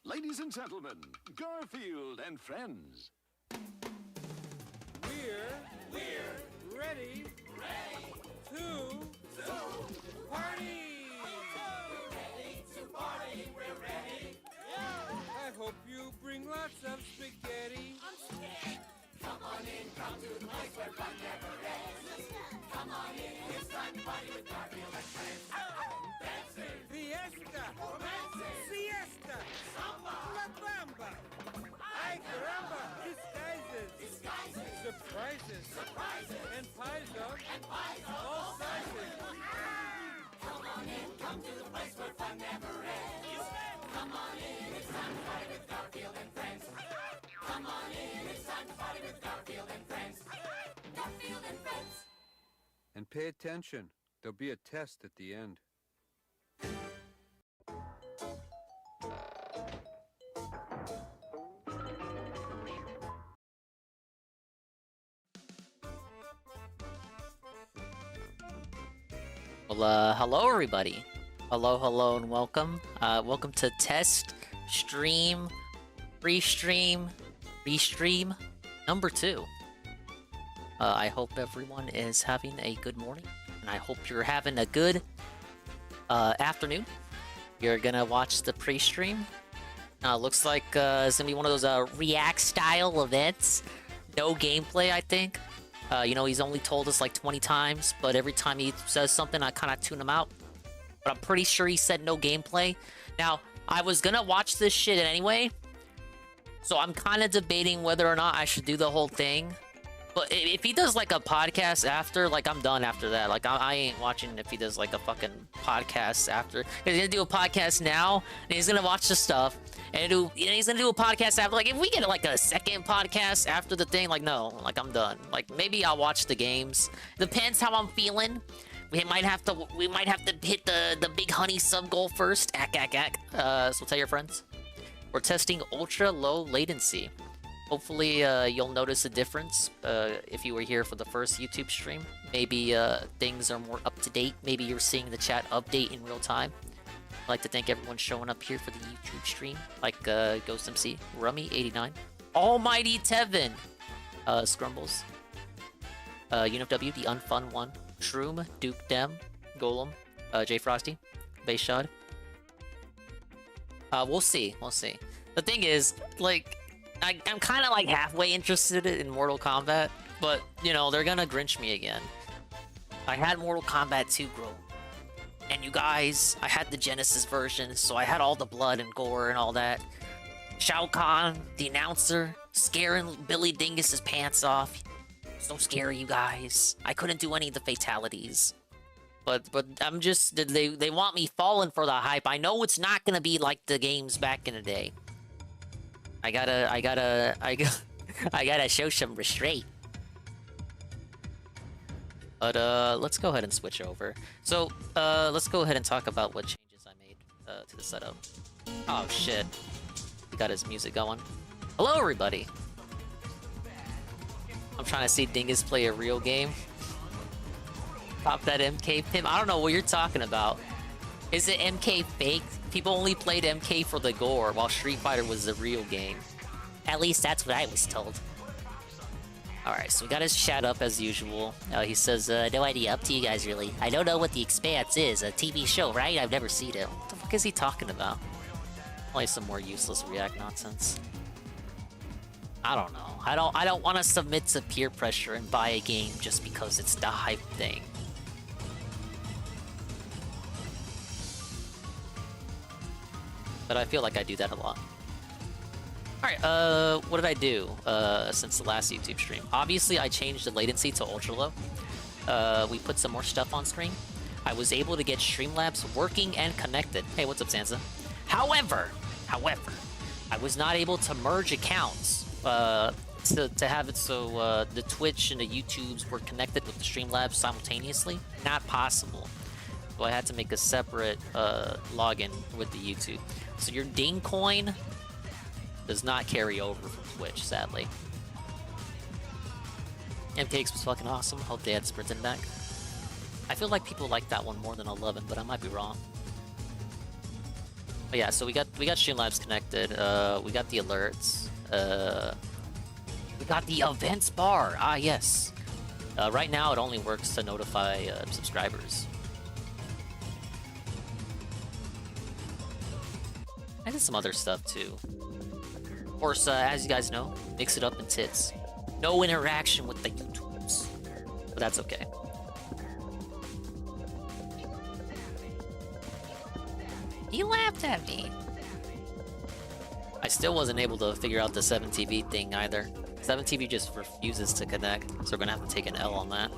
Ladies and gentlemen, Garfield and friends. We're ready to party. We're ready. I hope you bring lots of spaghetti. I'm scared. Come on in, come to the place where fun never ends. Come on in, it's time to party with Garfield and friends. Dancing, Fiesta, romancing, siesta, samba, la bamba. Ay caramba, disguises, surprises, and pies of all sizes. Come on in, come to the place where fun never ends. Come on in, it's time to party with Garfield and friends. Come on in, it's time to party with Garfield and friends. Garfield and friends. And pay attention. There'll be a test at the end. Well, hello everybody. Hello, and welcome. Welcome to Test Stream, Prestream, Restream number 2. I hope everyone is having a good morning, and I hope you're having a good afternoon. You're gonna watch the pre-stream. Looks like it's gonna be one of those react style events. No gameplay, I think. You know, he's only told us like 20 times, but every time he says something, I kind of tune him out. But I'm pretty sure he said no gameplay. Now, I was gonna watch this shit anyway, so I'm kind of debating whether or not I should do the whole thing. But if he does like a podcast after, like I'm done after that. Like I ain't watching if he does like a fucking podcast after. He's gonna do a podcast now, and he's gonna watch the stuff. And he's gonna do a podcast after. Like, if we get like a second podcast after the thing, like, no, like I'm done. Like, maybe I'll watch the games. Depends how I'm feeling. We might have to hit the big honey sub goal first. So tell your friends. We're testing ultra low latency. Hopefully, you'll notice a difference if you were here for the first YouTube stream. Maybe things are more up to date. Maybe you're seeing the chat update in real time. I'd like to thank everyone showing up here for the YouTube stream, like Ghost MC, Rummy89, Almighty Tevin, Scrumbles, UNFW, the unfun one, Shroom, Duke Dem, Golem, J Frosty, Bayshod. We'll see. The thing is, like, I'm kind of like halfway interested in Mortal Kombat, but you know they're gonna Grinch me again. I had Mortal Kombat 2 grow. And you guys, I had the Genesis version, so I had all the blood and gore and all that. Shao Kahn, the announcer, scaring Billy Dingus's pants off. So scary, you guys. I couldn't do any of the fatalities. But I'm just, they want me falling for the hype. I know it's not gonna be like the games back in the day. I gotta show some restraint. But, let's go ahead and switch over. So, let's go ahead and talk about what changes I made, to the setup. Oh, shit. He got his music going. Hello, everybody! I'm trying to see Dingus play a real game. Pop that MK pimp. I don't know what you're talking about. Is it MK fake? People only played MK for the gore, while Street Fighter was the real game. At least that's what I was told. Alright, so we got his chat up as usual. He says, no idea, up to you guys really. I don't know what The Expanse is, a TV show, right? I've never seen it. What the fuck is he talking about? Probably some more useless react nonsense. I don't know. I don't want to submit to peer pressure and buy a game just because it's the hype thing. But I feel like I do that a lot. Alright, what did I do since the last YouTube stream? Obviously, I changed the latency to ultra low. We put some more stuff on screen. I was able to get Streamlabs working and connected. Hey, what's up, Sansa? However, I was not able to merge accounts to have it so the Twitch and the YouTubes were connected with the Streamlabs simultaneously. Not possible. So I had to make a separate login with the YouTube. So your ding coin does not carry over from Twitch, sadly. MKX was fucking awesome. Hope they had Sprinting back. I feel like people like that one more than 11, but I might be wrong. But yeah, so we got Streamlabs connected. We got the alerts. We got the events bar. Ah, yes. Right now, it only works to notify subscribers. I did some other stuff too. Of course, as you guys know, mix it up in tits. No interaction with the YouTubes, but that's okay. He laughed at me. I still wasn't able to figure out the 7TV thing either. 7TV just refuses to connect, so we're gonna have to take an L on that.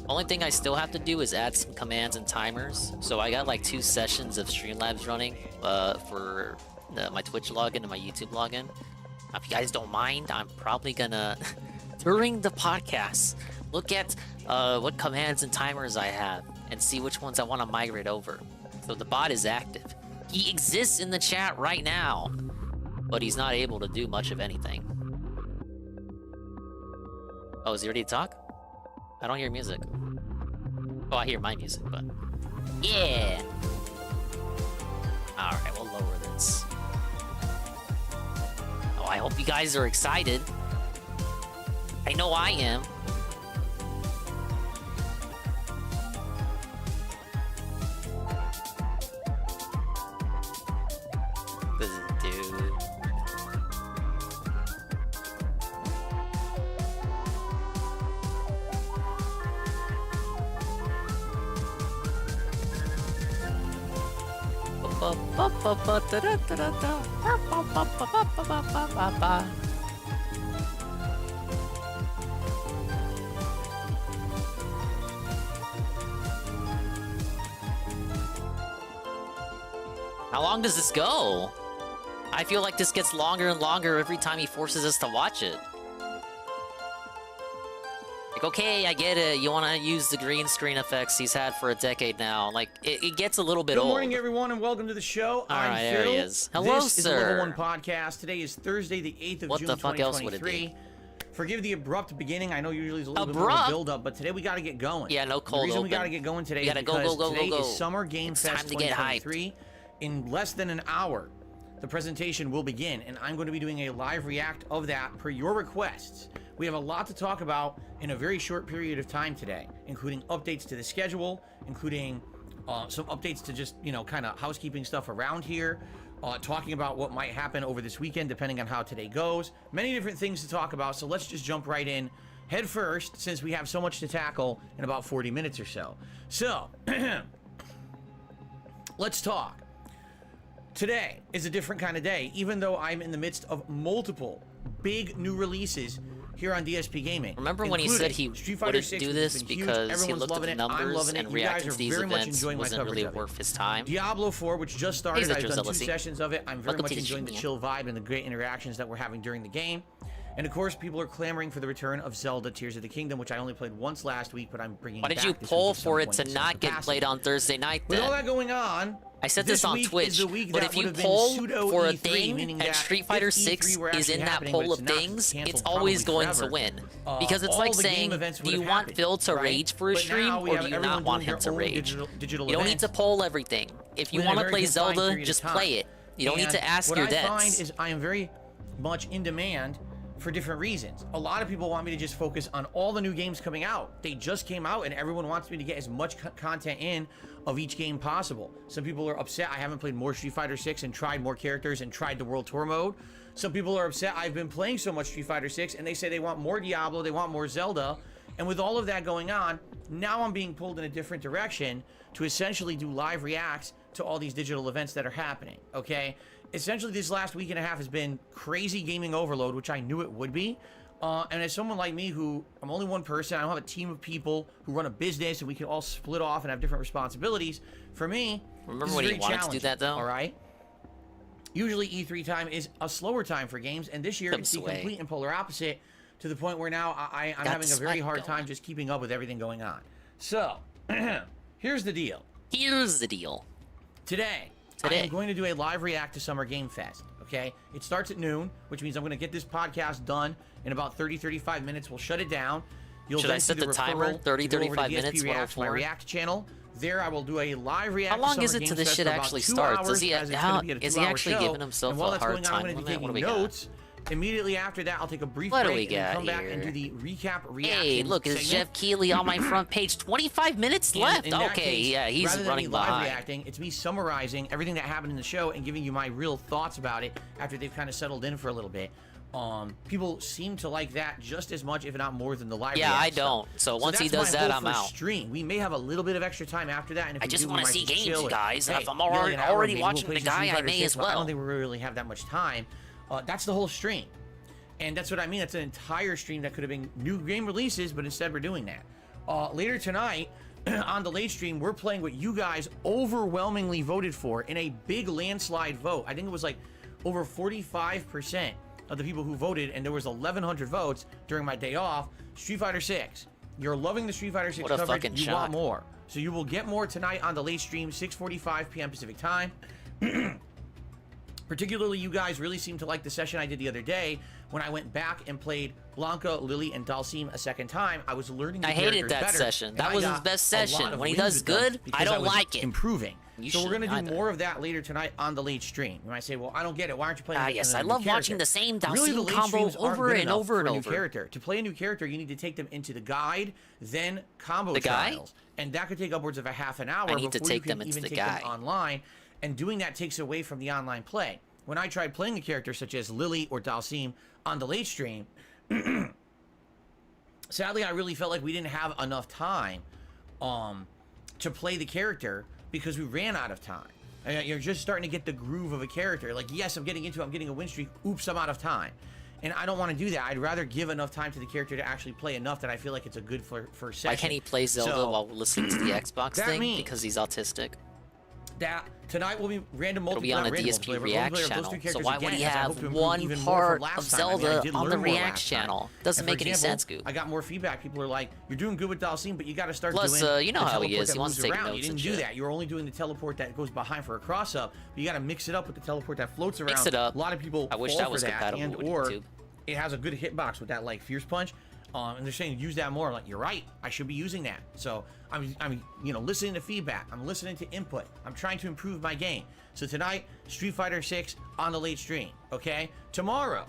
Only thing I still have to do is add some commands and timers. So I got like 2 sessions of Streamlabs running for my Twitch login and my YouTube login. Now, if you guys don't mind, I'm probably gonna, during the podcast, look at what commands and timers I have and see which ones I want to migrate over. So the bot is active. He exists in the chat right now, but he's not able to do much of anything. Oh, is he ready to talk? I don't hear music. Oh, I hear my music, but... Yeah! Alright, we'll lower this. Oh, I hope you guys are excited. I know I am. This is dude. How long does this go? I feel like this gets longer and longer every time he forces us to watch it. Like, okay, I get it. You want to use the green screen effects he's had for a decade now. Like, it gets a little bit old. Good morning, everyone, and welcome to the show. All right, I'm there Phil. he is. Hello, this sir. This is the Level 1 Podcast. Today is Thursday, the 8th of What June, the fuck 2023. else would it be? Forgive the abrupt beginning. I know usually it's a little bit more Abrupt? build-up, but today we got to get going. Yeah, no cold The reason open. we got to get going today We gotta is go, because go, go, today go, go. is Summer Game It's Fest time to get hyped. 2023. In less than an hour, the presentation will begin, and I'm going to be doing a live react of that per your requests. We have a lot to talk about in a very short period of time today, including updates to the schedule, including some updates to just, you know, kind of housekeeping stuff around here, talking about what might happen over this weekend depending on how today goes. Many different things to talk about, so let's just jump right in head first since we have so much to tackle in about 40 minutes or so. So, let's talk. Today is a different kind of day, even though I'm in the midst of multiple big new releases here on DSP Gaming. Remember when he said he wouldn't do this because he looked at the numbers and reacting to these events wasn't really worth his time? Diablo 4, which just started, I've done 2 jealousy. sessions of it. I'm very Welcome much to the enjoying the union. chill vibe and the great interactions that we're having during the game. And of course, people are clamoring for the return of Zelda Tears of the Kingdom, which I only played once last week, but I'm bringing Why back did you this week pull at some for it point to in some not get capacity. played on Thursday night With all then? that going on, I said this on week Twitch, is the week but that if you would have been poll pseudo for a E3, thing meaning and that Street Fighter if E3 6 were is actually in that happening, poll but of it's not, things, it's canceled it's always probably going to forever. win. Because it's All like the game saying, events do would you have want happened, Phil to right? rage for a But stream, now we or have do you everyone not want doing him their to own rage? digital You don't need events to poll everything. If you within a want to very play confined Zelda, period of just time. play it. You don't need to ask your What I find devs. is I am very much in demand for different reasons. A lot of people want me to just focus on all the new games coming out. They just came out, and everyone wants me to get as much content in of each game possible. Some people are upset I haven't played more Street Fighter 6 and tried more characters and tried the World Tour mode. Some people are upset I've been playing so much Street Fighter 6, and they say they want more Diablo, they want more Zelda. And with all of that going on, now I'm being pulled in a different direction to essentially do live reacts to all these digital events that are happening, okay? Essentially, this last week and a half has been crazy gaming overload, which I knew it would be. And as someone like me who, I'm only one person, I don't have a team of people who run a business and we can all split off and have different responsibilities. For me, Remember this is when he very wanted to do that, though? All right? Usually E3 time is a slower time for games, and this year it's the complete and polar opposite, to the point where now I'm having a very hard time just keeping up with everything going on. So, here's the deal. Here's the deal. Today, I am going to do a live react to Summer Game Fest, okay? It starts at noon, which means I'm going to get this podcast done in about 30-35 minutes. We'll shut it down. You'll Should I set the timer? 30-35 minutes, React, my 104? React channel. There, I will do a live reaction. How long is it till this shit actually starts? Is he actually giving himself a hard time limit? What do we got? Immediately after that, I'll take a brief What do break we and got come back here? and do the recap reaction. Hey, look, it's Jeff Keighley on my front page. 25 minutes left. In that Okay, case, yeah, he's rather than running me live behind. reacting, it's me summarizing everything that happened in the show and giving you my real thoughts about it after they've kind of settled in for a little bit. People seem to like that just as much, if not more, than the live. Yeah, I react don't. stuff. So once he does that's my that, hope I'm for out. Stream. We may have a little bit of extra time after that, and if I we just do, want we to might see just games, chill. guys. And Hey, if I'm you know, an hour, already maybe watching we'll the play some guy, Street I Fighter may 6, as but I don't well. think we really have that much time. That's the whole stream. And that's what I mean. It's an entire stream that could have been new game releases, but instead we're doing that. Later tonight, on the late stream, we're playing what you guys overwhelmingly voted for in a big landslide vote. I think it was like over 45% of the people who voted, and there was 1,100 votes during my day off. Street Fighter 6. You're loving the Street Fighter 6 What a coverage. fucking You shock. want more. So you will get more tonight on the late stream, 6:45 p.m. Pacific time. Particularly, you guys really seem to like the session I did the other day when I went back and played Blanca, Lily, and Dalsim a second time. I was learning the I hated characters that better, session. and That I was his got best a lot session. of When he wins does with them good, because I don't was like it. Improving. You So we're going to shouldn't do either. more of that later tonight on the late stream. You might say, well, I don't get it. Why aren't you playing Yes, a I new love character? watching the same Really, the Dalsim late combo streams aren't over good and enough over and for a new over. character. To play a new character, you need to take them into the guide, then combo The guide? trials. And that could take upwards of a half an hour I need to before take you can them into even the take them guide. online. And doing that takes away from the online play. When I tried playing a character such as Lily or Dalsim on the late stream, sadly, I really felt like we didn't have enough time to play the character because we ran out of time. You're just starting to get the groove of a character. Like, yes, I'm getting into it. I'm getting a win streak. Oops, I'm out of time. And I don't want to do that. I'd rather give enough time to the character to actually play enough that I feel like it's a good first session. Why can't he play Zelda So, while listening to the Xbox that thing? means- Because he's autistic. That tonight will be random multiplayer. It'll be on the random DSP multiplayer, but React multiplayer of those channel. two So characters why would again, he as I have hope to improve one even more from part last of time. I mean, I Zelda did on the learn more React last time. channel? Doesn't And for make any example, sense, Goop. I got more feedback. People are like, "You're doing good with Dalsim, but you got to start Plus, doing." you know the how he teleport is. that He wants to moves take around. notes You didn't and do shit. that. You're only doing the teleport that goes behind for a cross up. But you got to mix it up with the teleport that floats around. Mix it up. A lot of people I wish fall that for was that, compatible and with or YouTube. it has a good hitbox with that like fierce punch. And they're saying use that more. I'm like, you're right. I should be using that. So I'm listening to feedback. I'm listening to input. I'm trying to improve my game. So tonight, Street Fighter 6 on the late stream. Okay. Tomorrow,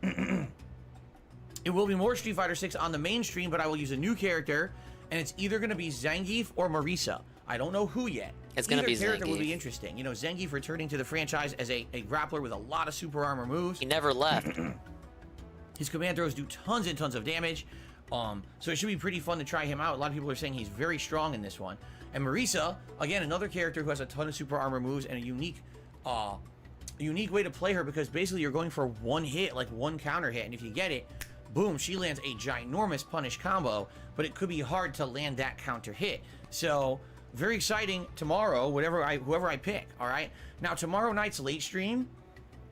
it will be more Street Fighter 6 on the main stream, but I will use a new character, and it's either going to be Zangief or Marisa. I don't know who yet. It's gonna be Either character will Zangief. be interesting. You know, Zangief returning to the franchise as a grappler with a lot of super armor moves. He never left. His command throws do tons and tons of damage. So it should be pretty fun to try him out. A lot of people are saying he's very strong in this one. And Marisa, again, another character who has a ton of super armor moves and a unique way to play her, because basically you're going for one hit, like one counter hit, and if you get it, boom, she lands a ginormous punish combo, but it could be hard to land that counter hit. So very exciting tomorrow, whoever I pick. All right. Now tomorrow night's late stream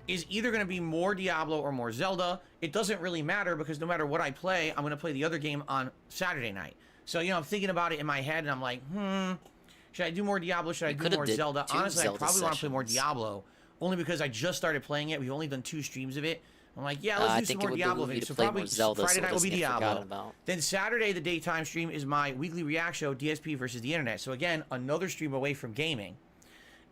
is either going to be more Diablo or more Zelda. It doesn't really matter because no matter what I play, I'm going to play the other game on Saturday night. So, I'm thinking about it in my head and I'm like, should I do more Diablo? Should I do more Zelda? Honestly, I probably want to play more Diablo, only because I just started playing it. We've only done 2 streams of it. I'm like, yeah, let's do some more Diablo things. So probably Friday night will be Diablo. Then Saturday, the daytime stream, is my weekly react show, DSP versus the Internet. So again, another stream away from gaming.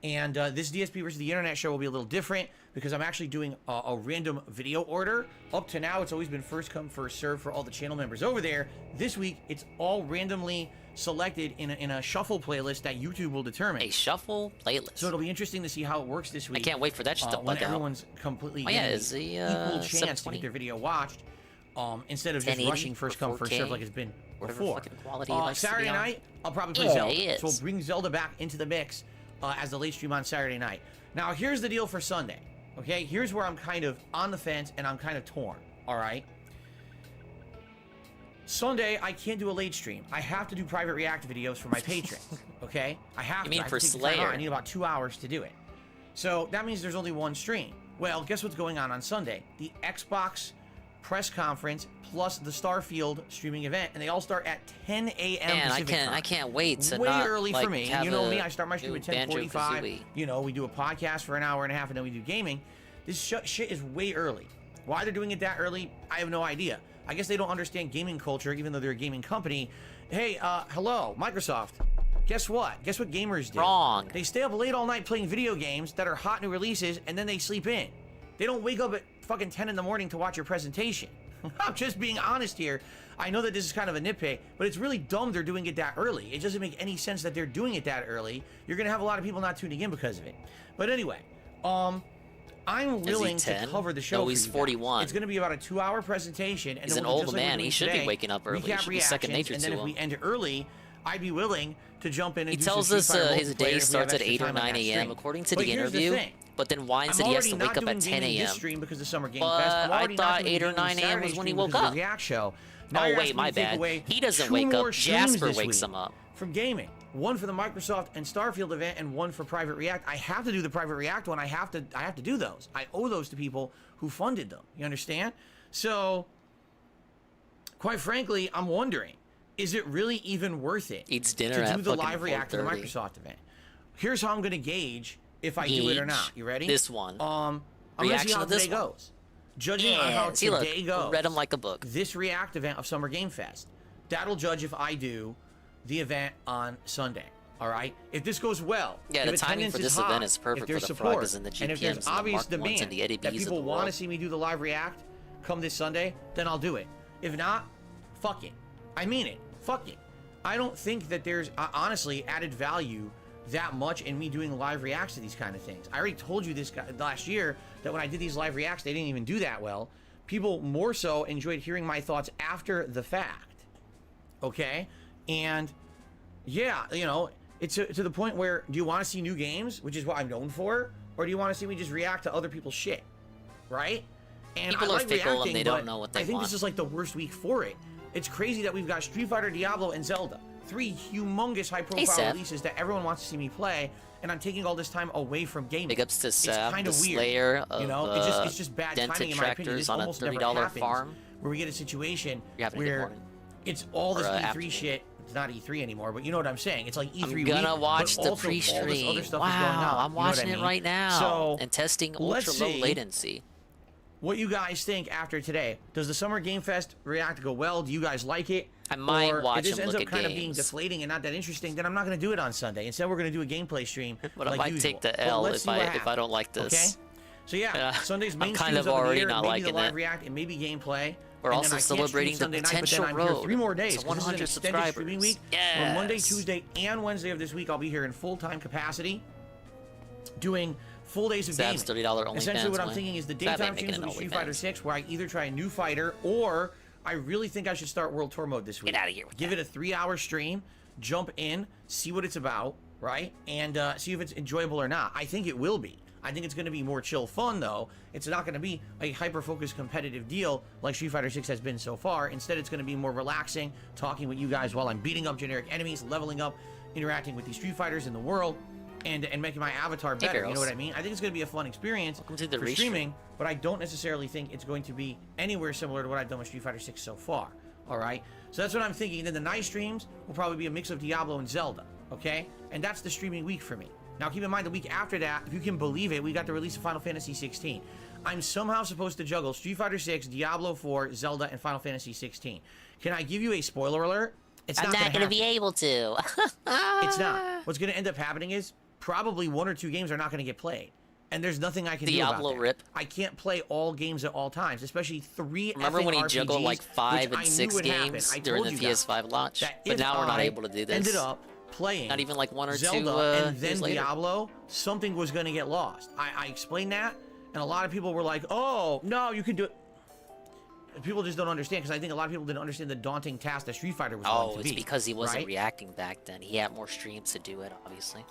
And this DSP versus the Internet show will be a little different because I'm actually doing a random video order. Up to now, it's always been first come, first serve for all the channel members over there. This week, it's all randomly selected in a shuffle playlist that YouTube will determine. A shuffle playlist. So it'll be interesting to see how it works this week. I can't wait for that shit to when bug out. everyone's completely Oh, yeah, getting is the, equal chance to 720? get their video watched, instead of just 1080 rushing first come, or first 4K, serve like it's been whatever before. fucking quality it likes to be Saturday on. night, I'll probably play Yeah, Zelda. it So we'll is. bring Zelda back into the mix as the late stream on Saturday night. Now, here's the deal for Sunday. Okay, here's where I'm kind of on the fence and I'm kind of torn. All right. Sunday, I can't do a late stream. I have to do private react videos for my patrons. Okay, I have to. You mean I have for to take the time Slayer? out. I need about 2 hours to do it. So that means there's only one stream. Well, guess what's going on Sunday? The Xbox press conference plus the Starfield streaming event, and they all start at 10 a.m. Man, Pacific time. I can't wait to Way not, early like, for me. have You know a me, I start my stream new at 10:45. Banjo-Kazooie. We do a podcast for an hour and a half, and then we do gaming. This shit is way early. Why they're doing it that early, I have no idea. I guess they don't understand gaming culture, even though they're a gaming company. Hey, hello, Microsoft. Guess what? Guess what gamers do? Wrong. They stay up late all night playing video games that are hot new releases, and then they sleep in. They don't wake up at fucking 10 in the morning to watch your presentation. I'm just being honest here. I know that this is kind of a nitpick, but it's really dumb they're doing it that early. It doesn't make any sense that they're doing it that early. You're going to have a lot of people not tuning in because of it. But anyway, I'm willing to cover the show. No, he's 41. It's going to be about a 2-hour presentation. And he's an old man. He should be waking up early. It should be second nature to him. And then if we end it early, I'd be willing to jump in and he tells us his day starts at 8 or 9 a.m. according to the interview, but then Wine said he has to wake up at 10 a.m. Because the Summer Game But Fest. I thought 8 or 9 a.m. was when he woke up. React show. Oh wait, my bad. He doesn't wake up. Jasper wakes him up. From gaming. One for the Microsoft and Starfield event, and one for Private React. I have to do the Private React one. I have to do those. I owe those to people who funded them. You understand? So, quite frankly, I'm wondering, is it really even worth it Eats dinner to do the live React to the Microsoft event? Here's how I'm going to gauge if I do it or not. You ready? This one. I'm going to see how today goes. Judging on how today goes. Read him like a book. This React event of Summer Game Fest. That'll judge if I do the event on Sunday. All right? If this goes well, yeah, the timing for this event is perfect for the Froggas and the GPMs and if there's obvious demand and the Eddie that people want to see me do the live React come this Sunday, then I'll do it. If not, fuck it. I mean it. Fuck it. I don't think that there's honestly added value that much in me doing live reacts to these kind of things. I already told you this last year that when I did these live reacts, they didn't even do that well. People more so enjoyed hearing my thoughts after the fact. Okay? And yeah, you know, it's to the point where, do you want to see new games, which is what I'm known for, or do you want to see me just react to other people's shit? Right? And people I are like fickle reacting, and they don't know what they I think want. this is like the worst week for it. It's crazy that we've got Street Fighter, Diablo, and Zelda. 3 humongous high-profile releases that everyone wants to see me play, and I'm taking all this time away from gaming. Big ups to Sav, kind the of weird. slayer of You know, it's just bad dented timing in my opinion. This tractors on a almost never $30 happens, farm. where we get a situation You're having a good where morning. it's all this Or, E3 afternoon. shit. It's not E3 anymore, but you know what I'm saying. It's like E3 I'm gonna week, watch but the also all this other pre-stream. stuff is going on. Wow, I'm You know what watching I it mean? right now. So, and testing let's ultra low see latency. what you guys think after today. Does the Summer Game Fest React go well? Do you guys like it? I might or watch if this and ends look up at kind of being games. deflating and not that interesting, then I'm not going to do it on Sunday. Instead, we're going to do a gameplay stream. But like I might usual. take the But L let's if see what I happens, don't like this. Okay. So yeah, Sunday's main I'm kind of streams up in the already air, not maybe liking the live it. React and maybe gameplay. We're And also then I can't celebrating stream the Sunday night, but potential then I'm here road 3 more days. to 'cause this is an 100 extended streaming week. subscribers. Where Monday, Yes. Tuesday, and Wednesday of this week, I'll be here in full-time capacity, doing full days of Sav's gaming. $30 OnlyFans Essentially, what I'm win. thinking is the Sav daytime ain't streams making will be an Street Fighter OnlyFans. 6, where I either try a new fighter or I really think I should start World Tour Mode this week. Get outta here with Give that. it a 3-hour stream, jump in, see what it's about, right? And see if it's enjoyable or not. I think it will be. I think it's going to be more chill fun, though. It's not going to be a hyper-focused competitive deal like Street Fighter 6 has been so far. Instead, it's going to be more relaxing, talking with you guys while I'm beating up generic enemies, leveling up, interacting with these Street Fighters in the world, and making my avatar better. You know what I mean? I think it's going to be a fun experience Welcome to the for Restream. streaming, but I don't necessarily think it's going to be anywhere similar to what I've done with Street Fighter 6 so far. All right? So that's what I'm thinking. And then the night streams will probably be a mix of Diablo and Zelda. Okay? And that's the streaming week for me. Now, keep in mind, the week after that, if you can believe it, we got the release of Final Fantasy 16. I'm somehow supposed to juggle Street Fighter 6, Diablo 4, Zelda, and Final Fantasy 16. Can I give you a spoiler alert? It's I'm not going to be able to. It's not. What's going to end up happening is probably 1 or 2 games are not going to get played. And there's nothing I can do about Diablo that. rip. I can't play all games at all times, especially 3 Remember when he RPGs, juggled like 5 which and I knew 6 would happen. games I during the told you guys PS5 launch? that But if now we're not I able to do this. ended up playing Not even like 1 or 2 Zelda and then years later. Diablo, something was going to get lost. I explained that, and a lot of people were like, oh, no, you can do it. People just don't understand, because I think a lot of people didn't understand the daunting task that Street Fighter was going to Oh, be. it's because he wasn't right? reacting back then. He had more streams to do it, obviously.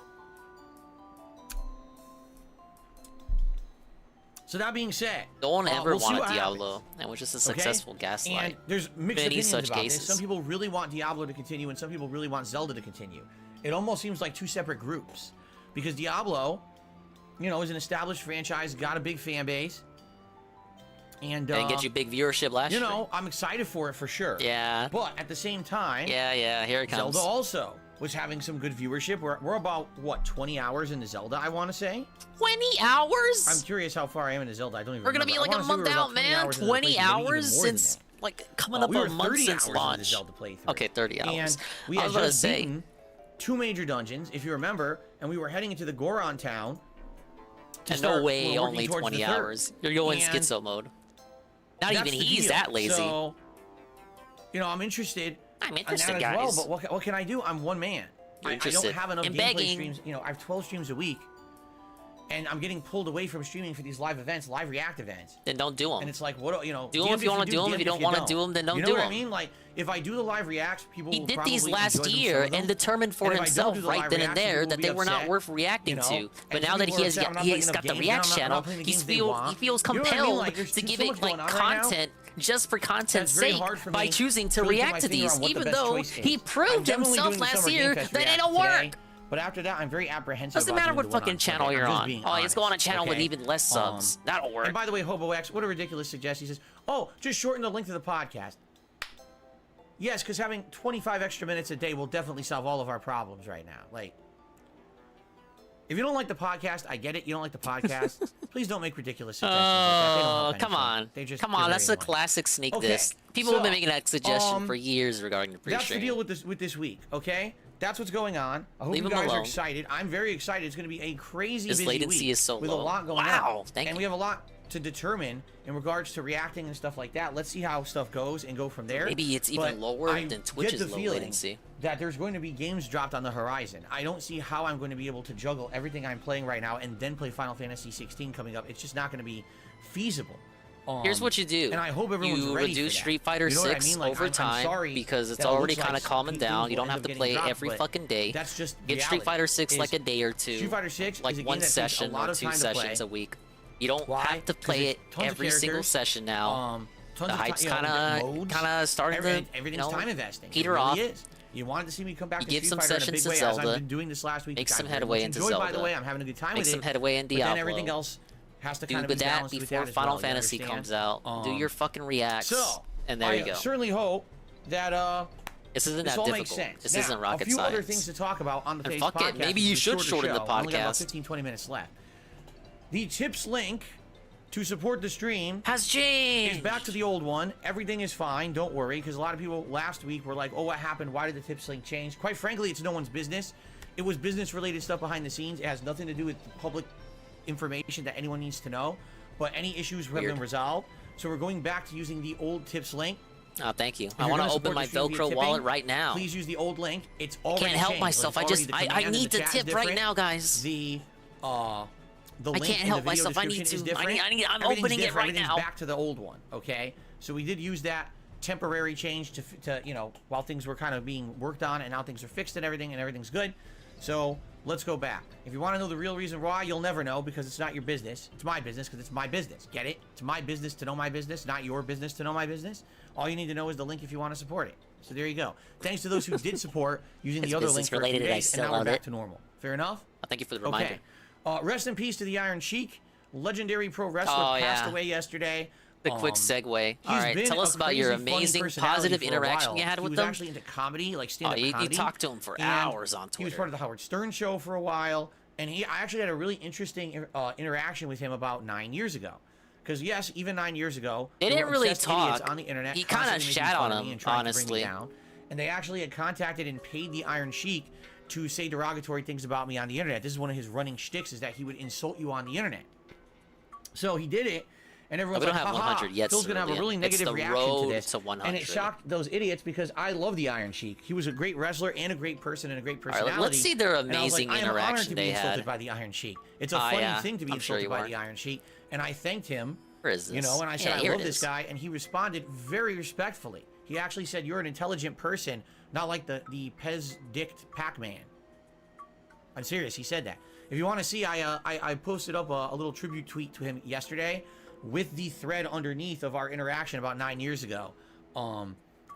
So that being said, No one ever we'll see wanted what Diablo. happens. It was just a Okay? successful gaslight. And there's mixed Many opinions such about cases. this. Some people really want Diablo to continue, and some people really want Zelda to continue. It almost seems like 2 separate groups, because Diablo, you know, is an established franchise, got a big fan base, and Didn't get you big viewership last you year. know, I'm excited for it for sure. Yeah. But at the same time, Yeah, here it comes. Zelda also was having some good viewership. We're about what 20 hours into Zelda, I want to say. 20 hours? I'm curious how far I am into Zelda. I don't even. We're gonna be remember. like I a wanna say we month were about out, 20 man. hours into the 20 playthrough, maybe even hours more than since, that. like, coming up We were a month 30 since hours into launch. Zelda playthrough. Okay, 30 hours. And we I had was about to just say. beaten 2 major dungeons, if you remember, and we were heading into the Goron town. And no way, only 20 hours. You're going schizo mode. Not even he's that lazy. So, you know, I'm interested. I'm interested, in that as well, but what can I do? I'm one man. I don't have enough gameplay streams. You know, I have 12 streams a week, and I'm getting pulled away from streaming for these live events, live react events. Then don't do them. And it's like, what, you know, do them if you want to do them. If you don't want to do them, then don't do them. You know what I mean? Like, if I do the live reacts, people will probably these last year and determined for himself right then and there that they were not worth reacting to. But now that he's got the react channel, he feels compelled to give it like content just for content's sake by choosing to react to these, even though he proved himself last year that it'll work. But after that, I'm very apprehensive. Doesn't matter what fucking channel you're on. Oh, let's go on a channel with even less subs. That'll work. And by the way, HoboX, what a ridiculous suggestion. He says, oh, just shorten the length of the podcast. Yes, because having 25 extra minutes a day will definitely solve all of our problems right now. Like, if you don't like the podcast, I get it. You don't like the podcast. Please don't make ridiculous suggestions like that. Come on. Come on, that's a classic sneak diss. People have been making that suggestion for years regarding the pre-stream. That's the deal with this week, okay? That's what's going on. I hope you guys are excited. I'm very excited. It's going to be a crazy busy latency week is so with low. a lot going on. Wow, thank you. We have a lot to determine in regards to reacting and stuff like that. Let's see how stuff goes and go from there. Maybe it's even lower than Twitch's low latency. That there's going to be games dropped on the horizon. I don't see how I'm going to be able to juggle everything I'm playing right now and then play Final Fantasy 16 coming up. It's just not going to be feasible. Here's what you do. And I hope everyone's you ready reduce for Street Fighter 6 over time because it's already kind of calming down. You don't have to play it every fucking day. That's just get Street Fighter 6 like a day or two. Street Fighter 6 like one session or 2 sessions a week. You don't have to play it every single session now. The hype's kind of starting to everything's time investing. Peter off. You wanted to see me come back to give Street some Fighter in a big sessions to way, Zelda. as I've been doing this last week. Make some headway into Zelda. By the way, I'm having a good time with it. Make some headway in Diablo. But then everything else has to kind of be that balanced before with that Final as well, Fantasy comes out. Do your fucking reacts. And there you go. I certainly hope that this isn't that all difficult. Makes sense. This now, isn't rocket a few science. other things to talk about on the and podcast. It. Maybe you should shorten the podcast. Only got about 15-20 minutes left. The tips link to support the stream has changed. Is back to the old one. Everything is fine. Don't worry, because a lot of people last week were like, "Oh, what happened? Why did the tips link change?" Quite frankly, it's no one's business. It was business-related stuff behind the scenes. It has nothing to do with public information that anyone needs to know. But any issues have been resolved. So we're going back to using the old tips link. Oh, thank you. I want to open my Velcro wallet right now. Please use the old link. It's already changed. I can't help myself. I need to tip right now, guys. The I link can't help myself. I need to. I'm opening it right now. Back to the old one, okay? So we did use that temporary change to you know, while things were kind of being worked on, and now things are fixed and everything's good. So let's go back. If you want to know the real reason why, you'll never know because it's not your business. It's my business because it's my business. Get it? It's my business to know my business, not your business to know my business. All you need to know is the link if you want to support it. So there you go. Thanks to those who did support using the other link for a few days, and now we're back to normal. Fair enough? Thank you for the reminder. Okay. Rest in peace to the Iron Sheik. Legendary pro wrestler passed away yesterday. The quick segue. All right, tell us about your amazing, positive interaction you had with them. He was actually into comedy, like stand-up comedy. You talked to him for hours on Twitter. He was part of the Howard Stern show for a while, and I actually had a really interesting interaction with him about 9 years ago. Because yes, even 9 years ago, they didn't really talk on the internet. He kind of shat on him, honestly. And they actually had contacted and paid the Iron Sheik to say derogatory things about me on the internet. This is one of his running shticks, is that he would insult you on the internet. So he did it. And everyone's like, haha, Phil's going to have a really negative reaction to this. And it shocked those idiots because I love the Iron Sheik. He was a great wrestler and a great person and a great personality. All right, let's see their amazing interaction they had. I'm honored to be insulted by the Iron Sheik. It's a funny thing to be insulted by the Iron Sheik. And I thanked him, you know, and I said, I love this guy. And he responded very respectfully. He actually said, you're an intelligent person, not like the Pez-dicked Pac-Man. I'm serious. He said that. If you want to see, I posted up a little tribute tweet to him yesterday with the thread underneath of our interaction about 9 years ago.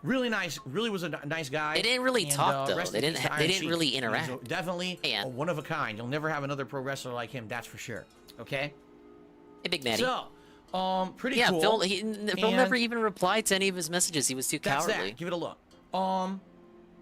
Really nice, really was a nice guy. They didn't really talk though. They didn't really interact. Definitely a one of a kind. You'll never have another pro wrestler like him, that's for sure. Okay? Hey, Big Matty. So, pretty cool. Phil never even replied to any of his messages. He was too cowardly. That. Give it a look.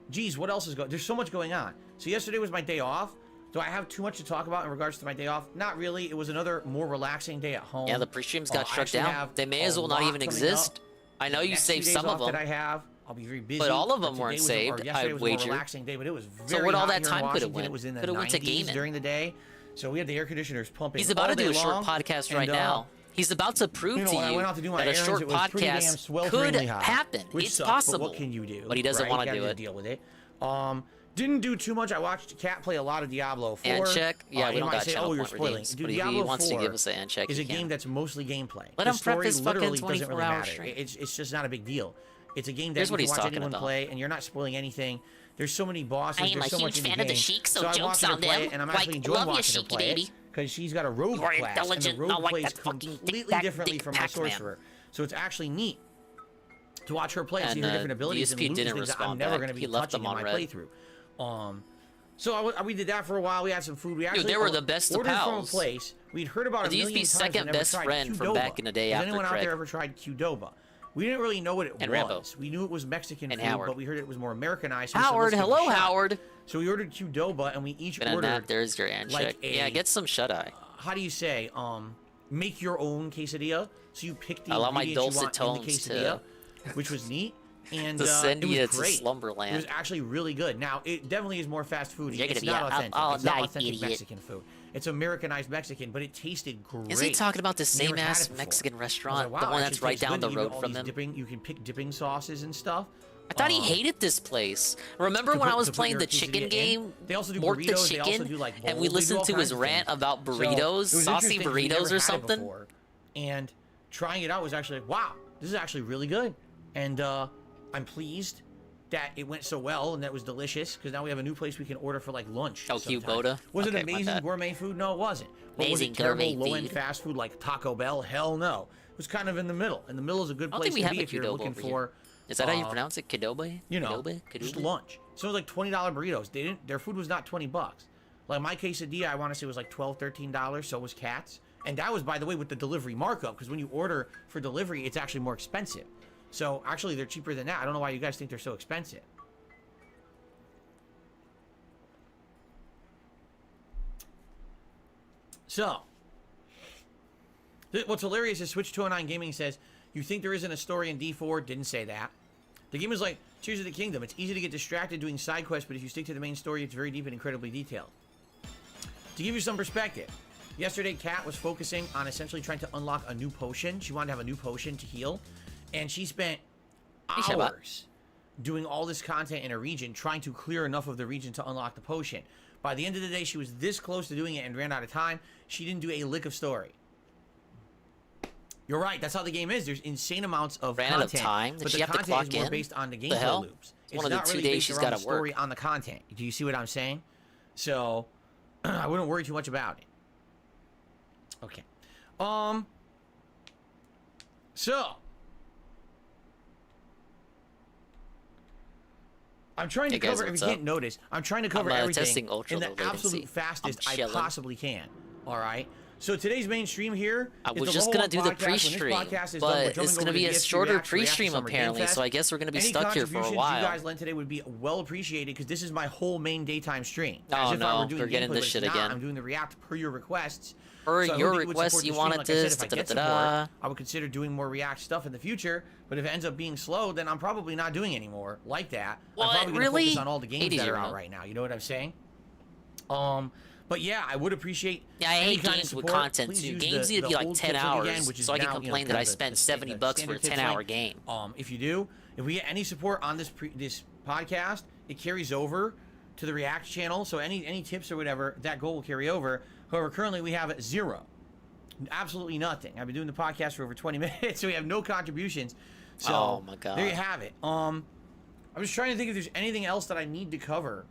Geez, what else is going? There's so much going on. So yesterday was my day off. Do I have too much to talk about in regards to my day off? Not really. It was another more relaxing day at home. Yeah, the pre-streams got shut down. They may as well not even exist. I know you saved some of them. That I have. I'll be very busy. But all of them Today weren't was saved, yesterday I was a more wager. relaxing day, but it was very So where'd all hot that here in time could have Washington. went? It was in the Could have went to 90s gaming. during the day, so we had the air conditioners pumping. He's about all to do day a short long, podcast right and, now. He's about to prove to when I you went out to do my that a errands, short it was pretty damn podcast could swelteringly hot, happen. which It's sucks, possible. But what can you do? But he doesn't right? want You to do gotta it. Deal with it. Didn't do too much. I watched Cat play a lot of Diablo 4. And check. Yeah, we you don't might got say, channel oh, you're point spoiling. redeems. Dude, But if he Diablo wants to 4 give us an and check, is he a game can. that's mostly gameplay. Let The him prep story his fucking literally doesn't really 24-hour matter. stream. It's just not a big deal. It's a game that Here's you what can he's watch talking anyone about. play, and you're not spoiling anything. There's so many bosses. I am There's a so much huge in fan the of the game. Sheik, so I'm jokes watching her on play them. it, and I'm Like, actually enjoying love ya, watching her Sheiky play it baby. because she's got a rogue More class, and the intelligent, rogue not like plays that fucking completely dick-back differently dick from my Pac-Man. sorcerer. So it's actually neat to watch her play and see And, her different abilities and DSP loot didn't things that I'm respond never back. going to be He left touching them in on my red. playthrough. So we did that for a while. We had some food. We actually they were the best of ordered from a pals. place. We'd heard about it a DSP's million times. but second never best tried friend from Qdoba. back in the day Has after anyone out Craig. there ever tried Qdoba? We didn't really know what it And was. Rambo. We knew it was Mexican And food, Howard. but we heard it was more Americanized. So we said, Howard, "Let's give it a hello, shot." Howard. So we ordered Qdoba, and we each And ordered. that, there's your and like check. Yeah, get some shut eye. How do you say? Make your own quesadilla. So you pick the I love my ingredients you dulcet want in the tones quesadilla, which was neat. And To send it was you to great. Slumberland. It was actually really good. Now it definitely is more fast food. You're It's gonna be not out authentic. all It's not night, authentic idiot. Mexican food. It's Americanized Mexican, but it tasted great. Is he talking about the Never same had ass it before. Mexican I was restaurant, like, the wow, one it that's actually right tastes down good. the They give you road all from these them? You can pick dipping sauces and stuff. I thought he hated this place. Remember to when put- I was to put playing your the chicken quesadilla in. game? They also do Mort the burritos, they also chicken, do, like, and bowls, we they do listened all to his kinds of rant things. about So, burritos, it was saucy interesting 'cause we never burritos or had it something. before, and trying it out was actually like, wow, this is actually really good. And I'm pleased that it went so well and that was delicious because now we have a new place we can order for like lunch. Oh, cute sometime. Boda? Was Okay, it my amazing bad. gourmet food? No, it wasn't. But was Amazing it terrible gourmet low-end food. fast food like Taco Bell? Hell no. It was kind of in the middle. And the middle is a good I don't place think we to have be a if you're Qdoba looking over here. for. Is that how you pronounce it? Qdoba? You know, Qdoba? just Qdoba? lunch. So it was like $20 burritos. Their food was not $20. Like my quesadilla, I want to say was like $12, $13. So was Cat's. And that was, by the way, with the delivery markup. Because when you order for delivery, it's actually more expensive. So actually, they're cheaper than that. I don't know why you guys think they're so expensive. So, what's hilarious is Switch209 Gaming says, you think there isn't a story in D4? Didn't say that. The game is like Tears of the Kingdom. It's easy to get distracted doing side quests, but if you stick to the main story, it's very deep and incredibly detailed. To give you some perspective, yesterday Kat was focusing on essentially trying to unlock a new potion. She wanted to have a new potion to heal, and she spent hours doing all this content in a region, trying to clear enough of the region to unlock the potion. By the end of the day, she was this close to doing it and ran out of time. She didn't do a lick of story. You're right. That's how the game is. There's insane amounts of Ran out content, of time? Did but she the have to content clock is more in? based on the The gameplay hell? loops. It's one of the not 2 really days based she's around gotta the story work. on the content. Do you see what I'm saying? So I wouldn't worry too much about it. Okay. So I'm trying to Hey, guys, cover. If you what's can't up? notice, I'm trying to cover I'm, everything testing ultra in the low latency. absolute fastest I'm I chilling. possibly can. All right. So today's main stream here. I is was the just Level gonna do Up the podcast. When this pre-stream, podcast is done, we're but jumping it's over gonna to be a DSP shorter Reacts, pre-stream Summer Game apparently, Fest. so I guess we're gonna be Any stuck here for a contributions while. you guys lent today would be well appreciated because this is my whole main daytime stream. Oh, As if I no, were doing we're getting gameplay, this but it's shit not. again. I'm doing the react per your requests. Per So I your hope that would request, support you the stream. wanted Like I said, this, if I get da-da-da-da. support, I would consider doing more react stuff in the future. But if it ends up being slow, then I'm probably not doing anymore like that. What? I'm probably gonna Really? focus on all the games 80 that are euro. out right now. You know what I'm saying? But yeah, I would appreciate. Yeah, I any hate kind of games with support. content Please too. use Games the- need to be the like old 10 tips link hours, again, which is so I can now, you know, complain that kind I of the- spent the $70 bucks for a standard tips 10-hour link. game. If you do, if we get any support on this this podcast, it carries over to the React channel. So any tips or whatever, that goal will carry over. However, currently we have 0. Absolutely nothing. I've been doing the podcast for over 20 minutes, so we have no contributions. So Oh, my God. there you have it. I'm just trying to think if there's anything else that I need to cover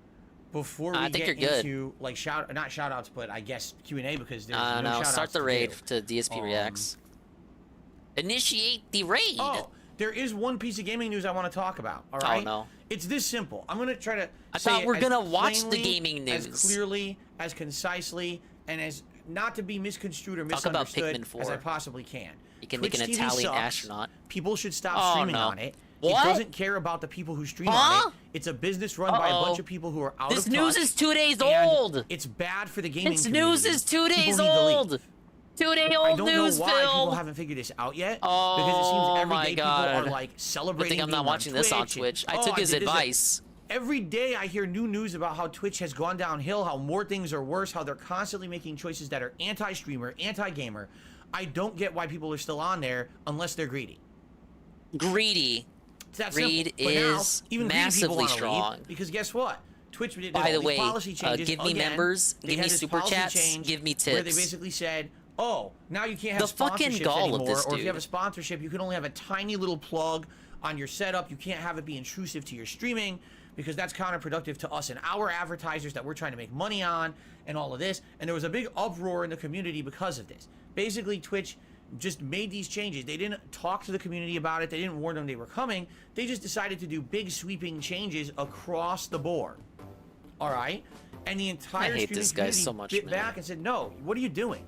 before we I think get you're good. into like not shout outs, but I guess Q&A because there's no No, shout outs start the to raid do. to DSP Reacts. Initiate the raid! Oh, there is one piece of gaming news I want to talk about. All right. Oh, no. It's this simple. I'm gonna try to. I say thought it we're as gonna watch the plainly, gaming as news. clearly, as concisely, and as not to be misconstrued or Talk about misunderstood Pikmin 4. as I possibly can. You can Twitch make an TV Italian sucks. astronaut. People should stop Oh, streaming no. on it. What? It doesn't care about the people who stream Huh? on it. It's a business run by a bunch of people who are out This of news touch, is 2 days and old! It's bad for the gaming This community. news is 2 People days need to leave. old! 2-day-old I don't know news why people film. haven't figured this out yet. Oh, because it seems every my day God. people are like celebrating. I think I'm not being watching this on and, Twitch. I "Oh, took his did this." advice. Every day I hear new news about how Twitch has gone downhill, how more things are worse, how they're constantly making choices that are anti-streamer, anti-gamer. I don't get why people are still on there unless they're greedy. Greedy. It's that Greed simple. But now, is even greedy people massively wanna strong. leave because guess what? Twitch did By the all these way, policy changes. give me again. members, They give had me this super policy chats, change give me where they tips. basically said, oh, now you can't have The fucking sponsorships gall of anymore, this or if you have a dude. sponsorship, you can only have a tiny little plug on your setup. You can't have it be intrusive to your streaming because that's counterproductive to us and our advertisers that we're trying to make money on and all of this. And there was a big uproar in the community because of this. Basically, Twitch just made these changes. They didn't talk to the community about it. They didn't warn them they were coming. They just decided to do big sweeping changes across the board. All right? And the entire hate streaming this guy community so much, bit man. back and said, no, what are you doing?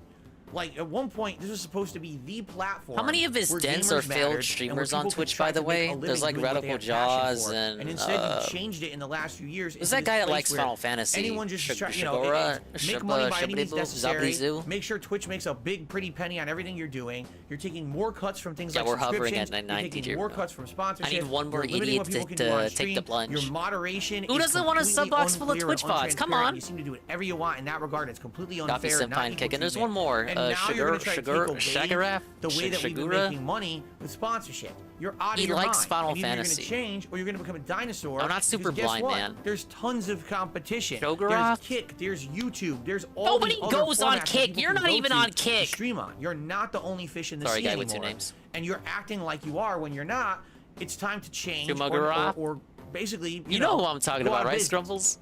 Like, at one point, this was supposed to be the platform. How many of his where dents gamers are failed mattered and where streamers on people could Twitch, try by the to make way? a living There's like doing what they Radical have passion Jaws for. and instead, you changed it in the last few years. who's into that this guy that place likes where Final Fantasy? Anyone just try, Shigura? make money by any means Shibbly-boo? necessary. Zablizoo? Make sure Twitch makes a big, pretty penny on everything you're doing. You're taking more cuts from things Yeah, like we're hovering subscriptions. at 90 You're taking here, more bro. cuts from sponsorships. I need one more You're limiting idiot what people to- can do on to take stream. the plunge. Your moderation Who is doesn't want a completely sub box full of unclear Twitch and bots? Come untransparent. on. You seem to do whatever you want in that regard. It's completely Coffee unfair. Senpai not and equal kicking. There's treatment. one more. And now you're gonna try to take away Shagarath? the way that we've been Shigura? making money with sponsorship. You're out of He your likes mind. Final And either Fantasy. You're gonna change or you're gonna become a dinosaur. I'm not super because guess blind, what? man. There's tons of competition. Shoggoth? There's Kick. There's YouTube. There's all Nobody these other goes on formats that Kick. people You're can not go even to on to Kick. Stream on. You're not the only fish in the Sorry, sea guy anymore. with two names. And you're acting like you are when you're not. It's time to change Shumagara? or basically You know who I'm talking go out about, of right, business. Scrumbles?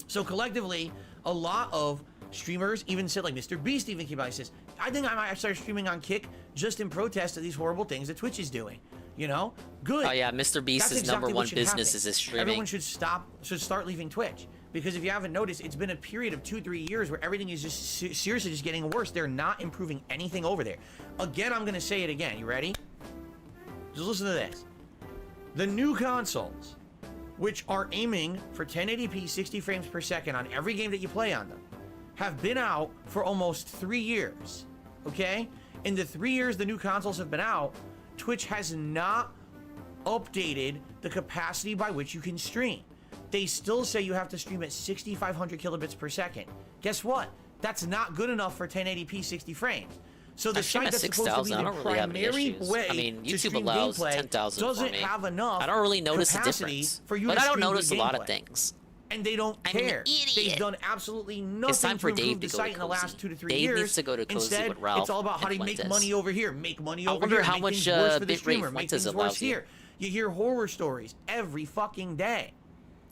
So collectively, a lot of streamers even said, like Mr. Beast even came out and says, I think I might start streaming on Kick just in protest of these horrible things that Twitch is doing. You know? Good. Oh yeah, Mr. Beast's That's number exactly one what should business happen. is his streaming. Everyone should start leaving Twitch. Because if you haven't noticed, it's been a period of 2-3 years where everything is just seriously just getting worse. They're not improving anything over there. Again, I'm going to say it again. You ready? Just listen to this. The new consoles, which are aiming for 1080p 60 frames per second on every game that you play on them, have been out for almost 3 years. Okay? In the 3 years the new consoles have been out, Twitch has not updated the capacity by which you can stream. They still say you have to stream at 6,500 kilobits per second. Guess what? That's not good enough for 1080p 60 frames. So the I stream site at that's supposed to be 6,000. I the don't really have any primary issues. way I mean, to YouTube stream allows gameplay 10,000 for doesn't me. have enough I don't really notice the capacity difference. for you But to I don't stream notice a good lot of gameplay. things. And they don't I'm an care. idiot. They've done absolutely nothing It's time for to improve Dave the to go to site in the last Cozy. 2 to 3 Dave years. needs to go to Cozy Instead, with Ralph it's all about how and to make Fuentes. money over here, make money I over wonder here, how make much, things worse for the bitrate streamer, make Fuentes things worse allows you. here. You hear horror stories every fucking day.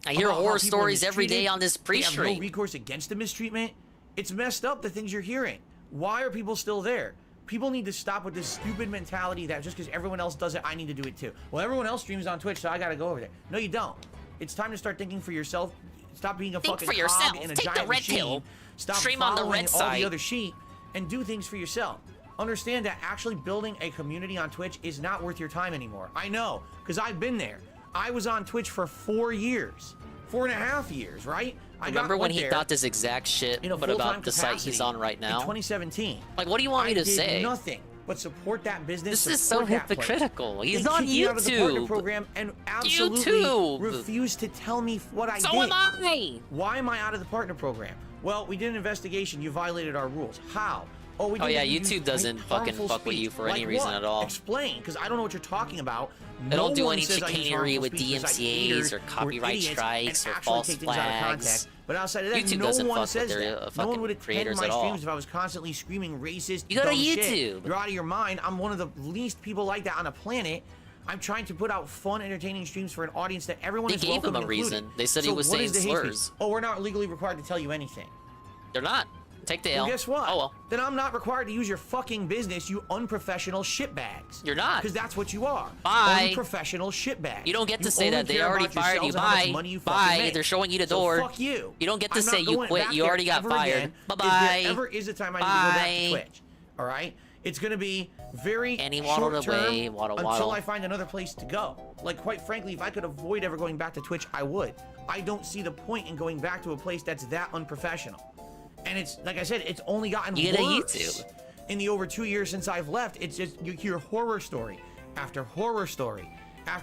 I hear about how horror people are stories every day mistreated. on this They have no pre-stream. recourse against the mistreatment. It's messed up, the things you're hearing. Why are people still there? People need to stop with this stupid mentality that just because everyone else does it, I need to do it too. Well, everyone else streams on Twitch, so I gotta go over there. No, you don't. It's time to start thinking for yourself. Stop being a Think fucking for yourself. cog in a Take the giant red machine. pill. Stop Stream on the following red all side. the other sheep and do things for yourself. Understand that actually building a community on Twitch is not worth your time anymore. I know, because I've been there. I was on Twitch for 4 years. 4.5 years, right? Remember when went he there thought this exact shit, in a but full-time about the site he's capacity on right in now? 2017. Like, what do you want me I to did say? nothing but support that business. This is so support that place. hypocritical. He's They on kicked me out of the partner YouTube. program and absolutely YouTube. refused to tell me what I So did. am I. Why am I out of the partner program? Well, we did an investigation. You violated our rules. How? Oh, we Oh, did yeah, it. You YouTube used doesn't fucking harmful fuck with speech. you for any Like reason what? at all. Explain, because I don't know what you're talking about. They don't do one any says I use chicanery harmful with speech besides DMCAs haters or who are copyright idiots strikes and or actually false take things out of flags. context. But outside of that, YouTube no doesn't one fuck with says their, that. No fucking one would attend creators my at all. streams if I was constantly screaming racist, You go to dumb shit. YouTube. You're out of your mind. I'm one of the least people like that on the planet. I'm trying to put out fun, entertaining streams for an audience that everyone They is gave welcome him a and included. reason. They said he So was what saying is the hate speech? slurs. Oh, we're not legally required to tell you anything. They're not. Take the L. Well, guess what? Oh, well. Then I'm not required to use your fucking business, you unprofessional shitbags. You're not. Because that's what you are. Bye. Unprofessional shitbags. You don't get to You say only that. They care already about fired you. yourselves and how much Bye. money you fucking Bye. make. They're showing you the So door. fuck you. You don't get to I'm not say you going quit. back You already there got ever fired. again. Bye-bye. If there ever is a time I need to go back to Bye. Twitch, all right? It's going to be very And he waddled short-term away, waddle, until waddle. I find another place to go. Like, quite frankly, if I could avoid ever going back to Twitch, I would. I don't see the point in going back to a place that's that unprofessional. And it's, like I said, it's only gotten You get a worse. YouTube. in the over 2 years since I've left, it's just you hear horror story after horror story.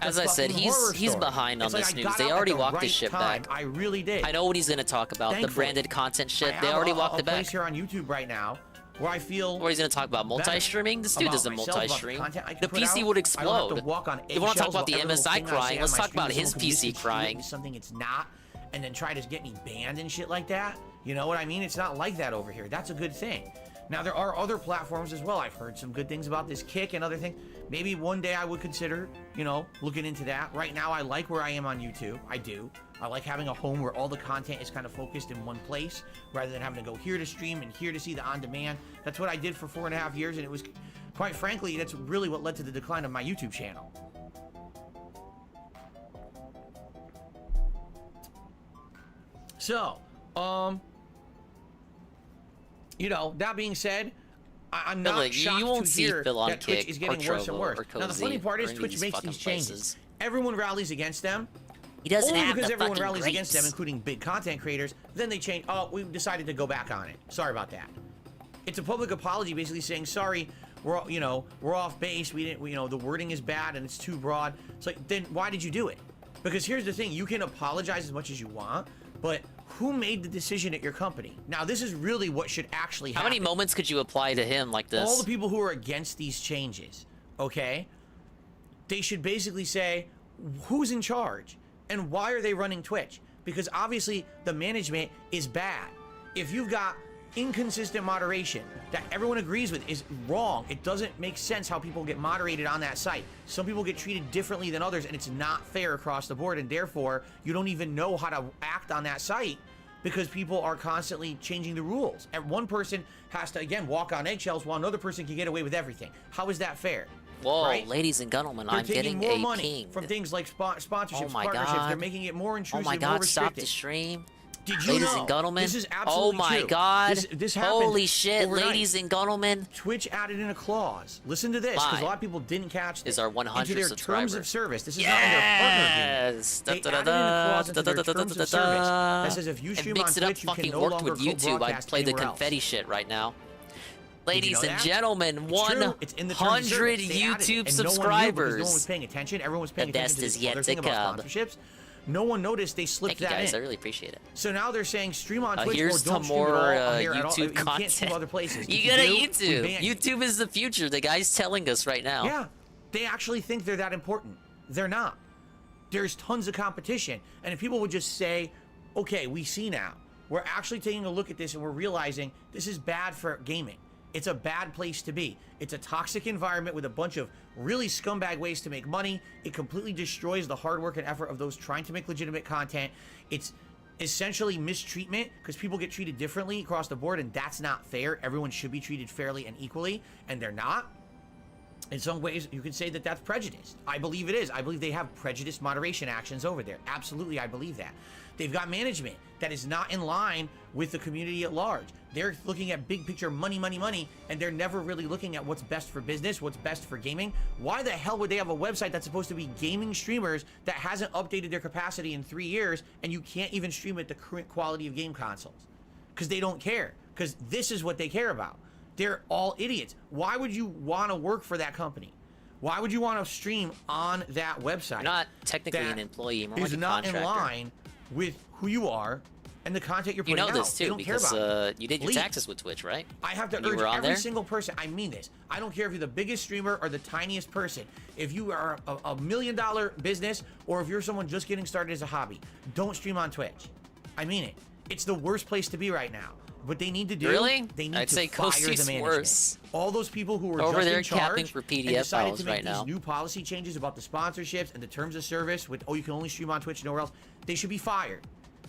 As I said, he's behind on this news. They already walked this shit back. I really did. I know what he's gonna talk about. The branded content shit. They already walked it back. I have a place here on YouTube right now where I feel. Where he's gonna talk about multi-streaming. This dude doesn't multi-stream. The PC would I explode. don't have to walk on You want to talk about the eggshells MSI crying? Let's talk about his PC crying. Something it's not, and then try to get me banned and shit like that. You know what I mean? It's not like that over here. That's a good thing. Now, there are other platforms as well. I've heard some good things about this Kick and other things. Maybe one day I would consider, you know, looking into that. Right now, I like where I am on YouTube. I do. I like having a home where all the content is kind of focused in one place rather than having to go here to stream and here to see the on-demand. That's what I did for 4.5 years, and it was, quite frankly, that's really what led to the decline of my YouTube channel. So, you know, that being said, I'm not shocked you won't to see hear Phil on that Twitch Kick is getting worse and worse. Now, the funny part is Twitch makes these changes. Everyone rallies against them. He doesn't Only have because the everyone fucking rallies against them, grapes. including big content creators. Then they change. Oh, we decided to go back on it. Sorry about that. It's a public apology, basically saying sorry. We're off base. We didn't. The wording is bad and it's too broad. It's like, then why did you do it? Because here's the thing: you can apologize as much as you want, but who made the decision at your company? Now, this is really what should actually happen. How many moments could you apply to him like this? All the people who are against these changes, okay? They should basically say, who's in charge? And why are they running Twitch? Because obviously, the management is bad. If you've got inconsistent moderation that everyone agrees with is wrong, it doesn't make sense how people get moderated on that site. Some people get treated differently than others, and it's not fair across the board, and therefore, you don't even know how to act on that site because people are constantly changing the rules. And one person has to, again, walk on eggshells while another person can get away with everything. How is that fair? Whoa, right? Ladies and gentlemen, They're I'm taking getting more a money ping. from things like sponsorships, Oh my partnerships. God. They're making it more intrusive, Oh my more God, restricted. stop the stream. Did you Ladies know? and gentlemen, This is absolutely oh my true. God, This happened holy shit, overnight. ladies and gentlemen. Twitch added in a clause. Listen to this, because a Mine lot of people didn't catch this. is our 100 into their subscriber. terms of service. This is not in their partner agreement. Yes. They added in a clause into their terms of service that says if you It stream on mixed it up Twitch, you can fucking no worked longer with YouTube. I co-broadcast play the anywhere else. confetti shit right now. Did you Ladies know and that? gentlemen, It's true. It's in the terms of 100 service. They added it, YouTube and no one knew because subscribers. no one was paying attention. Everyone was paying The attention best is to yet this other to thing about come. sponsorships. No one noticed they slipped Thank you that guys, I in. really appreciate it. So now they're saying stream on Twitch Here's or don't some more stream at all here at all. YouTube You can't stream content. other places. You If go to do, we YouTube. ban you. YouTube is the future. The guy's telling us right now. Yeah, they actually think they're that important. They're not. There's tons of competition. And if people would just say, okay, we see now. We're actually taking a look at this and we're realizing this is bad for gaming. It's a bad place to be. It's a toxic environment with a bunch of really scumbag ways to make money. It completely destroys the hard work and effort of those trying to make legitimate content. It's essentially mistreatment because people get treated differently across the board, and that's not fair. Everyone should be treated fairly and equally, and they're not. In some ways, you could say that that's prejudice. I believe it is. I believe they have prejudice moderation actions over there. Absolutely, I believe that. They've got management that is not in line with the community at large. They're looking at big picture money, money, money, and they're never really looking at what's best for business, what's best for gaming. Why the hell would they have a website that's supposed to be gaming streamers that hasn't updated their capacity in 3 years, and you can't even stream at the current quality of game consoles? Because they don't care. Because this is what they care about. They're all idiots. Why would you want to work for that company? Why would you want to stream on that website? You're not technically an employee, more like a not contractor. in line with who you are and the content you're You putting out. know this They too don't care because about it. you did your Leave. taxes with Twitch, right? I have to When you urge were on every there? single person. I mean this. I don't care if you're the biggest streamer or the tiniest person. If you are a $1 million business or if you're someone just getting started as a hobby, don't stream on Twitch. I mean it. It's the worst place to be right now. What they need to do, Really? they need I'd to say fire Coast the East's management. worse. All those people who were Over just there in charge capping for and PDF decided files to make right these now. new policy changes about the sponsorships and the terms of service with, oh, you can only stream on Twitch, nowhere else. They should be fired.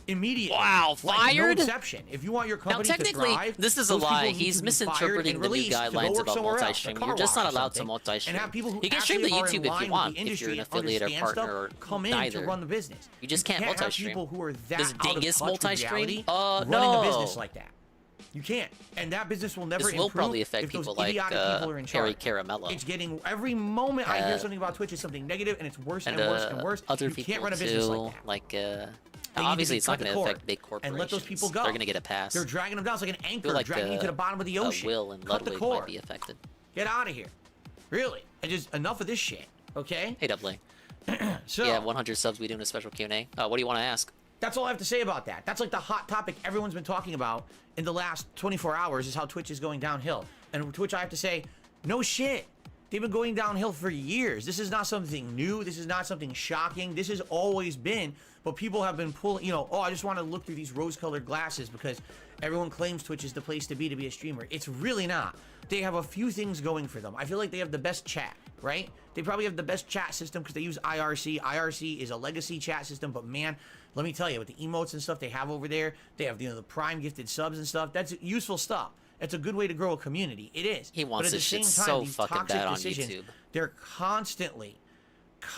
Immediately. Wow, Like, fired? no exception. If you want your company Now, technically, to thrive, this is a those people lie. need He's to be fired misinterpreting and the new released to go guidelines work about somewhere else, a multi-stream. car You're just wash not or allowed to something. multi-stream. And have people who You can stream to actually are YouTube in if line you with want, the if you're industry an and affiliate or understand partner stuff, or come in neither. to run the business. You just can't have multi-stream. people who are that Does out of Dingus touch with multi-stream? reality No. running a business like that. You can't, and that business will never This will improve probably affect if those people like idiotic people are in Harry charge. Caramello. It's getting every moment I hear something about Twitch is something negative, and it's worse and and worse and worse. other You people can't run a business too, like that. They need to Obviously, be it's not cut going the to cord affect big corporations. and let those people go. They're going to get a pass. They're dragging them down. It's like an anchor feel like dragging you to the bottom of the ocean. Will and Cut the Ludwig cord. might be affected. Get out of here. Really. And just enough of this shit. Okay? Hey, Double So yeah, 100 subs. We doing a special Q&A. What do you want to ask? that's all I have to say about that. That's like the hot topic everyone's been talking about in the last 24 hours is how Twitch is going downhill. And Twitch, I have to say, no shit. They've been going downhill for years. This is not something new. This is not something shocking. This has always been, but people have been pulling, you know, oh, I just want to look through these rose-colored glasses because everyone claims Twitch is the place to be a streamer. It's really not. They have a few things going for them. I feel like they have the best chat, right? They probably have the best chat system because they use IRC. IRC is a legacy chat system, but man, let me tell you, with the emotes and stuff they have over there, they have, you know, the Prime gifted subs and stuff. That's useful stuff. It's a good way to grow a community. It is. He wants but at this the shit same time, so these fucking toxic bad on decisions, YouTube. they're constantly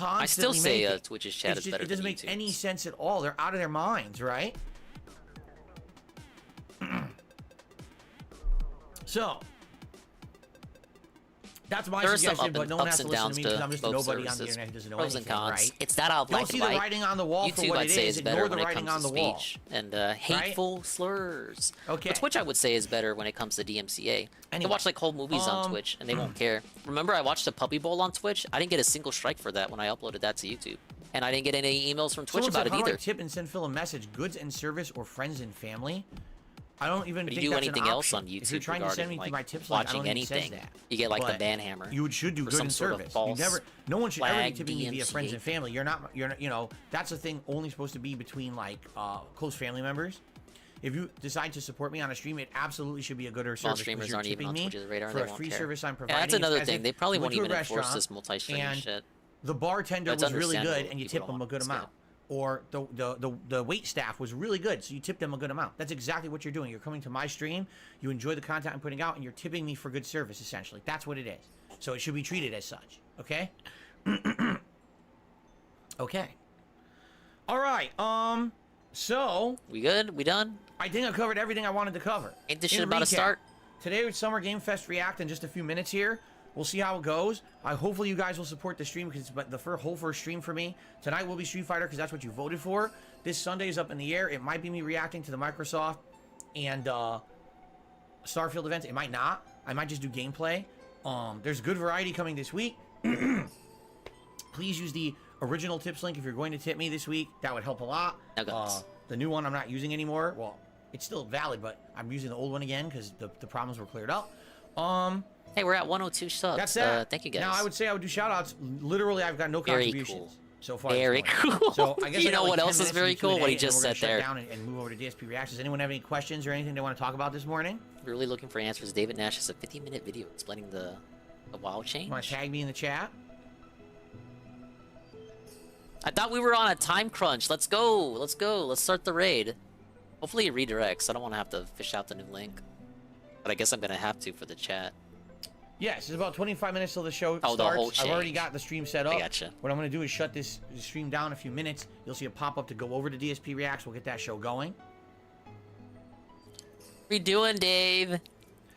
I still say making. Twitch's chat is better It doesn't than make YouTube's. any sense at all. They're out of their minds, right? So that's my There's some suggestion, but no one has ups to and listen downs to me because I'm just a both nobody on the services. internet who doesn't know Pros and anything, cons. right? It's not all Don't black see and the white. writing on the wall for YouTube, what I'd it say, is. is better Ignore the when it writing comes on to the wall. speech and hateful slurs. Okay. But Twitch, I would say, is better when it comes to DMCA. You Anyway, can watch like whole movies on Twitch and they won't care. Remember, I watched a Puppy Bowl on Twitch. I didn't get a single strike for that when I uploaded that to YouTube, and I didn't get any emails from Twitch Someone about said, it how do I either. tip and send Phil a message? Goods and service or friends and family? I don't even But think you do that's anything an else option. on YouTube If you're trying to send me regarding, through my like, tips link, I watching don't think it says anything, that. you get like But the ban hammer. You should do or good some in sort of service. false No one should ever be flag tipping you via friends DMCA. and family. You're not, you know, that's a thing only supposed to be between like close family members. If you decide to support me on a stream, it absolutely should be a good Small service. streamers You're aren't even tipping on me Twitch's radar. for They a won't free care. service I'm Yeah, providing. that's It's another as thing. if They probably you won't went to even a enforce restaurant this multi-stream and shit. the bartender That's was really understandable good if and you people tipped don't them a want good this amount. Or the wait staff was really good, so you tipped them a good amount. That's exactly what you're doing. You're coming to my stream, you enjoy the content I'm putting out, and you're tipping me for good service, essentially. That's what it is. So it should be treated as such, okay? Okay. All right, so... We good? We done? I think I covered everything I wanted to cover. Ain't this In shit about to recap, start? Today was Summer Game Fest React in just a few minutes here. We'll see how it goes. Hopefully you guys will support the stream because it's the whole first stream for me. Tonight will be Street Fighter because that's what you voted for. This Sunday is up in the air. It might be me reacting to the Microsoft and Starfield events. It might not. I might just do gameplay. There's good variety coming this week. Please use the original tips link if you're going to tip me this week. That would help a lot. Now guys. The new one I'm not using anymore. Well, it's still valid, but I'm using the old one again because the problems were cleared up. Hey, we're at 102 subs. That's that. Thank you guys. Now I would say I would do shout-outs. Literally, I've got no Very contributions cool. so far. Very this morning. cool. So I guess You I got know like what 10 else is minutes to very do cool? What he Q&A, and just then we're said gonna there. shut down and move over to DSP Reacts. Does anyone have any questions or anything they want to talk about this morning? Really looking for answers. David Nash has a 50-minute video explaining the WoW change. Want to tag me in the chat? I thought we were on a time crunch. Let's go. Let's go. Let's start the raid. Hopefully it redirects. I don't want to have to fish out the new link. But I guess I'm going to have to for the chat. Yes, it's about 25 minutes till the show Oh, starts. the whole I've already change. got the stream set up. I gotcha. What I'm going to do is shut this stream down in a few minutes. You'll see a pop-up to go over to DSP Reacts. We'll get that show going. What are you doing, Dave?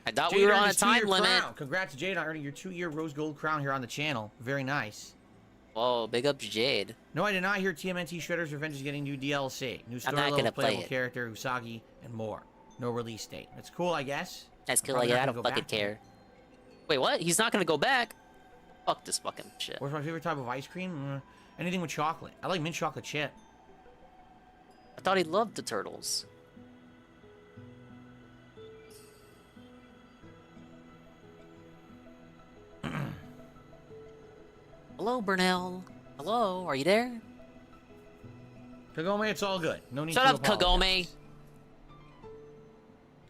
I thought Jade we were earned on a his time 2-year limit. crown. Congrats to Jade on earning your 2-year rose gold crown here on the channel. Very nice. Whoa, big up to Jade. No, I did not hear TMNT Shredder's Revenge is getting new DLC. New I'm story not level, gonna play playable it. character, Usagi, and more. No release date. That's cool, I guess. That's cool. Probably Yeah, not I gonna don't go fucking back. care. Wait, what? He's not going to go back? Fuck this fucking shit. What's my favorite type of ice cream? Anything with chocolate. I like mint chocolate chip. I thought he loved the turtles. Hello, Burnell. Hello, are you there? Kagome, it's all good. No need Shut to up, Kagome. apologize.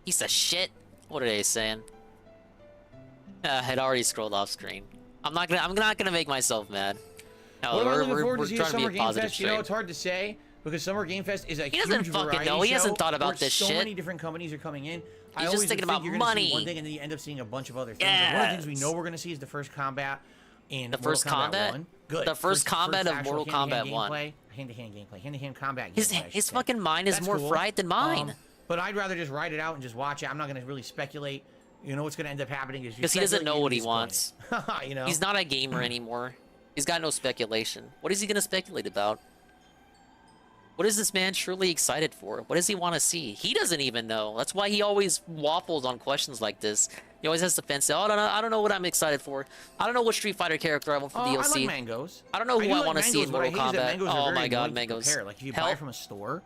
Piece of shit. What are they saying? I'd already scrolled off screen. I'm not gonna make myself mad. No, What am I looking forward to we're see at trying to Summer be a Game positive Fest? You know, stream. it's hard to say because Summer Game Fest is a He doesn't huge fucking variety know. He hasn't show thought about where this so shit. many different companies are coming in. I He's just always thinking think about you're gonna see money. one thing and then you end up seeing a bunch of other things. Like, one of the things we know we're gonna see is the first combat in The Mortal first Kombat combat? 1. Good. The first combat of actual Mortal hand-to-hand Kombat 1. gameplay. Hand-to-hand gameplay. Hand-to-hand combat His gameplay, I should his say. fucking mind is That's more cool. fried than mine. But I'd rather just write it out and just watch it. I'm not gonna really speculate. You know what's gonna end up happening is Because he doesn't know what he wants. You know. He's not a gamer anymore. He's got no speculation. What is he gonna speculate about? What is this man truly excited for? What does he want to see? He doesn't even know. That's why he always waffles on questions like this. He always has to fence it. Oh, I don't know what I'm excited for. I don't know what Street Fighter character I want for DLC. I like mangoes. I don't know who I like want to see in Mortal Kombat. Oh my god, mangoes. Like if you buy from a store,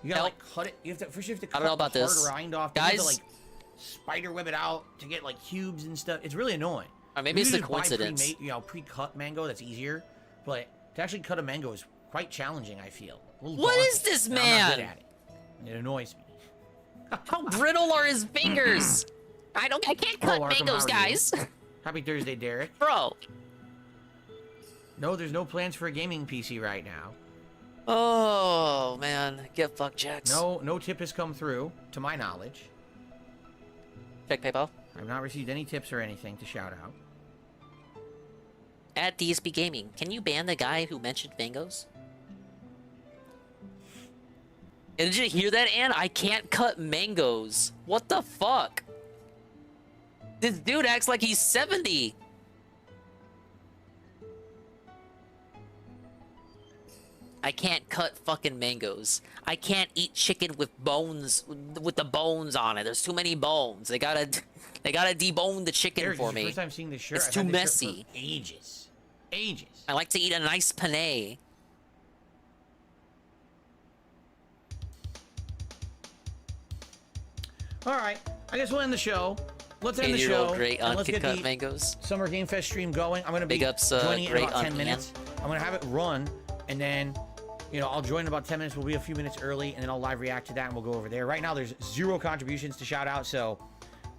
you gotta like cut it. You have to first you have to cut I don't know about the hard this. rind off. Guys, you have to, like spider web it out to get like cubes and stuff. It's really annoying. Maybe it's a coincidence. Pre-cut mango, that's easier. But to actually cut a mango is quite challenging, I feel. What is this man? I'm not good at it. It annoys me. How brittle are his fingers? I can't cut mangoes, guys. Happy Thursday, Derek. Bro. No, there's no plans for a gaming PC right now. Oh man, get fucked, Jax. No tip has come through, to my knowledge. Check PayPal. I've not received any tips or anything to shout out. At DSP Gaming, can you ban the guy who mentioned mangoes? Did you hear that, Ann? I can't cut mangoes. What the fuck? This dude acts like he's 70. I can't cut fucking mangoes. I can't eat chicken with bones, with the bones on it. There's too many bones. They gotta debone the chicken Eric, for me. First time seeing this shirt. It's too messy. Ages. I like to eat a nice penne. All right, I guess we'll end the show. Let's end the show. Great and let's get uncut the mangoes. Summer Game Fest stream going. I'm gonna be joining in about 10 minutes. I'm gonna have it run, and then, you know, I'll join in about 10 minutes. We'll be a few minutes early, and then I'll live react to that, and we'll go over there. Right now, there's 0 contributions to shout out, so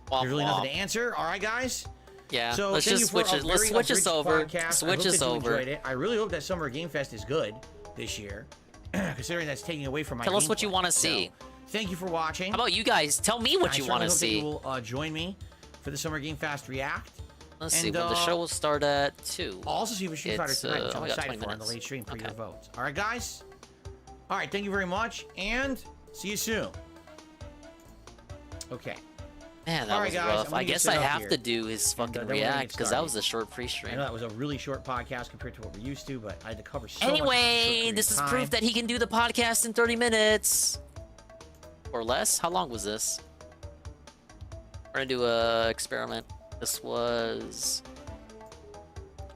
there's really nothing to answer. All right, guys. Yeah. So let's just switch it. Let's switch us over. Switch us over. It. I really hope that Summer Game Fest is good this year, considering that's taking away from my. Tell us what you want to see. Thank you for watching. How about you guys? Tell me what you want to see. You will join me for the Summer Game Fest React. Let's see. Well, the show will start at 2. I'll also see you for Street Fighter tonight, which I'm excited for on the late stream for your votes. All right, guys. All right, thank you very much, and see you soon. Okay. Man, that was rough. I guess I have to do his fucking react because that was a short pre-stream. I know that was a really short podcast compared to what we're used to, but I had to cover so much. Anyway, this is proof that he can do the podcast in 30 minutes. Or less? How long was this? We're gonna do a experiment. This was...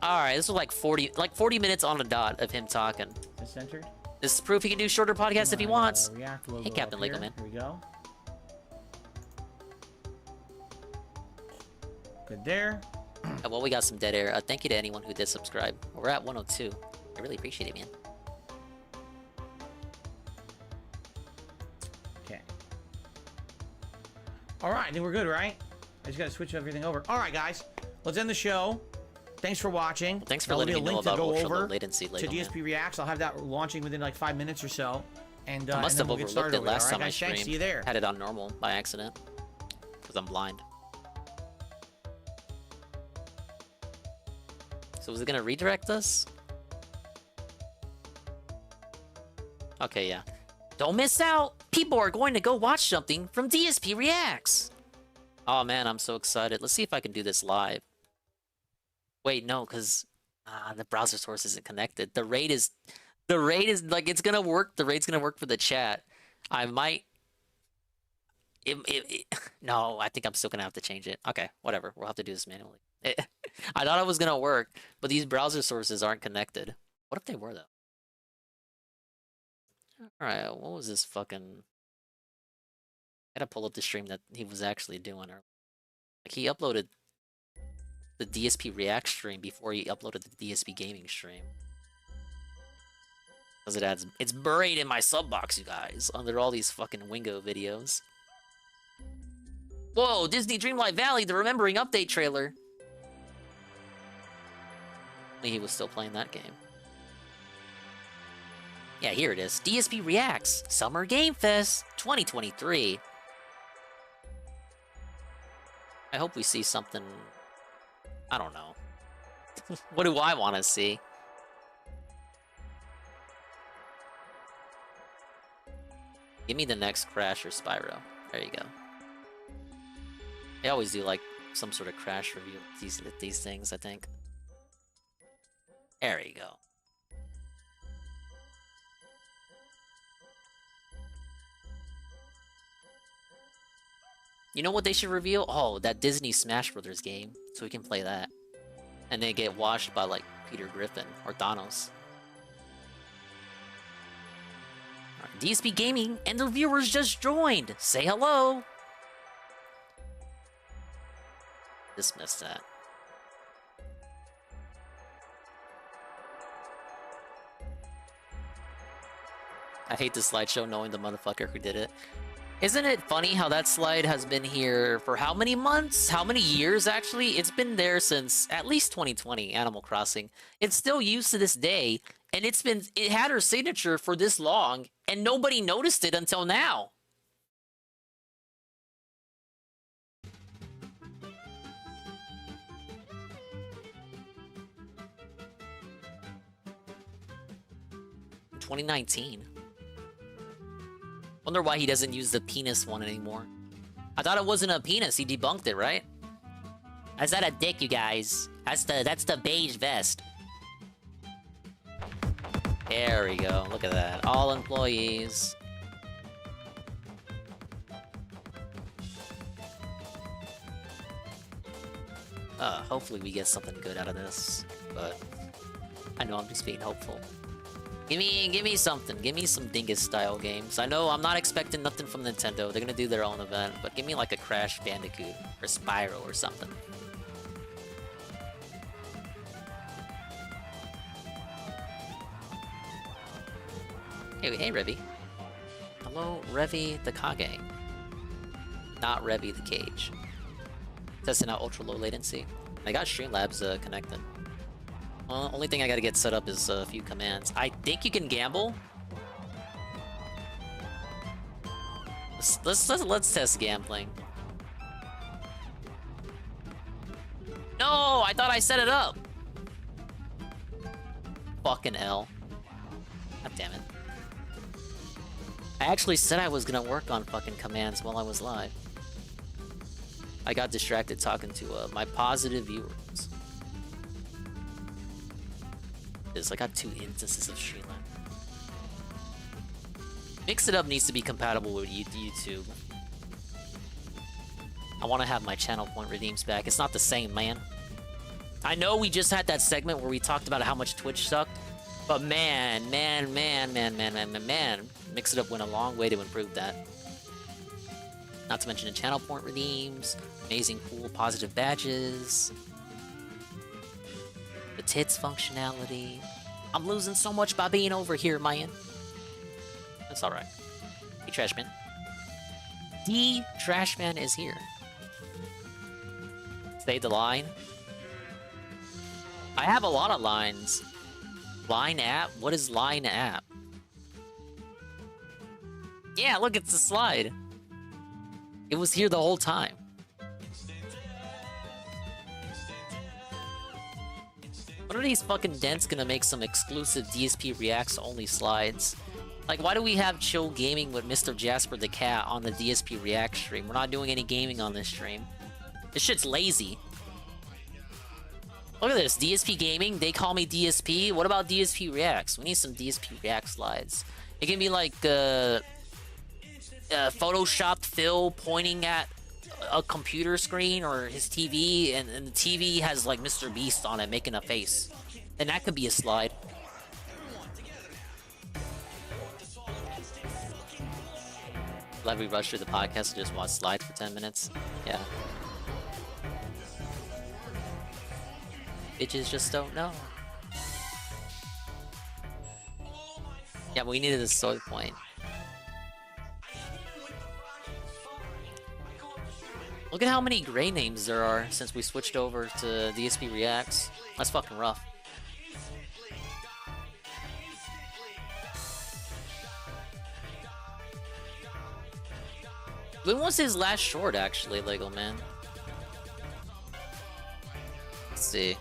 Alright, this was like 40 minutes on the dot of him talking. Is this centered? This is proof he can do shorter podcasts if he wants. Hey, Captain Lego Man. Here we go. Good there. Well, we got some dead air. Thank you to anyone who did subscribe. We're at 102. I really appreciate it, man. Okay. All right, I think we're good, right? I just got to switch everything over. All right, guys. Let's end the show. Thanks for watching. Well, thanks for letting me know about ultra latency to DSP Reacts. I'll have that launching within like 5 minutes or so. And I must have overlooked it last time I streamed. See you there. Had it on normal by accident because I'm blind. So is it gonna redirect us? Okay, yeah. Don't miss out! People are going to go watch something from DSP Reacts! Oh man, I'm so excited. Let's see if I can do this live. Wait, no, because the browser source isn't connected. The raid is like, it's gonna work. The raid's gonna work for the chat. I might... No, I think I'm still gonna have to change it. Okay, whatever. We'll have to do this manually. I thought it was gonna work, but these browser sources aren't connected. What if they were, though? Alright, what was this fucking... I gotta pull up the stream that he was actually doing. Like, he uploaded the DSP React stream before he uploaded the DSP Gaming stream. Because it's buried in my sub box, you guys, under all these fucking Wingo videos. Whoa, Disney Dreamlight Valley, the Remembering Update trailer. He was still playing that game. Yeah, here it is. DSP Reacts Summer Game Fest 2023. I hope we see something... I don't know. What do I want to see? Give me the next Crash or Spyro. There you go. They always do like some sort of Crash review with these things, I think. There you go. You know what they should reveal? Oh, that Disney Smash Brothers game, so we can play that. And then get washed by, like, Peter Griffin or Thanos. Alright, DSP Gaming and the viewers just joined! Say hello! Dismiss that. I hate this slideshow knowing the motherfucker who did it. Isn't it funny how that slide has been here for how many months? How many years, actually? It's been there since at least 2020, Animal Crossing. It's still used to this day, and it had her signature for this long, and nobody noticed it until now. In 2019. Wonder why he doesn't use the penis one anymore. I thought it wasn't a penis. He debunked it, right? That's not a dick, you guys. That's the beige vest. There we go. Look at that. All employees. Hopefully we get something good out of this. But I know I'm just being hopeful. Give me something. Give me some Dingus style games. I know I'm not expecting nothing from Nintendo. They're gonna do their own event, but give me like a Crash Bandicoot or Spyro or something. Hey Revy. Hello, Revy the Kage. Not Revy the Cage. Testing out ultra low latency. I got Streamlabs connected. Only thing I gotta get set up is a few commands. I think you can gamble. Let's test gambling. No, I thought I set it up. Fucking L. God damn it. I actually said I was gonna work on fucking commands while I was live. I got distracted talking to my positive viewers. I got 2 instances of Streamlabs. Mix It Up needs to be compatible with YouTube. I want to have my channel point redeems back. It's not the same, man. I know we just had that segment where we talked about how much Twitch sucked, but man, Mix It Up went a long way to improve that. Not to mention the channel point redeems, amazing cool positive badges, the tits functionality. I'm losing so much by being over here, man. That's alright. Hey, Trashman. The Trashman is here. Stay the line. I have a lot of lines. Line app? What is line app? Yeah, look, it's a slide. It was here the whole time. When are these fucking dents gonna make some exclusive DSP Reacts only slides? Like, why do we have chill gaming with Mr. Jasper the Cat on the DSP React stream? We're not doing any gaming on this stream. This shit's lazy. Look at this, DSP Gaming, they call me DSP. What about DSP Reacts? We need some DSP React slides. It can be like, photoshopped Phil pointing at a computer screen or his TV, and the TV has like Mr. Beast on it making a face. And that could be a slide. Glad we rushed through the podcast and just watched slides for 10 minutes. Yeah. Bitches just don't know. Yeah, but we needed a soy point. Look at how many gray names there are since we switched over to DSP Reacts. That's fucking rough. When was his last short, actually, Lego Man? Let's see.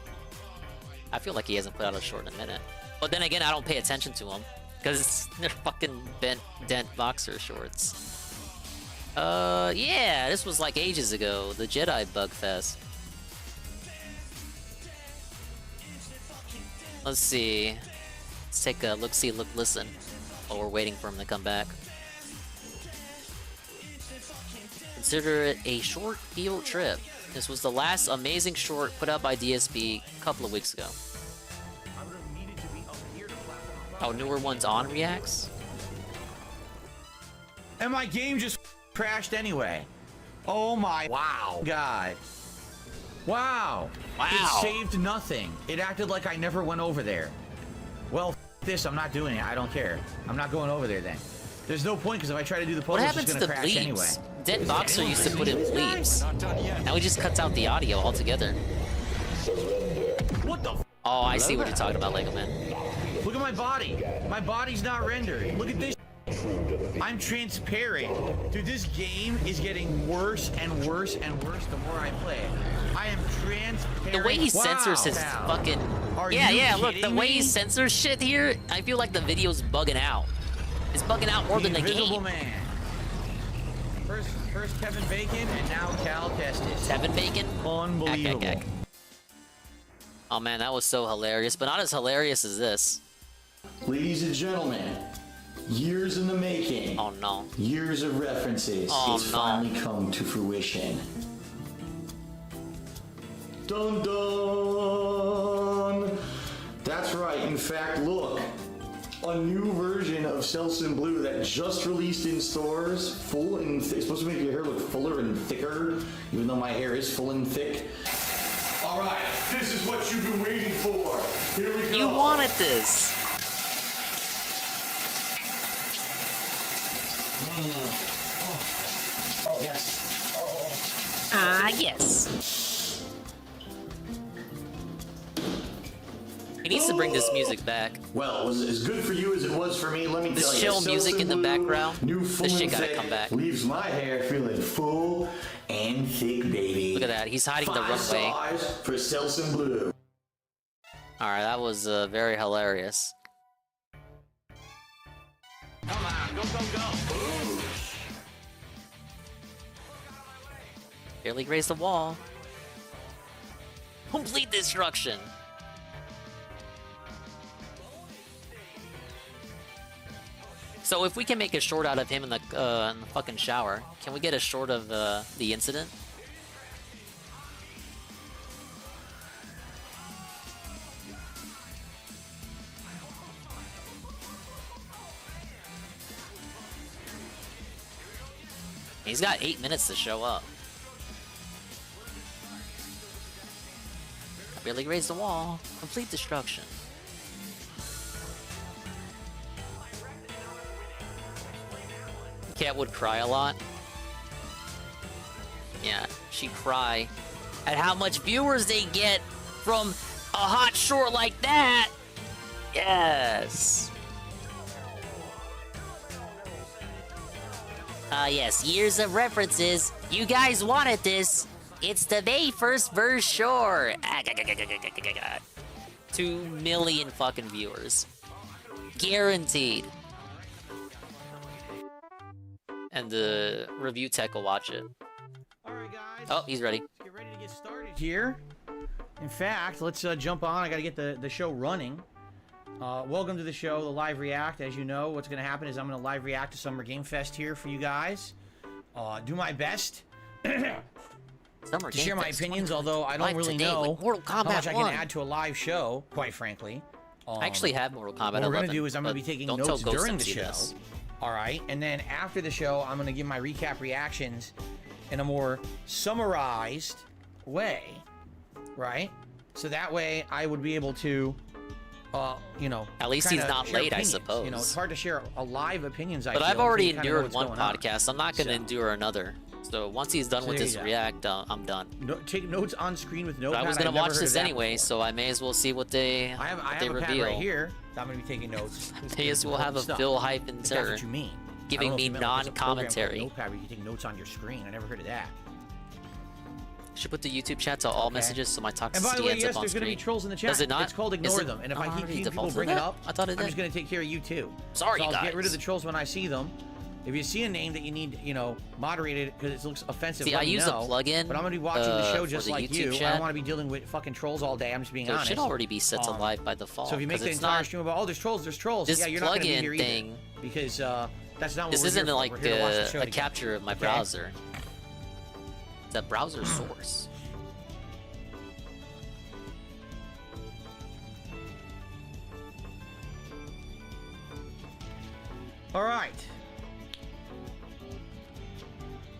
I feel like he hasn't put out a short in a minute. But then again, I don't pay attention to him. Because they're fucking dent boxer shorts. Yeah, this was like ages ago. The Jedi Bug Fest. Let's see. Let's take a look-see, look-listen while we're waiting for him to come back. consider it a short field trip. This was the last amazing short put out by DSB a couple of weeks ago. Oh, newer ones on reacts? And my game just crashed anyway. Oh my God. Wow. It saved nothing. It acted like I never went over there. Well, this, I'm not doing it. I don't care. I'm not going over there then. There's no point, because if I try to do the puzzle, it's just gonna crash anyway. Dead Boxer used to put in bleeps. Now he just cuts out the audio altogether. What the f? Oh, I see what you're talking about, Lego Man. Look at my body. My body's not rendered. Look at this. I'm transparent. Dude, this game is getting worse and worse and worse the more I play. I am transparent. The way he censors his fucking... Yeah, look, the way he censors shit here, I feel like the video's bugging out. It's bugging out more than the game. Man. First Kevin Bacon, and now Cal Kestis. Kevin Bacon? Unbelievable. Oh man, that was so hilarious, but not as hilarious as this. Ladies and gentlemen, years in the making. Oh no. Years of references. It's finally come to fruition. Dun dun! That's right. In fact, look. A new version of Selsun Blue that just released in stores. Full and it's supposed to make your hair look fuller and thicker, even though my hair is full and thick. Alright, this is what you've been waiting for. Here we go. You wanted this. Oh, yes. Yes. He needs to bring this music back. Well, it was as good for you as it was for me, let me tell you. This chill music in the background, this shit gotta come back. Leaves my hair feeling full and thick, baby. Look at that, he's hiding the runway. 5 stars for Selsun Blue. Alright, that was very hilarious. Come on, go, go, go. Barely grazed the wall. Complete destruction. So if we can make a short out of him in the fucking shower, can we get a short of the incident? He's got 8 minutes to show up. I barely raised the wall. Complete destruction. Cat would cry a lot. Yeah, she'd cry at how much viewers they get from a hot short like that. Yes. Yes, years of references. You guys wanted this. It's the May 1st verse short. 2 million fucking viewers. Guaranteed. And the review tech will watch it. Alright guys. Oh, he's ready. Let's get ready to get started here. In fact, let's jump on. I gotta get the show running. Welcome to the show, the live react. As you know, what's gonna happen is I'm gonna live react to Summer Game Fest here for you guys. Do my best to share my opinions, although I don't really know how much I can add to a live show, quite frankly. I actually have Mortal Kombat 11. What we're gonna do is I'm gonna be taking notes during the show. Alright, and then after the show, I'm gonna give my recap reactions in a more summarized way, right? So that way I would be able to, you know, at least he's not late, opinions. I suppose. You know, it's hard to share a live opinions. But I've already endured one podcast. I'm not gonna endure another. So once he's done with this react, I'm done. Take notes on screen with notepad. I was gonna watch this anyway, so I may as well see what they I have a reveal. pad right here. I'm gonna be taking notes. May as well have a Phil hyphen That's what you mean. Giving me non-commentary. Notepad where you can take notes on your screen. I never heard of that. Should put the YouTube chat to all messages so my toxicity And by the way, ends yes, up on there's going to be trolls in the chat. Does it not? It's called ignore them. And if I keep seeing people bring it up, I thought it did. I'm just going to take care of you too. Sorry, so I'll guys. get rid of the trolls when I see them. If you see a name that you need, you know, moderated because it looks offensive, see, let I me use know. a plugin. But I'm going to be watching the show just like YouTube you. chat. I don't want to be dealing with fucking trolls all day. I'm just being honest. It should already be set to live by default. So if you make the entire stream about, oh, there's trolls, This yeah, you're not going to be here thing, either. Because that's not what this we're isn't here for. like We're here to watch the show a capture of my browser. It's a browser source. All right.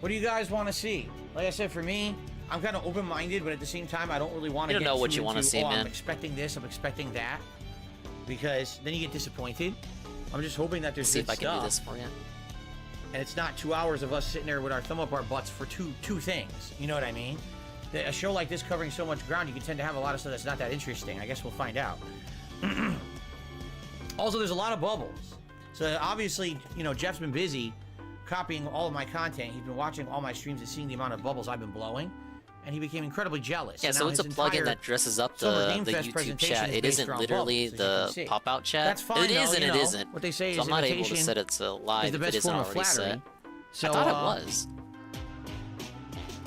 What do you guys want to see? Like I said, for me, I'm kind of open-minded, but at the same time, I don't really want to. You don't know what you want to see, man. I'm expecting this. I'm expecting that, because then you get disappointed. I'm just hoping that there's See good if I can stuff, do this for you. and it's not 2 hours of us sitting there with our thumb up our butts for two things. You know what I mean? A show like this covering so much ground, you can tend to have a lot of stuff that's not that interesting. I guess we'll find out. Also, there's a lot of bubbles. So obviously, you know, Jeff's been busy copying all of my content. He's been watching all my streams and seeing the amount of bubbles I've been blowing, and he became incredibly jealous. Yeah, And so now it's a his plugin entire that dresses up Summer the Game Fest YouTube presentation chat. is It based isn't around literally bubbles, as you can the see. pop-out chat. That's fine, It is though, and you it know, isn't. what they say so is I'm not able to imitation set it to is live the if it best isn't form of already flattery. set. So, I thought it was.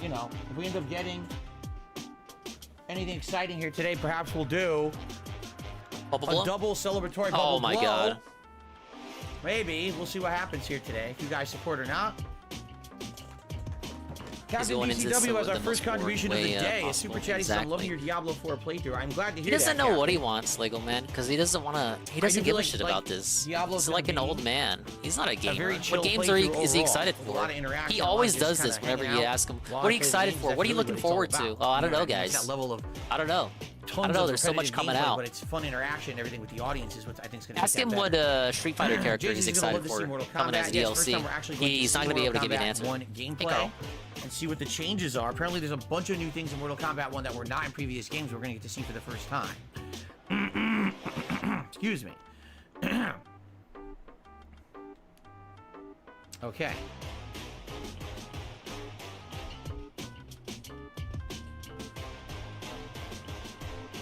You know, if we end up getting anything exciting here today, perhaps we'll do Bubble a blow? double celebratory bubble Oh my blow. god. Maybe. We'll see what happens here today, if you guys support or not. Captain going into some DCW has of our the first most contribution of the boring way, day. A possible. super chat. He said, I'm loving Exactly. your Diablo 4 playthrough. I'm glad to hear He doesn't that, know what Captain. he wants, Lego Man, because he doesn't want to. He do doesn't feel give a like- shit like about this. Diablo's He's like an gonna old be man. He's not a gamer. very chill What games are playthrough is he overall, excited with a for? lot of interaction, He a lot of always just does this kinda whenever hanging you out ask him, while what are you I play the excited games. for? That's What are you really looking it's all forward to? about. Oh, I don't You know, it's guys. That level of I don't know. tons know, of there's so much repetitive coming gameplay, out. but it's fun interaction and everything with the audience is what I think is going to Ask him what Street Fighter character he's Jason's gonna love excited to see for Mortal coming as Kombat. a Yes, first DLC. time we're actually going He's to not see going to be able to Mortal give you an Kombat answer. 1 Hey, gameplay Carl. and see what the changes are. Apparently, there's a bunch of new things in Mortal Kombat 1 that were not in previous games we're going to get to see for the first time. Excuse me. Okay.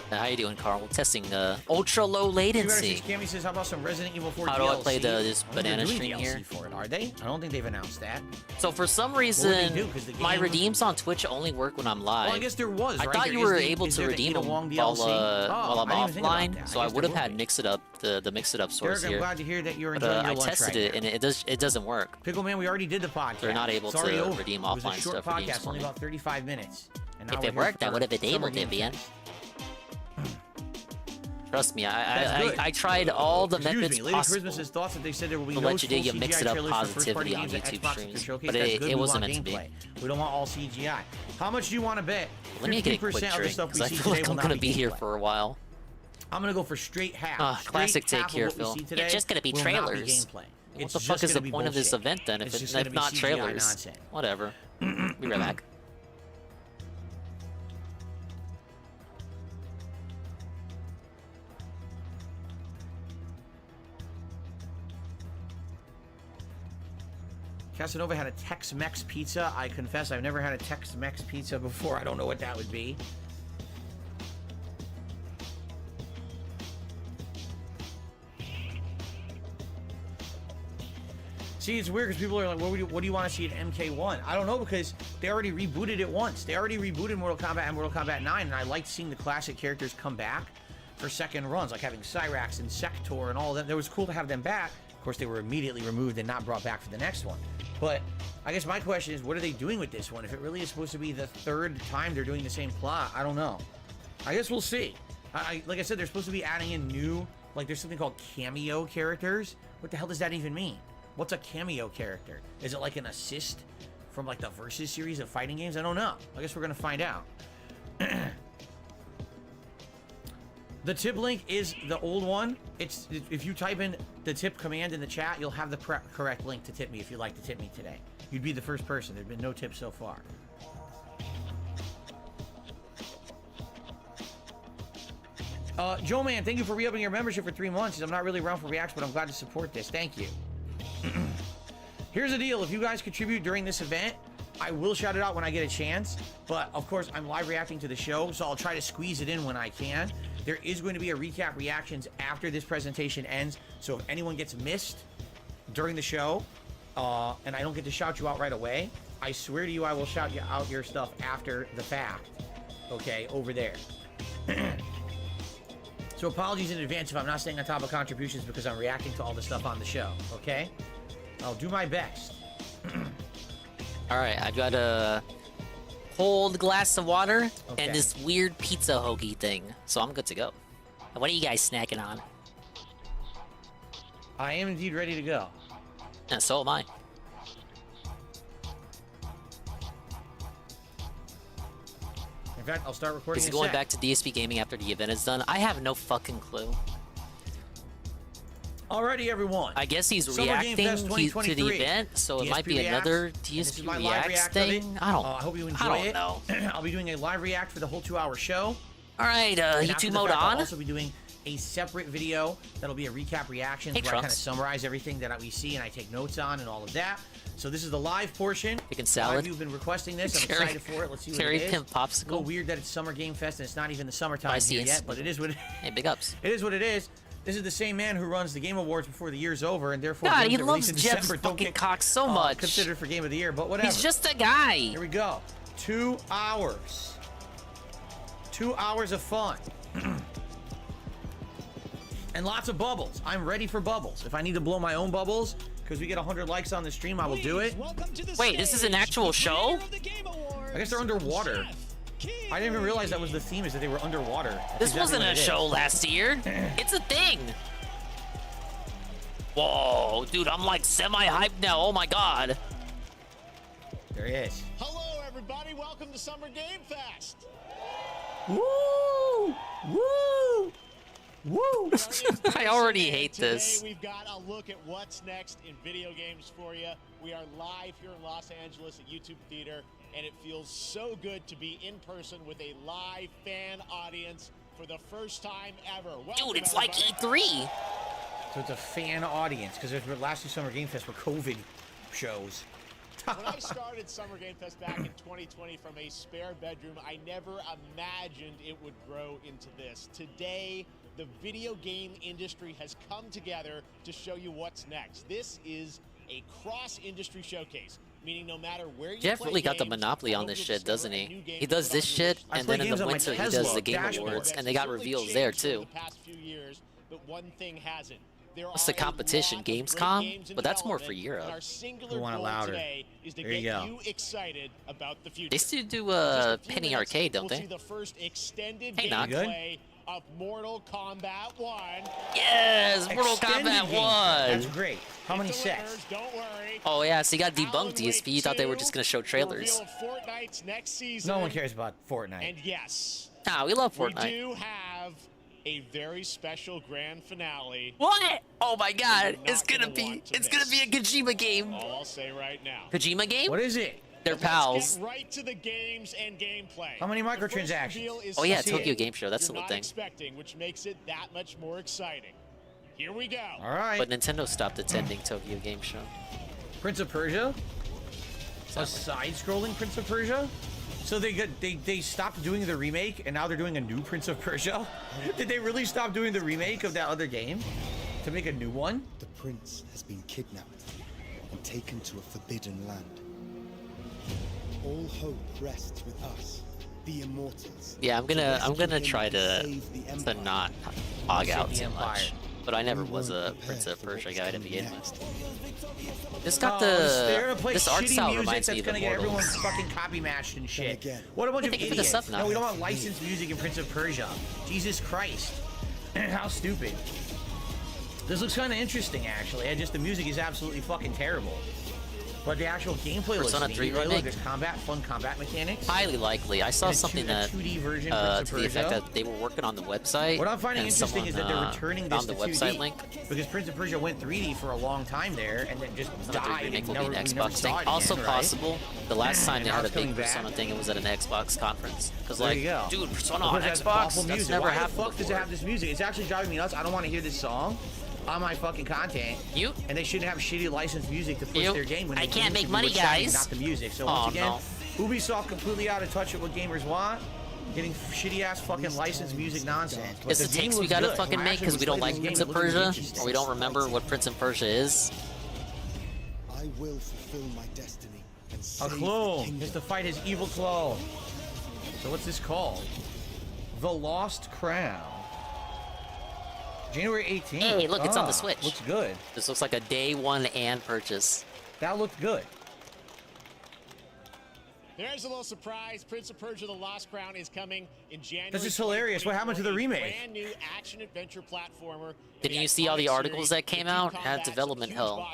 How you doing, Carl? We're testing ultra low latency. Cammy says, how about some Resident Evil 4 How DLC? do I play this I don't think they're banana doing stream DLC here? for it, are they? I don't think they've announced that. So for some would they reason, do? 'Cause the my game- redeems on Twitch only work when I'm live. Well, I guess there was, I right? thought There you is were the- able is to there the redeem Ada them Wong while, DLC? while I'm I didn't even think about offline, that. so I I guess would there have had would be. mix it up the mix it up source Derek, I'm here. glad to hear that you're But enjoying I your lunch tested right it now. and it doesn't work. Pickle Man, we already did the podcast. They're not able It's already to over. redeem It was a offline short stuff for games podcast, for only me. about 35 minutes. And now If we're it here worked, I for would have been Summer able to, Game Vian. Fest. Trust me, That's good. I tried all the Excuse methods me, Lady possible Christmas's thoughts that they said there will be to no let you do full you mix CGI it up trailers for first-party positivity on games at YouTube Xbox at streams, their showcase. but That's it good. We wasn't want meant to be. gameplay. We don't want all CGI. How much do you want to bet? Let me get a quick 50% of the drink stuff because we I see feel today like will I'm not gonna be here gameplay. for a while. I'm gonna go for straight half. Straight Classic take half of here, what we Phil. see It's today just gonna be will not trailers. gameplay. What It's the just fuck is gonna the be point of this bullshit. event then It's if just it's gonna be not CGI trailers? nonsense. Whatever. Be right back. Casanova had a Tex-Mex pizza. I confess I've never had a Tex-Mex pizza before. I don't know what that would be. See, it's weird because people are like, what do you want to see at MK1? I don't know, because they already rebooted it once. They already rebooted Mortal Kombat and Mortal Kombat 9, and I liked seeing the classic characters come back for second runs, like having Cyrax and Sector and all of them. It was cool to have them back. Of course, they were immediately removed and not brought back for the next one. But I guess my question is, what are they doing with this one? If it really is supposed to be the third time they're doing the same plot, I don't know. I guess we'll see. Like I said, they're supposed to be adding in new, like there's something called cameo characters. What the hell does that even mean? What's a cameo character? Is it like an assist from like the Versus series of fighting games? I don't know. I guess we're gonna find out. The tip link is the old one. It's if you type in the tip command in the chat, you'll have the correct link to tip me if you'd like to tip me today. You'd be the first person. There've been no tips so far. Joe Man, thank you for re-upping your membership for 3 months. I'm not really around for reacts, but I'm glad to support this. Thank you. Here's the deal. If you guys contribute during this event, I will shout it out when I get a chance. But, of course, I'm live reacting to the show, so I'll try to squeeze it in when I can. There is going to be a recap reactions after this presentation ends. So if anyone gets missed during the show, and I don't get to shout you out right away, I swear to you I will shout you out your stuff after the fact. Okay, over there. So apologies in advance if I'm not staying on top of contributions because I'm reacting to all the stuff on the show, okay? I'll do my best. All right, I got a cold glass of water Okay. and this weird pizza hoagie thing, so I'm good to go. And what are you guys snacking on? I am indeed ready to go. Yeah, so am I. In fact, I'll start recording Is he in a going sec. back to DSP Gaming after the event is done? I have no fucking clue. Alrighty, everyone. I guess he's Summer Game reacting Fest to 2023. the event, so it might be Reacts. another And this is DSP my live Reacts react of thing. it. I don't. I hope you enjoy I don't it. know. I'll be doing a live react for the whole 2-hour show. All right, And after YouTube the mode fact, I'll on. also be doing a separate video that'll be a recap reactions Hey, where I kind of Trunks. summarize everything that we see and I take notes on and all of that. So this is the live portion. Chicken A lot salad. of you have been requesting this. I'm Cherry- excited for it. Let's see what Cherry it is. pimp A little popsicle. weird that it's Summer Game Fest and it's not even the summertime Spicy here and yet, but it is what it, Hey, big ups. it is. What it is. This is the same man who runs the Game Awards before the year's over, and therefore God, games he that loves release in Jeff's December don't fucking get cock so much. considered for Game of the Year. But whatever. He's just a guy. Here we go. 2 hours. 2 hours of fun. And lots of bubbles. I'm ready for bubbles. If I need to blow my own bubbles, because we get 100 likes on the stream, I will do it. Wait, this is an actual show? I guess they're underwater. I didn't even realize that was the theme, is that they were underwater. That's This exactly wasn't what a it is. show last year. It's a thing. Whoa, dude, I'm like semi-hyped now. Oh my god. There he is. Hello, everybody. Welcome to Summer Game Fest. Woo! Woo! Woo! I already hate Today, this. we've got a look at what's next in video games for you. We are live here in Los Angeles at YouTube Theater, and it feels so good to be in person with a live fan audience for the first time ever. Welcome, Dude, it's like everybody. E3. So it's a fan audience, because the last two Summer Game Fest were COVID shows. When I started Summer Game Fest back in 2020 from a spare bedroom, I never imagined it would grow into this. Today, the video game industry has come together to show you what's next. This is a cross-industry showcase, meaning no matter where you Jeff play really got the games, monopoly I on hope this you'll shit, discover doesn't a he? new game He to does put this on your shit, list. I and play then in games the on my winter he Tesla does the Game dashboard. Awards, and they It's got certainly reveals changed there over too. the past few years, but one thing hasn't. There What's the are a competition, lot of great Gamescom? games in But that's more for development, Europe. and our singular We want it goal louder. today is to There you get go. you excited about the future. They still do Just a few Penny minutes, Arcade, don't we'll they? see the first extended Hey, Knock. gameplay of Mortal Kombat 1. Yes, Mortal Extended Kombat game. That's 1. great. How many The sets? winners, don't worry. Oh yeah, so you got Alan debunked Wake DSP. You thought they were 2 just gonna show will trailers. reveal Fortnite's next season. No one cares about Fortnite. And yes, Nah, we love we Fortnite. do have a very special grand finale. What? Oh my god, You're not gonna want to it's gonna be a Kojima game. All I'll say right now. Kojima game? What is it? They're Let's pals. get right to the games and gameplay. How many The first microtransactions? reveal is Oh yeah, see Tokyo it. Game Show. That's you're the not thing. expecting, which makes it that much more exciting. Here we go. All right. But Nintendo stopped attending Tokyo Game Show. Prince of Persia? A side-scrolling Prince of Persia? So they stopped doing the remake and now they're doing a new Prince of Persia? Did they really stop doing the remake of that other game to make a new one? The prince has been kidnapped and taken to a forbidden land. All hope rests with us, the immortals. Yeah, I'm gonna rescue try him to save the empire. not hog out the too Empire. much. But I never We was weren't a prepared Prince of for what's Persia guy to coming begin next. with. This got They're gonna play this art shitty style music reminds that's me of gonna get everyone Immortals. fucking copy matched and shit. again. What a bunch of Thank you for the idiots. sub, No, Knock. we don't want licensed music in Prince of Persia. Jesus Christ. How stupid. This looks kind of interesting, actually. The music is absolutely fucking terrible. But the actual gameplay Persona looks 3 neat. Look, remake? there's fun combat mechanics. Highly likely. I saw And something a that 2D version to Prince the of effect Persia. that they were working on the website. What I'm finding and interesting someone, is that they're returning this found to the website 2D, link. because Prince of Persia went 3D for a long time there and then just Persona 3 died. remake And will never, be an we never Xbox saw thing. it again, Also right? possible. The last time And they now had a it's big coming back. Persona thing, it was at an Xbox conference. Because There like, you go. dude, Persona Because on that's Xbox. awful That's music. never Why happened the fuck does it before. have this music? It's actually driving me nuts. I don't want to hear this song on my fucking content. Mute. And they shouldn't have shitty licensed music to push Mute. their game when I the can't game make should be money, what's shining, guys. not the music. So Oh, once again, no. Ubisoft completely out of touch with what gamers want. Getting shitty ass fucking licensed music nonsense. But It's the the game takes we looks gotta good. fucking When I make actually because we don't play like this game, Prince it of looks really Persia, interesting. or we don't remember what Prince of Persia is. I will fulfill my destiny and A save the clone kingdom. has to fight his evil clone. So what's this called? The Lost Crown. January 18th. Hey, look, it's on the Ah, Switch. Looks good. This looks like a day one and purchase. That looked good. There's a little surprise. Prince of Persia: The Lost Crown is coming in January. This is hilarious. What happened to the remake? Brand new action adventure platformer. Didn't you see all the articles that came out? Had development hell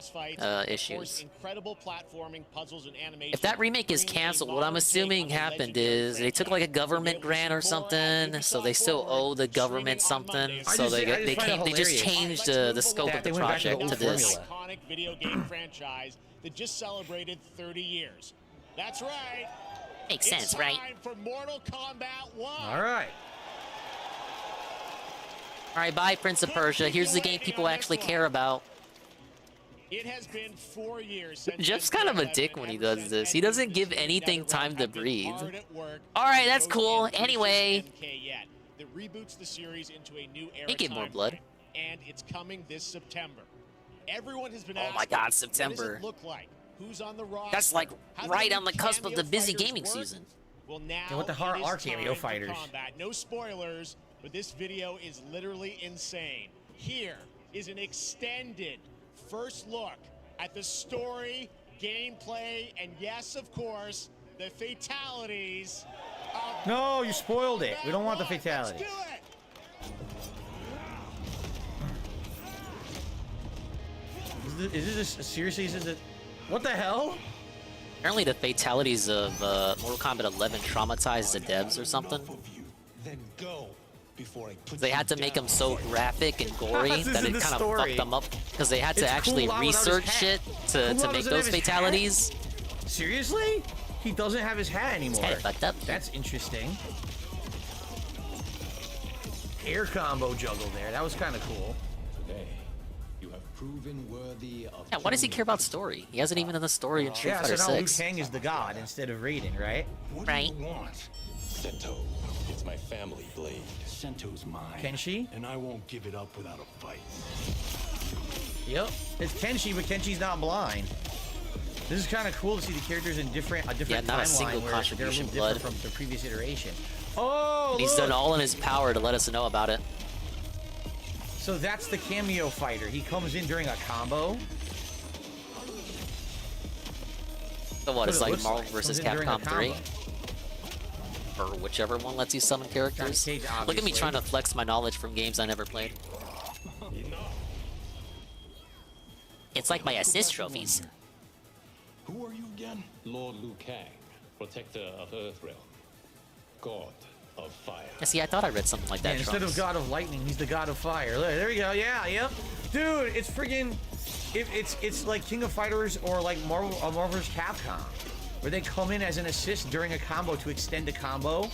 issues. Incredible platforming, puzzles, and animation. If that remake is canceled, what I'm assuming happened is they took like a government grant or something, so they still owe the government something. So they just changed the scope of the project to this. Iconic video game franchise that just celebrated 30 years. That's right. Makes sense, right? Time for Mortal Kombat 1. All right. All right, bye, Prince of Persia. Here's the game people actually care about. It has been 4 years since Jeff's kind of a dick when he does this. He doesn't give anything time to breathe. All right, that's cool. Anyway, that reboots the series into a new era. they get more blood. And it's coming this September. Everyone has been Oh asking, my God, what September. does it look like? Who's on the roster? That's like How do right the on the cusp of the cameo busy fighters gaming work? season. Well, now Yeah, what the hell it is are cameo time for fighters? combat. No spoilers, but this video is literally insane. Here is an extended first look at the story, gameplay, and yes, of course, the fatalities of No, you spoiled it. We don't want the fatalities. Let's do it. Is this seriously? Is this what the hell? Apparently the fatalities of Mortal Kombat 11 traumatized the devs or something. Then go before I put They had to make them so graphic and gory This that is it the kind of story. fucked them up because they had to It's actually Kung Lao without his research hat. shit Kung to Lao make doesn't those have his hat? fatalities. Seriously? He doesn't have his hat anymore. Hey, fucked up. That's interesting. Air combo juggle there. That was kind of cool. Today, you have proven worthy of. Yeah, why does he care about story? He hasn't even done the story in Street Yeah, Fighter so now Liu 6. Kang is the god instead of Raiden, right? What Right. do you want? Sento, it's my family blade. Sento's mine. Kenshi? And I won't give it up without a fight. Yep. It's Kenshi, but Kenshi's not blind. This is kind of cool to see the characters in a different not a timeline single where they're a contribution, little different blood. from the previous iteration. Oh, He's look! done all in his power to let us know about it. So that's the cameo fighter. He comes in during a combo. So what, That's it's what it like looks Marvel like. vs. Comes in during a Capcom 3? combo. Or whichever one lets you summon characters. Cage, Look at me obviously. trying to flex my knowledge from games I never played. It's like my assist trophies. Who are you again? Lord Liu Kang, protector of Earthrealm, god of fire. Yeah, see, I thought I read something like that. Yeah, instead of Trunks. God of Lightning, he's the God of Fire. Look, there we go. Yeah, yep. Dude, it's friggin'... It's like King of Fighters or like Marvel vs. Capcom, where they come in as an assist during a combo to extend a combo,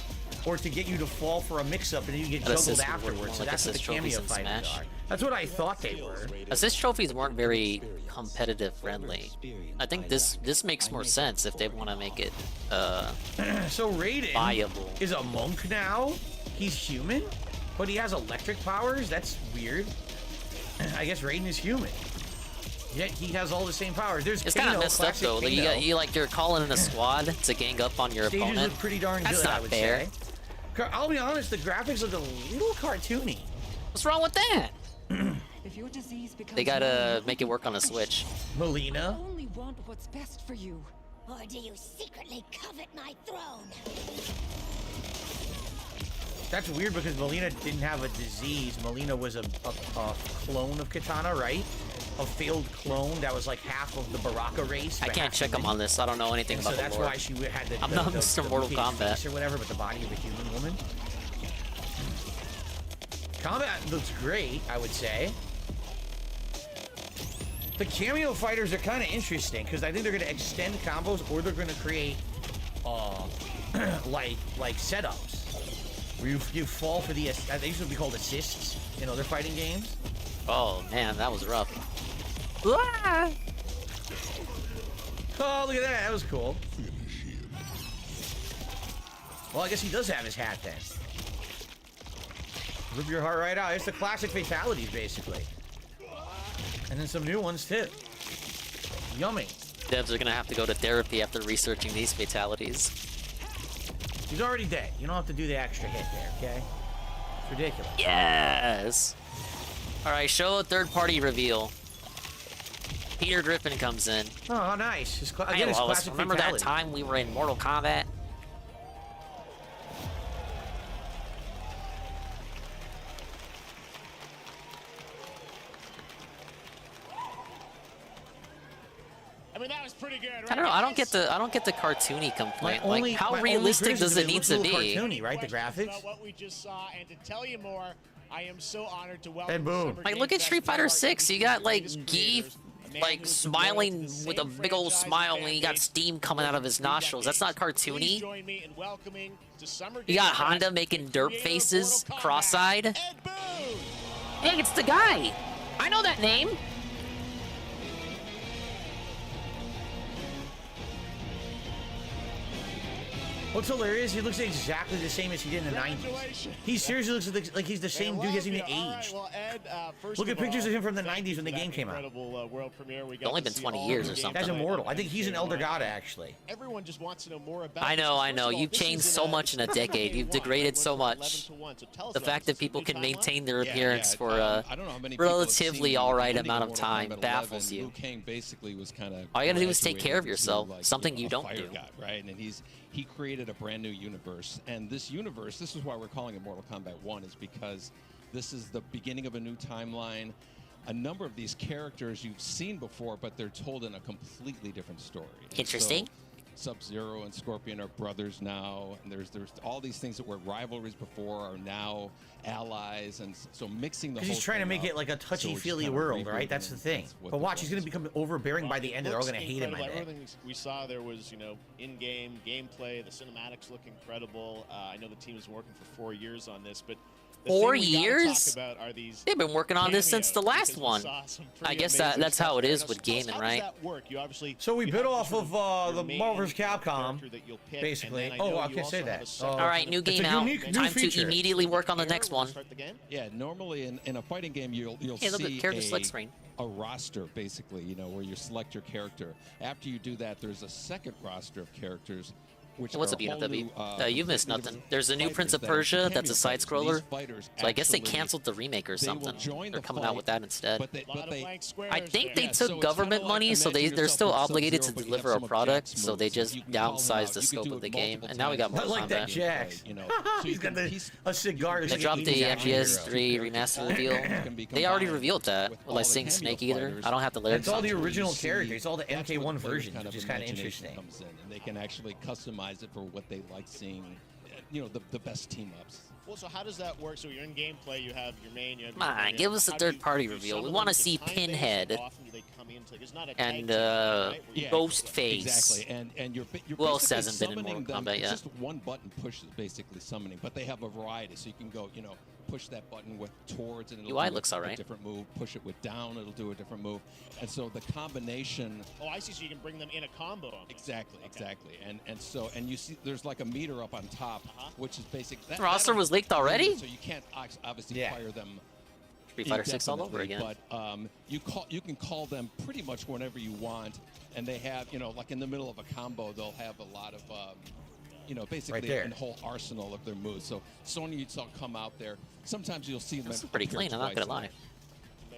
or to get you to fall for a mix-up and then you get That juggled assist would work afterwards. more So like that's what the assist cameo trophies in fighters Smash. are. That's what I thought they were. Assist trophies weren't very competitive friendly. I think this makes more sense if they want to make it So Raiden viable. is a monk now. He's human, but he has electric powers. That's weird. I guess Raiden is human. Yet he has all the same powers. There's It's kind of Kano, messed up classic though. Like, Kano. you're calling in a squad to gang up on your Stages opponent. look pretty darn That's good, I not would fair. say. I'll be honest, the graphics look a little cartoony. What's wrong with that? If your disease becomes They gotta make it work on the Switch. Melina? only want what's best for you. Or do you secretly covet my throne? That's weird because Melina didn't have a disease. Melina was a clone of Katana, right? A failed clone that was like half of the Baraka race. I but can't half check human. on this. I don't know anything And about so that's the lore. why she had the, I'm not Mr. Mortal mutated Kombat. face or whatever, but the body of a human woman. Combat looks great, I would say. The cameo fighters are kind of interesting because I think they're going to extend combos or they're going to create like setups where you fall for the they used to be called assists in other fighting games. Oh man, that was rough. Oh, look at that. That was cool. Well, I guess he does have his hat then. Rip your heart right out. It's the classic fatalities, basically. And then some new ones, too. Yummy. Devs are gonna have to go to therapy after researching these fatalities. He's already dead. You don't have to do the extra hit there, okay? It's ridiculous. Yes! Alright, show a third-party reveal. Peter Griffin comes in. Oh, nice. Hey, Again, his Lois, classic remember that fatality. time we were in Mortal Kombat? I mean, that was pretty good, right? I don't know. I don't get the cartoony complaint. Only- Like, how my only realistic does criticism it need is to it looks a be? little cartoony, right? The Questions graphics. about what we just saw, and to tell you more, I am so honored to welcome. And boom. Summer Like, Game look at Fest Street Fighter to our 6. You got like greatest Gee, creators, a man like who's smiling devoted to the with a same big old franchise smile, and and you got fan steam base coming out of his for nostrils. That's not decades. Please cartoony. join me in welcoming to Summer You Game got Fest Honda making dirt creator of faces, Mortal Kombat, cross-eyed. Ed Boon. Hey, it's the guy. I know that name. What's hilarious, he looks exactly the same as he did in the 90s. Congratulations. He seriously looks like he's the same dude, he hasn't even All right, aged. well, Ed, first Look at of pictures all, of him from the thank 90s you when the for that game came out. incredible, world premiere. We got only to been see 20 all years the or gameplay something. Guy's immortal. I think he's an and elder all that. god, actually. Everyone just wants to know more about I this. know, So I first know. of all, You've this changed is so a- much in a Summer decade. Game You've 1, degraded right? so Went from much. 11 to 1. So tell us The about fact this. that people It's a can new timeline? maintain their appearance for a I don't know how many people have relatively seen alright the beginning amount of of Mortal time Kombat baffles 11. you. Liu Kang basically was kind of All you gotta do is take care of graduated yourself, to, like, something you a don't fire do. god, right? And he created a brand new universe, and this universe, this is why we're calling it Mortal Kombat 1, is because this is the beginning of a new timeline. A number of these characters you've seen before, but they're told in a completely different story. And Interesting. so Sub-Zero and Scorpion are brothers now, and there's all these things that were rivalries before are now allies, and so mixing the whole Because he's trying to thing make up, it like a so we're just touchy-feely kinda world, right? rebooting That's the it. thing. That's what But the watch, he's going focus to become overbearing by the end. They're all Looks going to hate him, I incredible. bet. Everything we saw there was, in-game gameplay. The cinematics look incredible. I know the team has been working for 4 years on this, but the 4 thing we gotta years? talk about are these They've been working on this since the cameos, last because we one. saw some I pretty guess amazing that's how stuff it there. is Now, with so tell us, gaming, how right? does that work? You obviously So we you bit have off sort of your the main Marvel vs. Capcom, character that you'll pick, basically. and then I Oh, know I you can also say have that. a separate- All right, new It's a game out. unique new Time to feature. immediately work on the next When we one. start the game? Yeah, normally in a fighting game, you'll Hey, look at see character select screen. a roster, basically, where you select your character. After you do that, there's a second roster of characters, which Hey, what's are up, UNW? new, You missed completely nothing. different There's a new fighters Prince of that are Persia that's a cameo side fighters. scroller. These fighters So I guess they actually- canceled the remake or they will something. join They're the coming out fight, with that instead. But they, A lot of blank squares I think there. they Yeah, so took it's government kinda like, money, so imagine they're yourself still with obligated to Sub-Zero, but you have deliver a some of product, Jack's so they moves, just you can call them downsized out. the You can scope do of it the game, multiple and now we got times. Mortal I like that Kombat. Jax. So He's you got can- a cigar. They It's like dropped an the 80s action hero. MGS3 remastered reveal. can be They already combined revealed that. with Will all I the sing cameo Snake Eater? fighters. I don't have the lyrics. It's all the That's where original you see- characters. It's all the that's where MK1 player's versions, kind which of is kind of imagination interesting. comes in, and they can actually customize it for what they like seeing. The best team ups. Well, so how does that work? So you're in gameplay, you have your main, you have Come your on, main, give us a how do you- third-party do reveal. some We of wanna them see time-based? Pinhead How often do they come into, it's not a and tag team, right? Where you- Ghostface. Exactly, and you're Who else basically hasn't been in summoning Mortal them. Kombat It's yet? just one button pushes basically summoning, but they have a variety, so you can go, push that button with towards, and it'll UI do looks a alright. different move. Push it with down, it'll do a different move, and so the combination. Oh, I see. So you can bring them in a combo. Exactly, and you see there's like a meter up on top, which is basic. That Roster was leaked already? So you can't obviously fire them. Street Fighter 6 all over again. But you can call them pretty much whenever you want, and they have like in the middle of a combo they'll have a lot of basically Right there. a whole arsenal of their moves. So Sonya you saw come out there. Sometimes you'll see them. This is pretty appear clean, I'm not twice gonna in lie.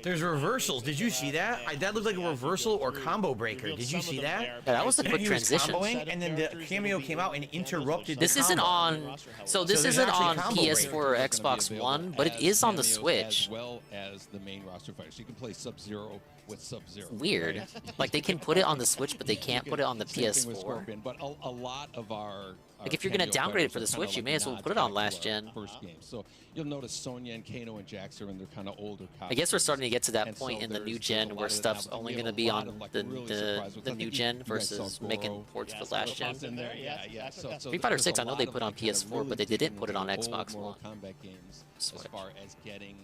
There's reversals. Did you see that? That looked like a reversal or combo breaker. Did you see that? Yeah, that was a And quick he was transition. comboing, and then the cameo came out and interrupted. This the isn't combo. on. So this there's isn't actually on combo PS4 or Breakers are gonna be Xbox available One, but it as is on the cameos Switch. as well as the main roster fighters. So you can play Sub-Zero with Sub-Zero. Weird. Like they can put it on the Switch, but they can't put it on the Same thing with PS4. Scorpion, but a lot of our Like if you're gonna cameo downgrade it fighters for the are kinda Switch, you like may as well nods put it on back to last our gen. First game. So you'll notice Sonya and Kano and Jax are in their kind of older I guess we're starting to get to that And point so in the new there's a gen lot where of that stuff's now, but only we going to have be a lot on of, like, the really the, surprised ones. the I new think gen you guys saw versus making Goro. ports Yeah, for so last that's gen. awesome. in there. Yeah, Yeah. that's So fantastic. Street Fighter there's 6, a I know lot they of, put on like, kinda PS4, really but they didn't digging put it into on the old Xbox One. Mortal Kombat games Switch. as far as getting,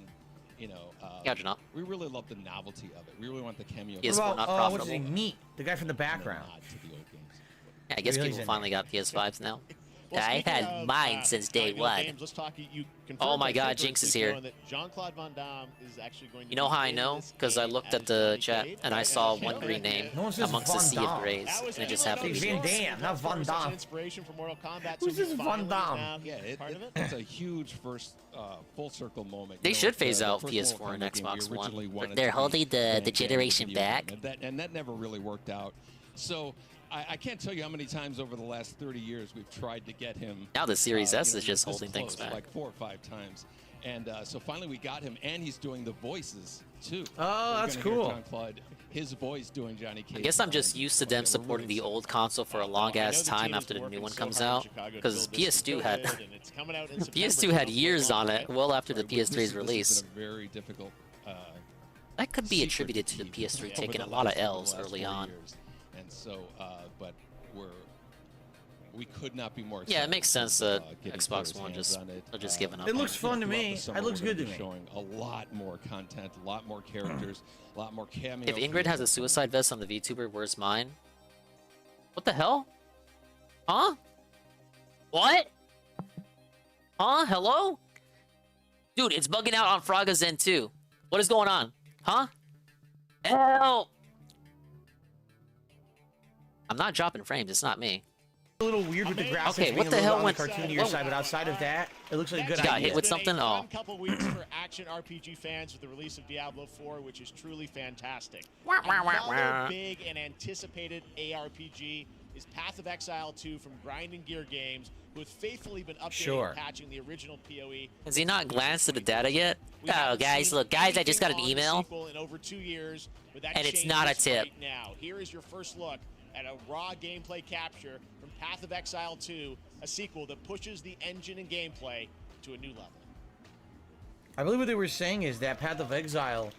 Gotcha, not. we really love the novelty of it. We really want the cameo. Yes, What we're about, not what's his profitable. name? Meat, the guy from the background. nod to the old games. Yeah, I guess Really people isn't finally got PS5s now. I've had mine since day one. Games, let's talk, you Oh my God, Jinx is here. Jean-Claude Van Damme is actually going to You know how I know? Because I looked at the chat and I saw one green name No one says amongst the Van sea of Damme. grays, and it just happened to be Van Jinx. Damme, not Van Damme. Inspiration for Mortal Kombat. Who's this Van Damme? Yeah, it's a huge first full circle moment. They You know, should phase the out first PS4 Mortal and Kombat game, Xbox we originally One. wanted They're to be holding the fan-family generation video back. game, and that never really worked out. So I can't tell you how many times over the last 30 years we've tried to get him. Now the Series S you know, is just this holding things close, back. like 4 or 5 times. And so finally we got him, and he's doing the voices too. Oh, So that's you're gonna hear cool. Jean-Claude, his voice doing Johnny Cage. I guess I'm just used to them supporting the old console for a long ass time after the new one comes out. Because PS2 had PS2 had years on it, well after the PS3's release. This has been a very difficult. That could be attributed to the PS3 taking a lot of L's early on. And so, but we could not be more excited. Yeah, it makes sense that getting Xbox players' One hands just on it. they're just giving up. It looks fun to Throughout me. the summer, It looks we're gonna good to be me. Showing a lot more content, a lot more characters, a lot more cameos. If Ingrid has a suicide vest on the VTuber, where's mine? What the hell? Huh? What? Huh? Hello? Dude, it's bugging out on Fraga's end too. What is going on? Huh? Help! I'm not dropping frames, it's not me. A little weird with the graphics Okay, being what a the little hell on the went- cartoon to your what- side, but outside of that, it looks like a good Got idea. hit with something? Oh. A couple weeks for action RPG fans with the release of Diablo 4, which is truly fantastic. Wah, wah, wah, Another wah. big and anticipated ARPG is Path of Exile 2 from Grinding Gear Games, who have faithfully been updating Sure. and patching the original PoE. Has he not glanced at the data yet? We Oh, haven't guys, seen look, guys, I just got an anything on the email. sequel in over 2 years, but that And it's not a changes tip. right now. Here is your first look at a raw gameplay capture from Path of Exile 2, a sequel that pushes the engine and gameplay to a new level. I believe what they were saying is that Path of Exile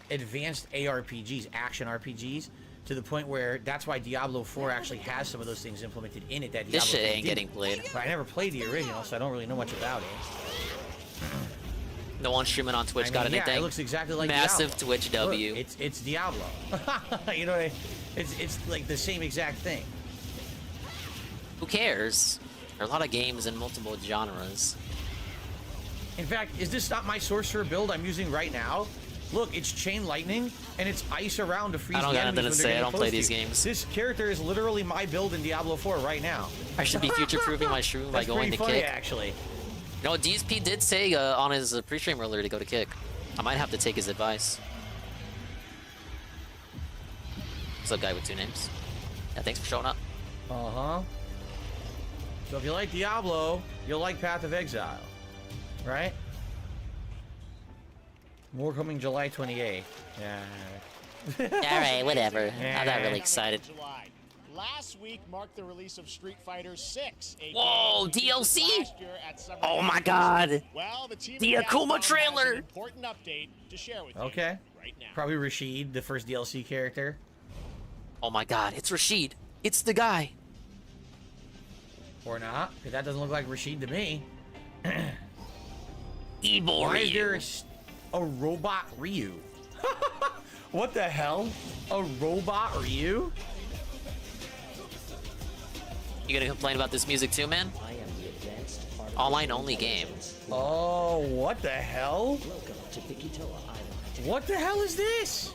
advanced ARPGs, action RPGs, to the point where that's why Diablo 4 actually has some of those things implemented in it that Diablo This shit 3 ain't didn't. getting played. But I never played the original, so I don't really know much about it. No one streaming on Twitch I got mean, anything? Yeah, it looks exactly like Massive Diablo. Twitch W. Look, it's Diablo. You know, it's like the same exact thing. Who cares? There are a lot of games in multiple genres. In fact, is this not my sorcerer build I'm using right now? Look, it's chain lightning, and it's ice around to freeze I don't the got enemies nothing to when they're say. I getting don't close play to these you. games. This character is literally my build in Diablo 4 right now. I should be future-proofing my stream by That's going pretty to funny, Kick. actually. No, DSP did say on his pre-stream earlier to go to Kick. I might have to take his advice. What's up, guy with 2 names? Yeah, thanks for showing up. Uh-huh. So if you like Diablo, you'll like Path of Exile, right? More coming July 28th. Yeah. Alright, whatever. I'm not really excited. July. Last week marked the release of Street Fighter 6. Whoa, DLC? Last year at Summer Oh Games my Fest. god. Well, the team The at Akuma Capcom has trailer. an important update to share with Okay. you right now. Probably Rashid, the first DLC character. Oh my god, it's Rashid. It's the guy. Or not, because that doesn't look like Rashid to me. Evil Why is Ryu. there a robot Ryu? What the hell? A robot Ryu? You gonna complain about this music too, man? Online only game. Oh, what the hell? What the hell is this?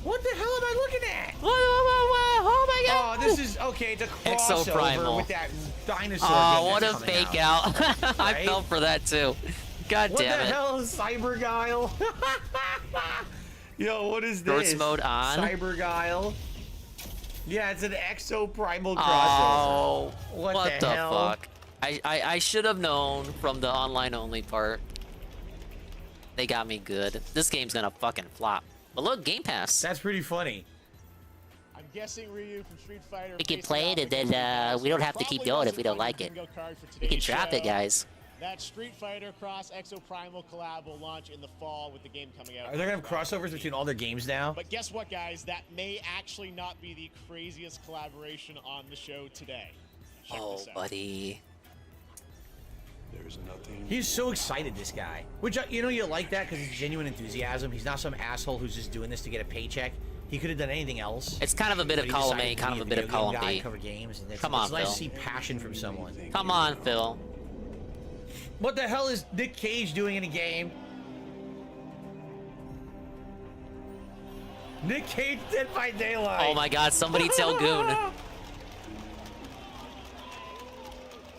What the hell am I looking at? Oh my god! Oh, this is okay. It's a crossover Exoprimal. with that dinosaur. Oh, game what a that's coming fake out. I Right? fell for that too. God What damn the it. hell is Cyber Guile? Yo, what is Shorts this? mode on. Cyber Guile. Yeah, it's an Exoprimal crossover. Oh, What the hell? fuck? I should have known from the online only part. They got me good. This game's gonna fucking flop. But look, Game Pass. That's pretty funny. I'm guessing Ryu from Street Fighter. We can facing play it off and then against we don't have to keep probably going if we don't wasn't like it. bingo card for We can today's drop it, show. guys. That Street Fighter Cross Exoprimal collab will launch in the fall with the game coming out. Are they gonna have crossovers between all their games now? But guess what, guys? That may actually not be the craziest collaboration on the show today. Check Oh, this out. buddy. There's nothing. He's so excited, this guy. Which, you know, you like that because it's genuine enthusiasm. He's not some asshole who's just doing this to get a paycheck. He could have done anything else. It's kind of a bit of But he column A, decided to kind be of a a bit of video game column guy, B. cover games, and Come on, it's nice Phil. to see passion from someone. Come on, Phil. What the hell is Nick Cage doing in a game? Nick Cage Dead by Daylight. Oh my God! Somebody tell Goon.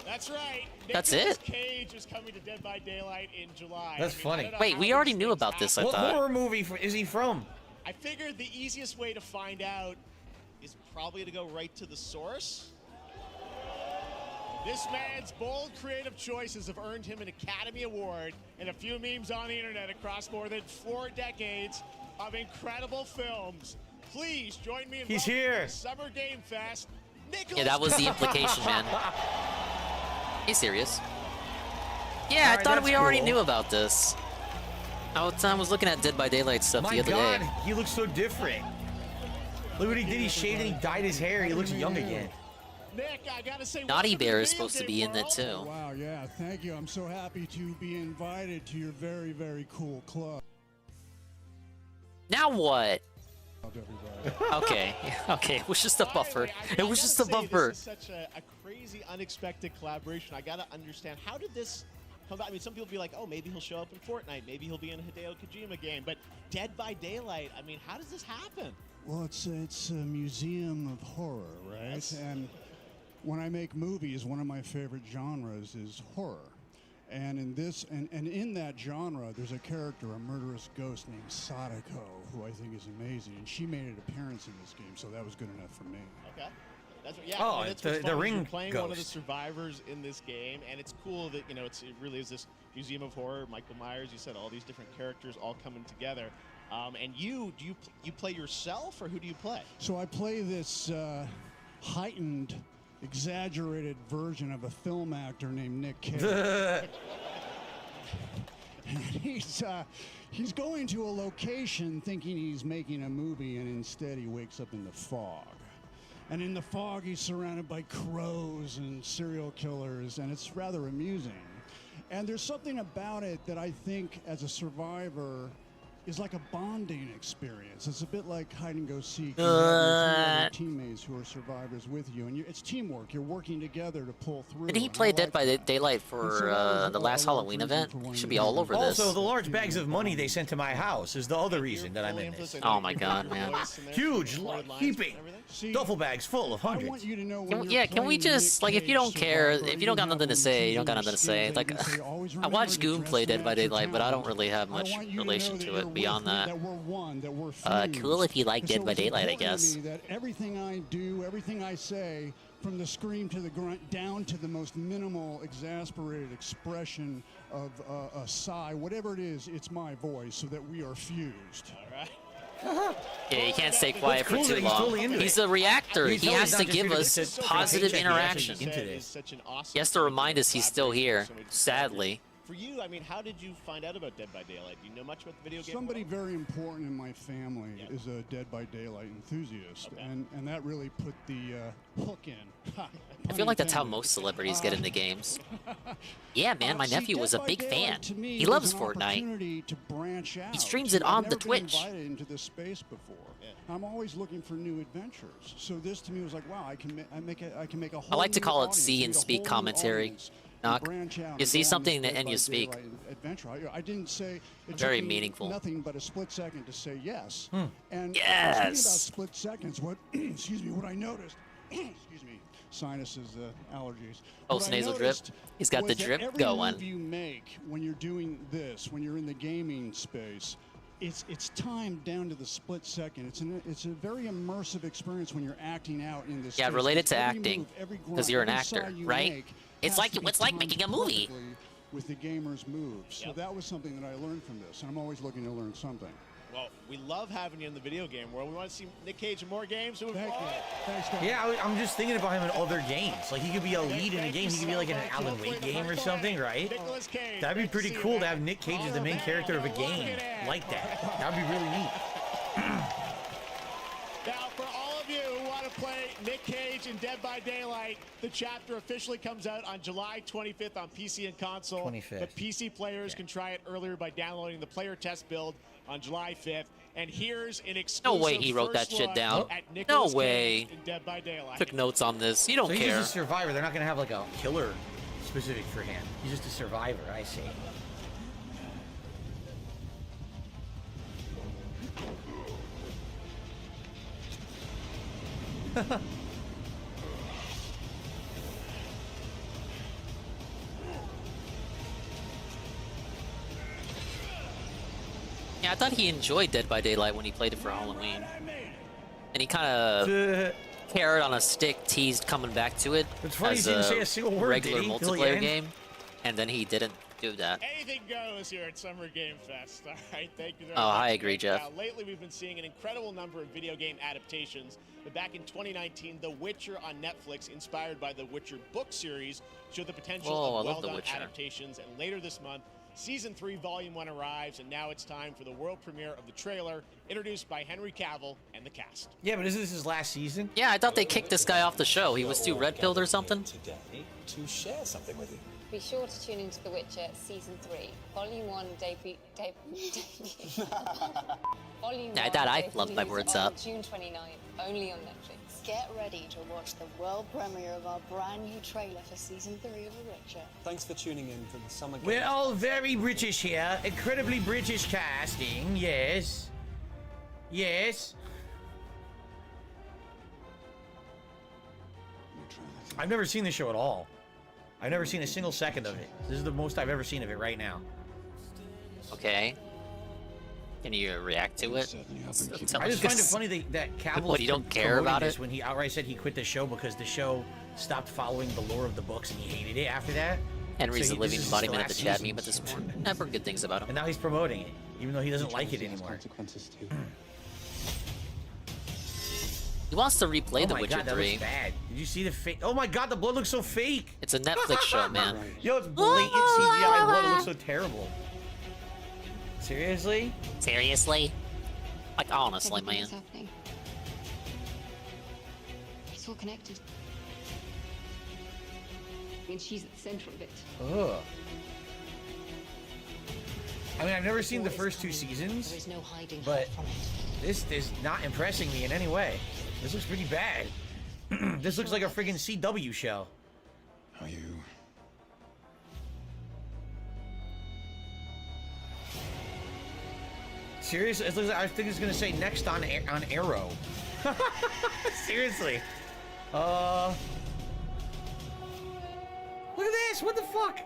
That's right. That's Nicolas it? Cage is coming to Dead by Daylight in July. That's funny. I don't know Wait, how we already these knew things about this. I happen. What thought. horror movie is he from? I figured the easiest way to find out is probably to go right to the source. This man's bold creative choices have earned him an Academy Award and a few memes on the internet across more than 4 decades of incredible films. Please join me in He's welcoming here. to Summer Game Fest. Yeah, that was the implication, man. He's serious. Yeah, I Alright, thought that's we already cool. knew about this. I was looking at Dead by Daylight stuff My the other God, day. he looks so different. Look what he did. He shaved and he dyed his hair. He looks young again. Nick, I gotta say, Naughty welcome to Bear the is video supposed to game be in it world. too. Wow, yeah, thank you. I'm so happy to be invited to your very, very cool club. Now what? Everybody. Okay, okay, it was just a buffer. Finally, I It gotta was just a say, buffer. This is such a crazy, unexpected collaboration. I gotta understand, how did this come about? I mean, some people be like, oh, maybe he'll show up in Fortnite, maybe he'll be in a Hideo Kojima game, but Dead by Daylight, I mean, how does this happen? Well, it's a museum of horror, right? Yes. And when I make movies, one of my favorite genres is horror. And in this, and in that genre, there's a character, a murderous ghost named Sadako, who I think is amazing. And she made an appearance in this game, so that was good enough for me. Okay. That's what, yeah, Oh, I mean, that's the- what's the fun is ring you're playing one of the ghost. survivors in this game, and it's cool that, you know, it really is this museum of horror. Michael Myers, you said, all these different characters all coming together. And you play yourself, or who do you play? So I play this heightened, exaggerated version of a film actor named Nick Cage. And he's going to a location thinking he's making a movie, and instead he wakes up in the fog. And in the fog, he's surrounded by crows and serial killers, and it's rather amusing. And there's something about it that I think, as a survivor, is like a bonding experience. It's a bit like hide and go seek. You have your other teammates who are survivors with you, and it's teamwork. You're working together to pull through. Did he and play I Dead like by that. Daylight And for so that was the a last large Halloween reason event? for wanting He should to be do all over this. Also, the large bags of money they sent to my house is the other reason that I'm in this. Oh my God, man. Huge, heaping duffel bags full of I hundreds. want you to know Can when we, you're yeah, can we playing just, Nick like, if you Cage don't care, Survivor, if you don't got have nothing to one say, you don't season got nothing to skills say. that Like, you can say, always I remember watched to Goon dress play to Dead by match your Daylight, but I don't talent. really have I much want you to relation know that to you're it beyond with me, that. we're one, that we're Cool if you like fused. Dead And by so it's Daylight, I important to guess. me that everything I do, everything I say, from the scream to the grunt, down to the most minimal, exasperated expression of a sigh, whatever it is, it's my voice, so that we are fused. All right. Yeah, you can't stay quiet for cool too that he's long. totally into He's it. a reactor. He's He totally has not to just give here to us get a positive paycheck. He actually interaction. into Is this. such an awesome He has to remind us he's still here, collaboration with sadly. For you, I mean, how did you find out about Dead by Daylight? Do you know much about the video game? Somebody world? very important in my family is a Dead by Daylight enthusiast, and that really put the hook in. I feel like that's how most celebrities get into games. Yeah, man, my See, nephew was a Dead by big fan. Daylight to me He was loves an Fortnite. opportunity to branch out. streams it I've on the never been Twitch. invited into this space before. I'm always looking for new adventures. So this to me was like, wow, I can make a whole I like to new call it audience, see meet and a speak whole new commentary. audience, and Knock. branch out You and see go on something this Dead and by you speak. Daylight adventure. I didn't say it Very took me meaningful. Nothing but a split second to say yes. And Yes. speaking about split seconds, what excuse me, what I noticed, excuse me, sinuses, allergies. What I Post-nasal drip. noticed He's got the was that drip every going. move you make when you're doing this, when you're in the gaming space, it's timed down to the split second. It's a very immersive experience when you're acting out in this. Yeah, space. related to Every acting, move, every 'cause grunt, you're an every actor, sigh you right? make It's has like to be it's like timed making a movie. perfectly with the gamer's moves. So that was something that I learned from this, and I'm always looking to learn something. Well, we love having you in the video game world. We want to see Nick Cage in more games. So Thank you. Thanks, guys. Yeah, I'm just thinking about him in other games. Like, he could be a lead in a game. He could be like in an Alan Wake game or something, right? Nicolas Cage. That'd be Great to pretty see you, cool to man. have Nick Cage as the main character of a game like that. That'd be really neat. Now, for all of you who want to play Nick Cage in Dead by Daylight. The chapter officially comes out on July 25th on PC and console. 25th. The PC players can try it earlier by downloading the player test build on July 5th. And here's an exclusive No way he wrote that first shit look down. at No Nicolas way. Cage in Dead by Daylight. Took notes on this. You don't So he's care. just a survivor. They're not gonna have like a killer specific for him. He's just a survivor. I see. Yeah, I thought he enjoyed Dead by Daylight when he played it for Halloween. And he kind of carrot on a stick teased coming back to it It's funny as he didn't say a single word, regular did he, till the multiplayer end? game, and then he didn't do that. Anything goes here at Summer Game Fest. All right, thank you very Oh, much. I agree, Jeff. Now, lately, we've been seeing an incredible number of video game adaptations. But back in 2019, The Witcher on Netflix, inspired by the Witcher book series, showed the potential Whoa, I of love The well-done Witcher. adaptations. And later this month, Season 3, Volume 1 arrives, and now it's time for the world premiere of the trailer, introduced by Henry Cavill and the cast. Yeah, but isn't this his last season? Yeah, I thought they kicked this guy off the show. He was too red-pilled or something. Today to share something with you. Be sure to tune into The Witcher Season 3, Volume 1 debut. Volume Yeah, I 1 thought I flubbed my debuts words on up. June 29th, only on Netflix. Get ready to watch the world premiere of our brand new trailer for Season 3 of The Witcher. Thanks for tuning in for the Summer Game. We're all very British here. Incredibly British casting. Yes. Yes. I've never seen the show at all. I've never seen a single second of it. This is the most I've ever seen of it right now. Okay. Can you react to it? Tell I just us. find it funny that Cavill What, you don't care about it? when he outright said he quit the show because the show stopped following the lore of the books and he hated it after that. Henry's So the this living is his embodiment of the last chat season. meme at this point. I've heard good things about him. And now he's promoting it, even though he doesn't like it anymore. He wants to replay Oh The my Witcher God, that 3. looks bad. Did you see the fake? Oh my God, the blood looks so fake. It's a Netflix show, man. Yo, it's blatant CGI blood. It looks so terrible. Seriously? Seriously? Like, honestly, Everything man. is happening. It's all connected. And she's at the center of it. Ugh. I mean, I've never seen the first two seasons, There is no hiding but from it. this is not impressing me in any way. This looks pretty bad. This looks like a friggin' CW show. Are you? Seriously, it looks like, I think it's gonna say next on Arrow. Seriously. Look at this. What the fuck?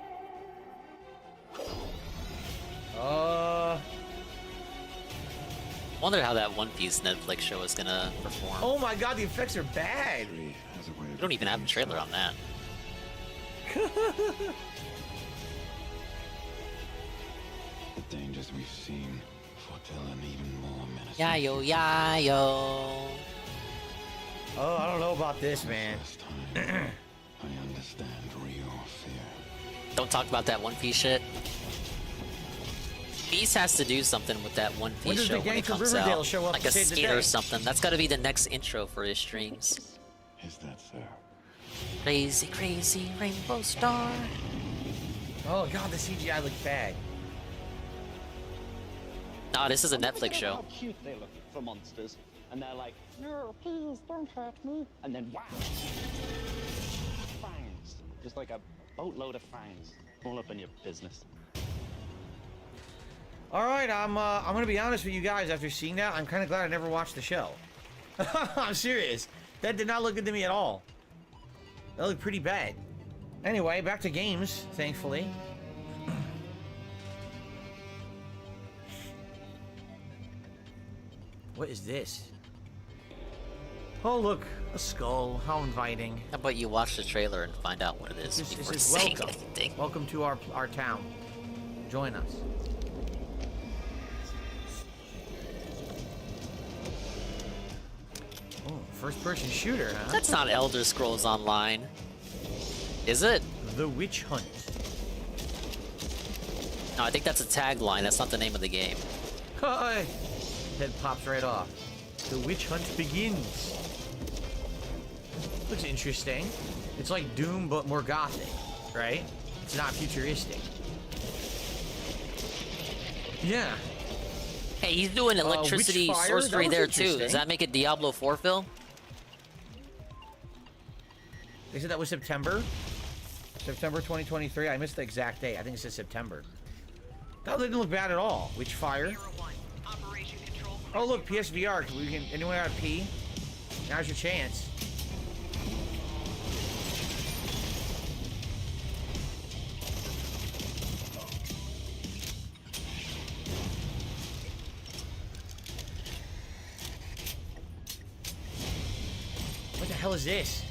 Wonder how that One Piece Netflix show is gonna perform. Oh my God, the effects are bad. You don't even have a trailer on that. The dangers we've seen foretell an even more menacing. Yayo, yayo. Oh, I don't know about this, man. I understand real fear. Don't talk about that One Piece shit. Beast has to do something with that One When Piece does the show when gang it from comes Riverdale out. show up Like to a save the skit day? or something. That's gotta be the next intro for his streams. Is that so? Crazy, crazy rainbow star. Oh God, the CGI looks bad. Nah, this is a Netflix show. How cute they look for monsters. And they're like, no, please, don't hurt me. And then, wow. Fangs. Just like a boatload of fangs. All up in your business. All right, I'm gonna be honest with you guys. After seeing that, I'm kind of glad I never watched the show. I'm serious. That did not look good to me at all. That looked pretty bad. Anyway, back to games, thankfully. What is this? Oh look, a skull. How inviting. How about you watch the trailer and find out what it is This before is saying welcome. anything? Welcome to our town. Join us. Oh, first-person shooter, huh? That's not Elder Scrolls Online. Is it? The Witch Hunt. No, I think that's a tagline. That's not the name of the game. Hi! Head pops right off. The Witch Hunt begins. Looks interesting. It's like Doom, but more gothic, right? It's not futuristic. Yeah. Hey, he's doing electricity Witchfire? sorcery That there was too. Does interesting. that make it Diablo 4, Phil? They said that was September. September 2023. I missed the exact date. I think it says September. That didn't look bad at all. Witchfire. Oh look, PSVR. Anyone got a P? Now's your chance. What the hell is this?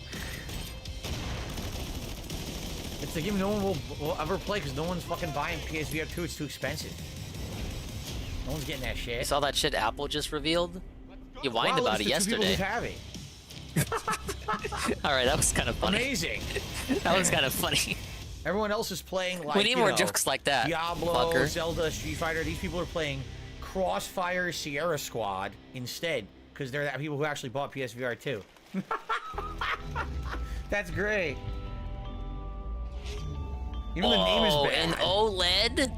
It's the game no one will ever play because no one's fucking buying PSVR 2. It's too expensive. No one's getting that shit. You saw that shit Apple just revealed? You whined Wow, about it look, it's the two yesterday. people who have it. All right, that was kind of funny. Amazing. That was kind of funny. Everyone else is playing like We need more jokes like that, Diablo, fucker. Zelda, Street Fighter. These people are playing Crossfire Sierra Squad instead because they're the people who actually bought PSVR 2. That's great. Even the name is bad. An OLED?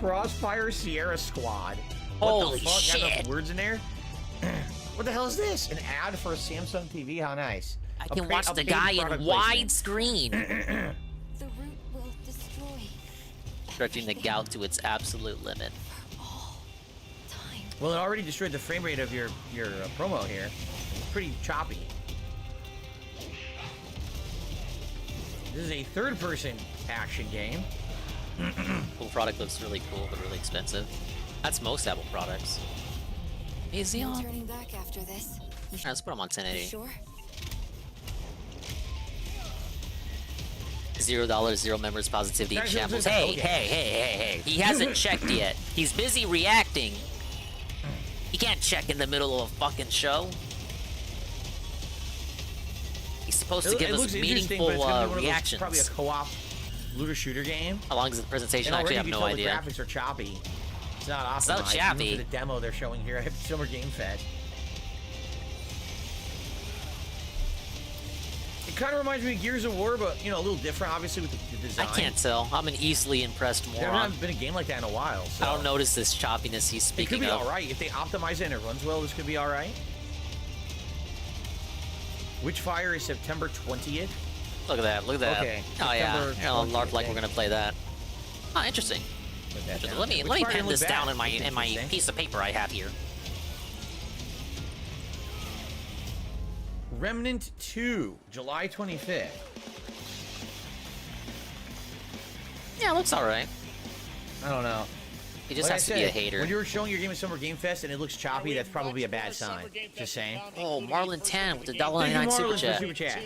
Crossfire Sierra Squad. Holy what the fuck? shit. Got enough words in there? What the hell is this? An ad for a Samsung TV? How nice. I can watch the guy in widescreen. The root will destroy. Stretching the gout to its absolute limit. Well, it already destroyed the frame rate of your promo here. It's pretty choppy. This is a third-person action game. Cool product, looks really cool, but really expensive. That's most Apple products. Easy No on. turning back after this. Alright, let's put them on 1080. Sure. $0, 0 members, positivity, and Guys, shambles. okay. Hey. He hasn't checked yet. He's busy reacting. He can't check in the middle of a fucking show. He's supposed to give It us looks interesting, meaningful but it's gonna be one of those- reactions. Probably a co-op looter shooter game. How long is the presentation? And I actually already have you no can tell idea. The graphics are choppy. It's not optimized. It's not choppy. Even for the demo they're showing here at Summer Game Fest. It kind of reminds me of Gears of War, but, you know, a little different, obviously, with the design. I can't tell. I'm an easily impressed There moron. hasn't been a game like that in a while, so... I don't notice this choppiness he's It could speaking be of. alright. If they optimize it and it runs well, this could be alright. Witchfire is September 20th. Look at that. Look at that. Okay. Oh yeah. September Yeah, like 20th. we're gonna play that. Oh, interesting. Put that down. Let me Witchfire pen didn't this look down bad. in my Looked interesting. piece of paper I have here. Remnant 2, July 25th. Yeah, it looks alright. I don't know. He just Like has I to be a said, hater. When you were showing your game at Summer Game Fest and it looks choppy, that's probably a bad sign. Just saying. Oh, Marlon 10 with the Thank you, $1.99 super Marlon, for chat. super chat.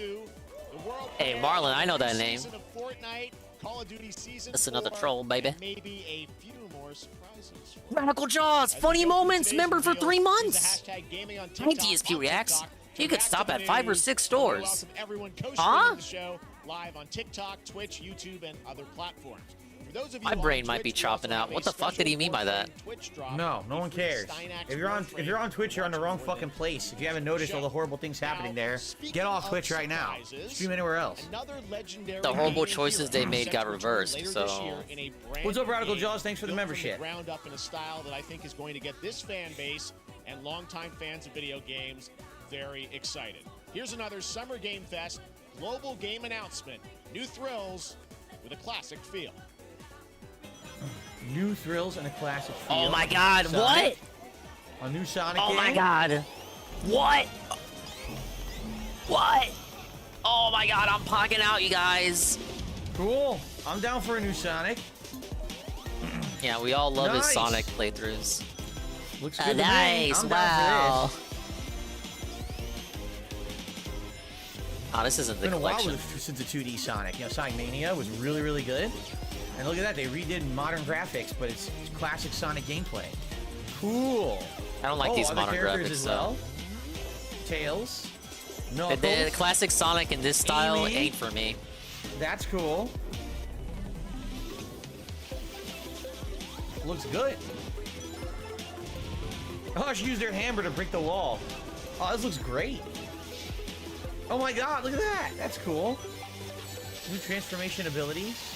Hey, Marlon, I know that name. Season of Fortnite, Call of Duty Season That's another 4, troll, baby. and maybe a few more surprises. Radical Jaws, funny moments, member for 3 months. Hashtag gaming on Hey, TikTok, DSP on reacts. TikTok. You could Back stop to at the 5 or news. 6 Really stores. awesome. Everyone co-streaming Huh? the show live on TikTok, Twitch, YouTube, and other platforms. For those of you My on brain might be Twitch, we chopping also out. have What a the fuck did he special mean by that? Warframe Twitch drop. No one cares. If you're on Twitch, you're on the wrong fucking place. If you haven't noticed all the horrible things happening there, get off Twitch right now. Stream anywhere else. Another legendary The horrible gaming choices hero they made set got to return reversed, later so- this year in a brand What's up, new Radical game Jaws? Thanks for the built from membership. ground up in a style that I think is going to get this fan base and longtime fans of video games very excited. Here's another Summer Game Fest global game announcement. New thrills with a classic feel. New thrills and a classic feel. Oh my god, Sonic. what? A new Sonic Oh game? my god. What? What? Oh my god, I'm pogging out, you guys. Cool. I'm down for a new Sonic. Yeah, we all love his Nice. Sonic playthroughs. Looks good to me. Nice, I'm wow. down for this. Oh, this isn't It's the been a while collection. since the 2D Sonic. You know, Sonic Mania was really, really good. And look at that, they redid modern graphics, but it's classic Sonic gameplay. Cool. I don't like these other modern characters graphics, as though. well. Tails. No, The classic Sonic in this style Amy. ain't for me. That's cool. Looks good. Oh, she used their hammer to break the wall. Oh, this looks great. Oh my god, look at that. That's cool. New transformation abilities.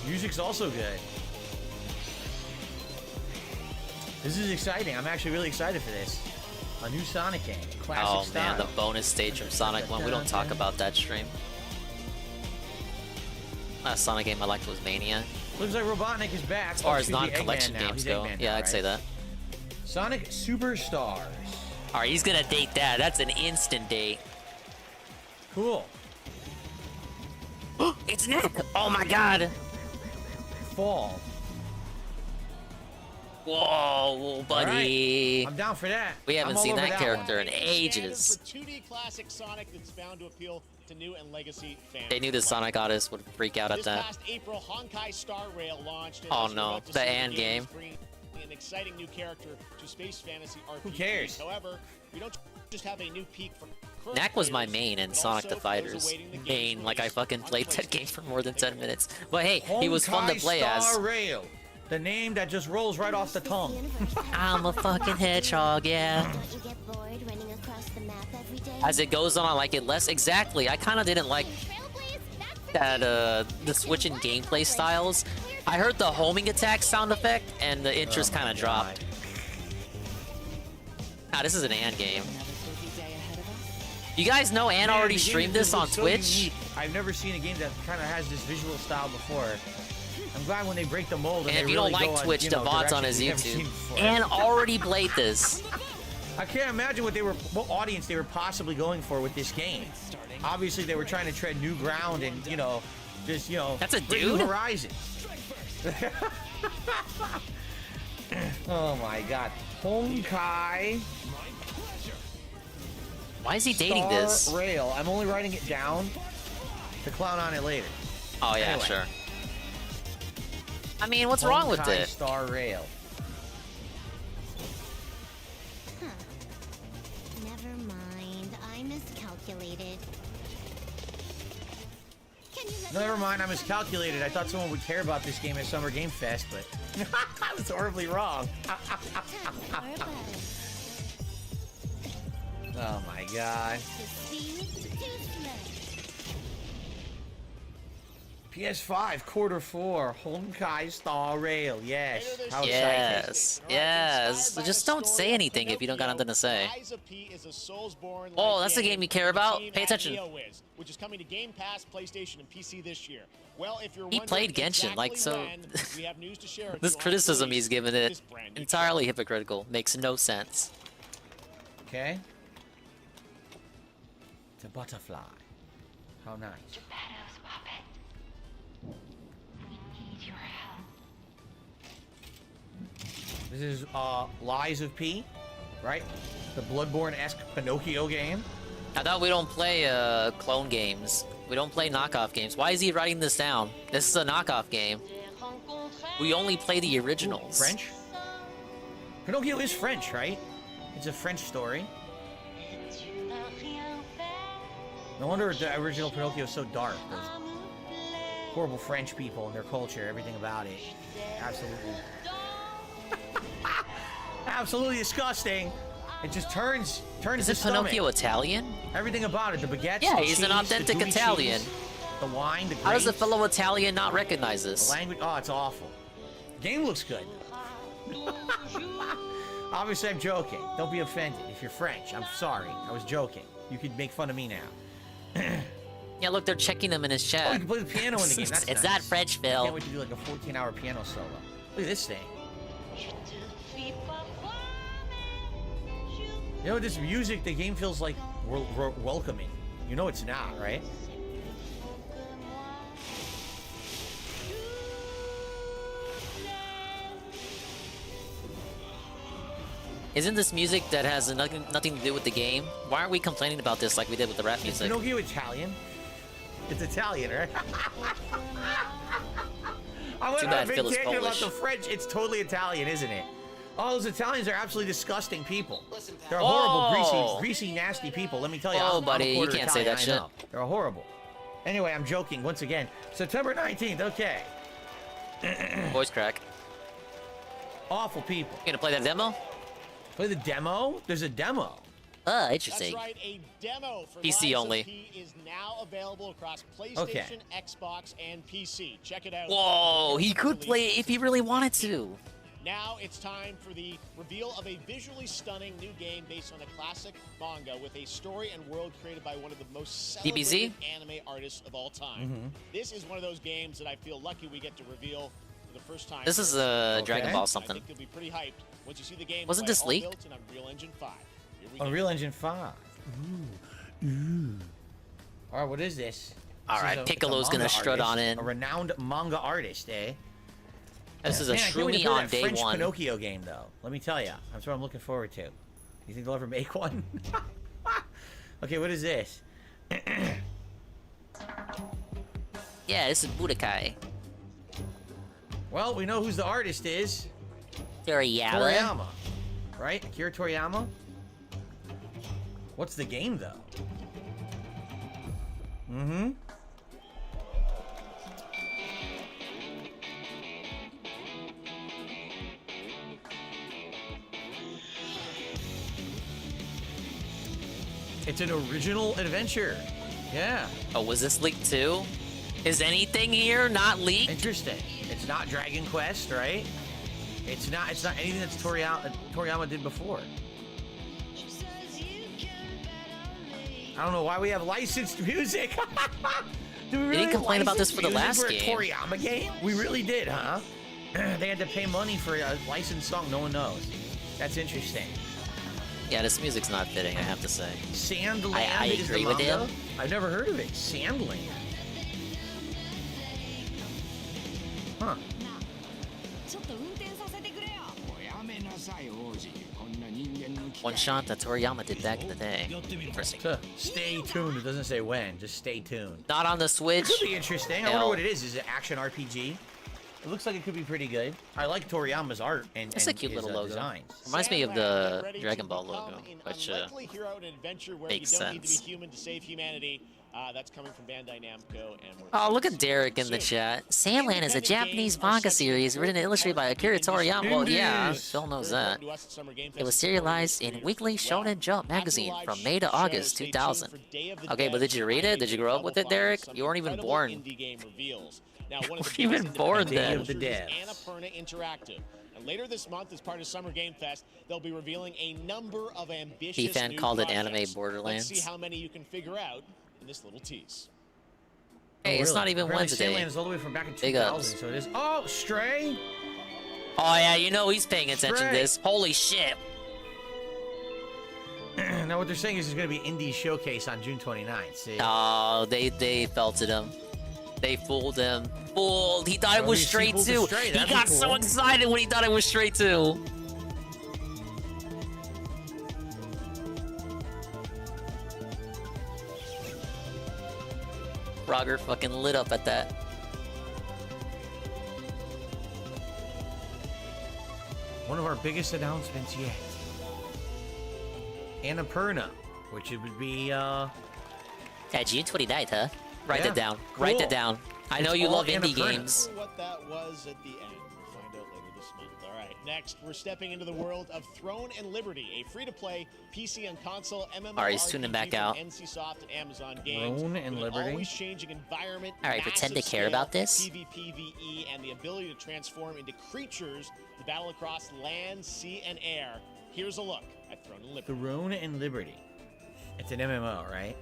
Music's also good. This is exciting. I'm actually really excited for this. A new Sonic game. Classic style. Man, the bonus stage from Sonic 1. We don't talk about that stream. Last Sonic game I liked was Mania. Looks like Robotnik is back. As far as non-collection games go. Yeah, I'd say that. Sonic Superstars. Alright, he's gonna date that. That's an instant date. Cool. It's Nick! Oh my god! Fall. Whoa, buddy. Right. I'm down for that. We haven't seen that character in ages. For 2D classic Sonic that's bound to appeal to new and legacy fans. They knew the Sonic artists would freak out at This that. past April, Honkai Star Rail launched. Oh no, the AND game. An exciting new character to space fantasy RPG. Who cares? However, we don't just have a new peak for current Knack was my players, main in but Sonic also the Fighters. those awaiting the game's Main, like I release fucking on played that PlayStation. game for more than 10 minutes. But hey, he was fun to play Honkai as. Star Rail. The name that just rolls right off the tongue. I'm a fucking hedgehog, yeah. As it goes on, I like it less. Exactly. I kind of didn't like that, the switch in gameplay styles. I heard the homing attack sound effect, and the interest kind of dropped. Ah, this is an AND game. You guys know Ann already streamed this on Twitch? I've never seen a game that kind of has this visual style before. I'm glad when they break the mold. And they if you really don't like go on, Twitch, you know, Devon's on his directions we've never YouTube. seen before. Ann already played this. I can't imagine what audience they were possibly going for with this game. Obviously, they were trying to tread new ground and, you know, just, you know, That's a break dude? new horizons. Oh my god. Honkai. Why is he dating Star this? Rail. I'm only writing it down to clown on it later. Oh yeah, Anyway. sure. I mean, what's wrong with Honkai it? Star Rail. Never mind, I miscalculated. Never mind, I miscalculated. I thought someone would care about this game at Summer Game Fest, but I was horribly wrong. Oh my god. PS5 quarter 4 Honkai Star Rail. Yes. How exciting. Yes, yes. Just don't say anything if you don't got nothing to say. Oh, that's the game you care about? Pay attention. Which is coming to Game Pass, PlayStation, and PC this year. Well, if you're He played Genshin, exactly like, so... when, we have news to share with This you on criticism release he's given of it this brand new entirely hypocritical. Makes no sense. Okay. It's a butterfly. How nice. This is Lies of P, right? The Bloodborne-esque Pinocchio game. I thought we don't play clone games. We don't play knockoff games. Why is he writing this down? This is a knockoff game. We only play the originals. French? Pinocchio is French, right? It's a French story. No wonder the original Pinocchio is so dark. Those horrible French people and their culture, everything about it. Absolutely. Absolutely disgusting. It just turns Is the it stomach. Pinocchio Italian? Everything about it. The baguettes, Yeah, the he's an cheese, authentic the gooey Italian. cheese, the wine, the grapes. How does a fellow Italian not recognize The this? language, oh, it's awful. Game looks good. Obviously, I'm joking. Don't be offended. If you're French, I'm sorry. I was joking. You could make fun of me now. Yeah, look, they're checking him in his chat. Oh, you can play the piano in the game. That's It's nice. that French, Phil. Can't wait to do like a 14-hour piano solo. Look at this thing. You know, this music, the game feels like welcoming. You know it's not, right? Isn't this music that has nothing to do with the game? Why aren't we complaining about this like we did with the rap Is music? Pinocchio Italian? It's Italian, right? I went Too on bad Phil is vacation about Polish. the French. It's totally Italian, isn't it? Oh, those Italians are absolutely disgusting people. They're Oh. horrible, greasy, nasty people. Let me tell you. Oh, I'm a buddy, you quarter can't say Italian, that I shit. know. They're horrible. Anyway, I'm joking once again. September 19th. Okay. Voice crack. Awful people. You gonna play that demo? Play the demo? There's a demo. Interesting. That's right, a demo for PC Lies of only. P is now available across PlayStation, Okay. Xbox, and PC. Check it out. Whoa, he could play it if he really wanted to. Now it's time for the reveal of a visually stunning new game based on a classic manga with a story and world created by one of the most celebrated anime artists of all time. This is one of those games that I feel lucky we get to reveal for the first time. This is Dragon Ball something. I think you'll be pretty hyped once you see the game. Wasn't play, this all leaked? built in Unreal Engine 5. Here we go. Unreal Engine 5. Ooh. All right, what is this? All right, It's a Piccolo's gonna manga strut artist, on in. A renowned manga artist, eh? This is a Man, I can't wait to Shroomy play on that day French one. Pinocchio game, though. Let me tell you, that's what I'm looking forward to. You think they'll ever make one? Okay, what is this? Yeah, this is Budokai. Well, we know who's the artist is. Toriyama. Right? Akira Toriyama? What's the game, though? Mm-hmm. It's an original adventure. Yeah. Oh, was this leaked too? Is anything here not leaked? Interesting. It's not Dragon Quest, right? It's not anything that's Toriyama did before. I don't know why we have licensed music. Do we really didn't complain about this for the license last music game. for a Toriyama game? We really did, huh? They had to pay money for a licensed song no one knows. That's interesting. Yeah, this music's not fitting, I have to say. Sandland I is the agree with manga? him. I've never heard of it. Sandland. Huh. One shot that Toriyama did back in the day. Interesting. Stay tuned. It doesn't say when. Just stay tuned. Not on the Switch. It could be interesting. I wonder what it is. Is it action RPG? It looks like it could be pretty good. I like Toriyama's art and It's a cute his, little logo. designs. Reminds me of the Dragon Ball logo, which hero and adventure where makes you don't need to sense. be human to save humanity. That's coming from Bandai Namco, and we're Oh, look at Derek in the chat. Sandland is a Japanese manga series written and illustrated by Akira Toriyama. Well, yeah, Phil knows that. It was serialized in Weekly Shonen Jump magazine from May to August 2000. Okay, but did you read it? Did you grow up with it, Derek? You weren't even born. indie game reveals. Now, one Weren't of the even biggest born independent then. publishers is Annapurna Interactive. And later this month, as part of Summer Game Fest, they'll be revealing a number of ambitious Defan new called it projects. Anime Borderlands. Let's see how many you can figure out in this little tease. Hey, it's not even Apparently Wednesday. Sandland is all the way from back in Big 2000, ups. so it is. Oh, Stray. Oh yeah, you know he's paying attention to Stray. this. Holy shit. Now what they're saying is there's going to be Indie Showcase on June 29th. See? Oh, they felted him. They fooled him. Fooled. He thought it Well, was he Stray sequeled to 2. Stray, He that'd be got so cool. excited when he thought it was Stray 2. Roger fucking lit up at that. One of our biggest announcements yet. Annapurna, which it would be, Yeah, June 29th, huh? Write Yeah, that down. Write that cool. down. I know It's you all love indie Annapurna. games. What that was at the end, we'll find out later this month. All right, next, we're stepping into the world of Throne and Liberty, a free-to-play PC and console MMORPG All right, he's tuning back from out. NCSoft and Amazon Games. Throne and With an Liberty? always changing environment, All right, pretend to massive care scale, about this. PvPvE, and the ability to transform into creatures to battle across land, sea, and air. Here's a look at Throne and Liberty. Throne and Liberty. It's an MMO, right?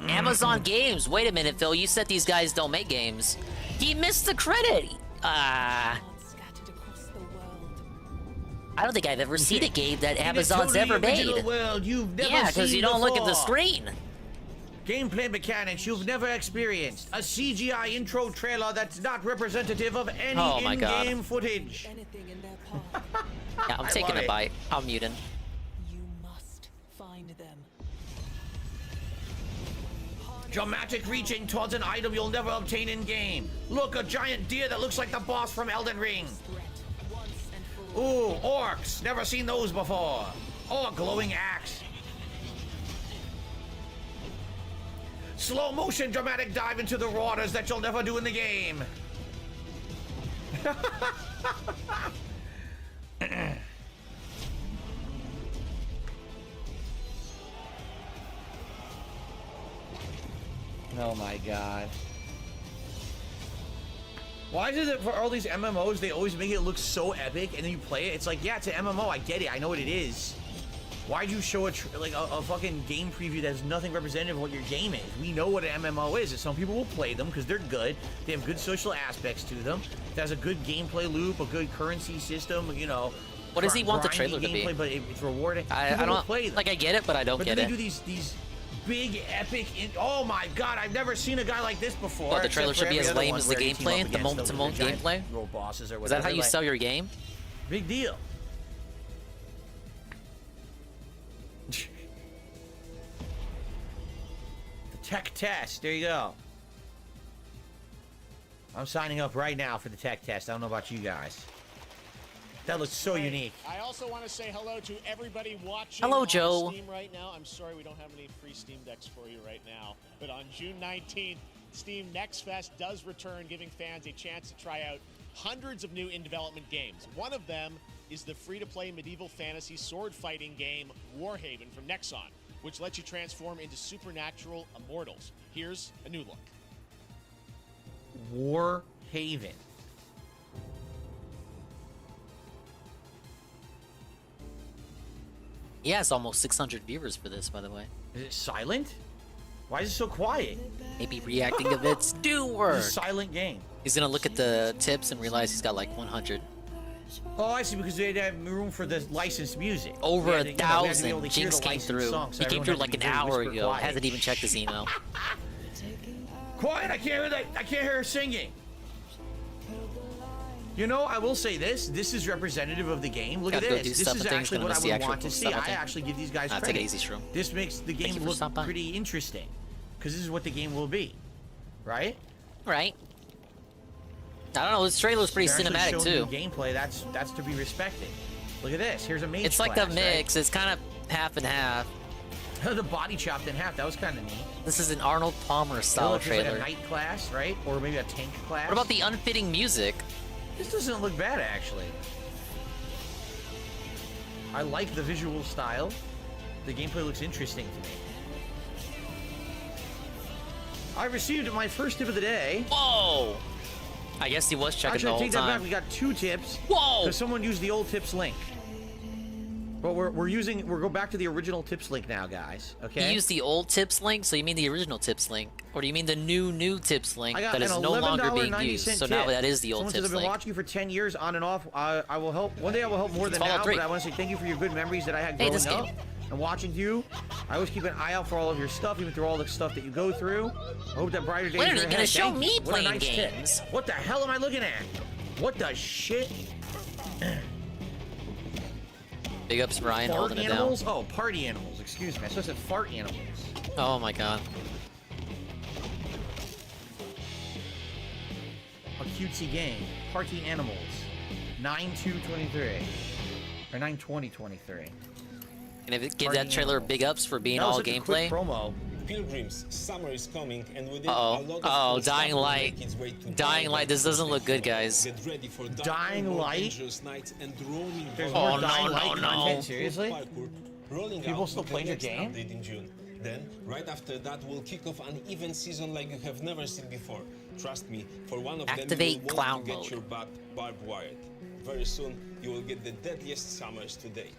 Amazon Games. Wait a minute, Phil. You said these guys don't make games. He missed the credit. I don't think I've ever seen a game that Amazon's In a ever totally original made. world you've never Yeah, because seen you don't look at the before. screen. Gameplay mechanics you've never experienced. A CGI intro trailer that's not representative of any Oh my God. in-game footage. Yeah, I'm I taking love a it. bite. I'm muting. Find them. Dramatic reaching towards an item you'll never obtain in-game. Look, a giant deer that looks like the boss from Elden Ring. Ooh, orcs. Never seen those before. Oh, a glowing axe. Slow motion dramatic dive into the waters that you'll never do in the game. Oh my god. Why is it for all these MMOs, they always make it look so epic, and then you play it, it's like, yeah, it's an MMO, I get it, I know what it is. Why'd you show a fucking game preview that has nothing representative of what your game is? We know what an MMO is, and some people will play them because they're good. They have good social aspects to them. It has a good gameplay loop, a good currency system, you know. What does he want the trailer to be? But it's rewarding. I don't play them. Like, I get it, but I don't get it. But they do these big, epic... oh my god, I've never seen a guy like this before. But the trailer should be as lame as the gameplay, the moment-to-moment gameplay? Bosses or whatever. Is that how you sell your game? Big deal. Tech test. There you go. I'm signing up right now for the tech test. I don't know about you guys. That looks so unique. I also want to say hello to everybody watching hello, on Joe. Steam right now. I'm sorry we don't have any free Steam Decks for you right now. But on June 19th, Steam Next Fest does return, giving fans a chance to try out hundreds of new in-development games. One of them is the free-to-play medieval fantasy sword fighting game Warhaven from Nexon, which lets you transform into supernatural immortals. Here's a new look. Warhaven. He has almost 600 viewers for this, by the way. Is it silent? Why is it so quiet? Maybe reacting if it's do work. It's a silent game. He's gonna look at the tips and realize he's got like 100. Oh, I see, because they didn't have room for the licensed music. Over 1,000. Jinx came through. He came through like an hour ago. Quiet. Hasn't even checked his email. Quiet! I can't hear that. I can't hear her singing. You know, I will say this. This is representative of the game. Look at this. This is actually what I would want to see. I actually give these guys credit. Take it easy, Shroom. This makes the game look pretty interesting. Because this is what the game will be. Right? Right. I don't know, this trailer's pretty cinematic too. Gameplay, that's to be respected. Look at this. Here's a mage It's like class, a mix. Right? It's kind of half and half. The body chopped in half. That was kind of neat. This is an Arnold Palmer style trailer. Like a knight class, right? Or maybe a tank class. What about the unfitting music? This doesn't look bad, actually. I like the visual style. The gameplay looks interesting to me. I received my first tip of the day. Whoa! I guess he was checking the whole take that time. back. We got 2 tips. Whoa! Because someone used the old tips link. But we're go back to the original tips link now, guys. Okay. You used the old tips link, so you mean the original tips link, or do you mean the new tips link that is no longer being used? So now that is the old tips link. I've been watching you for 10 years on and off. I will help. One day I will help more than now. But I want to say thank you for your good memories that I had growing up. And watching you, I always keep an eye out for all of your stuff, even through all the stuff that you go through. I hope that brighter days are ahead. When are you gonna show me playing games? What the hell am I looking at? What the shit? Big ups, Ryan, holding it down. Oh, party animals. Excuse me. I supposed to say fart animals. Oh my god. A cutesy game. Party animals. 9/2/23 or 9/20/23. And if give that trailer big ups for being all gameplay. Promo. Pilgrims, summer is coming, and with it, a lot of Dying Light. Dying Light, this doesn't look good, guys. Get ready for Dying Light? Nights and roaming. There's more Dying Light content, seriously? People still playing your game? In June. Then, right after that, we'll kick off an event season like you have never seen before. Trust me, for one of them, you will want to get your butt barbed wired. Very soon, you will get the deadliest summers to date.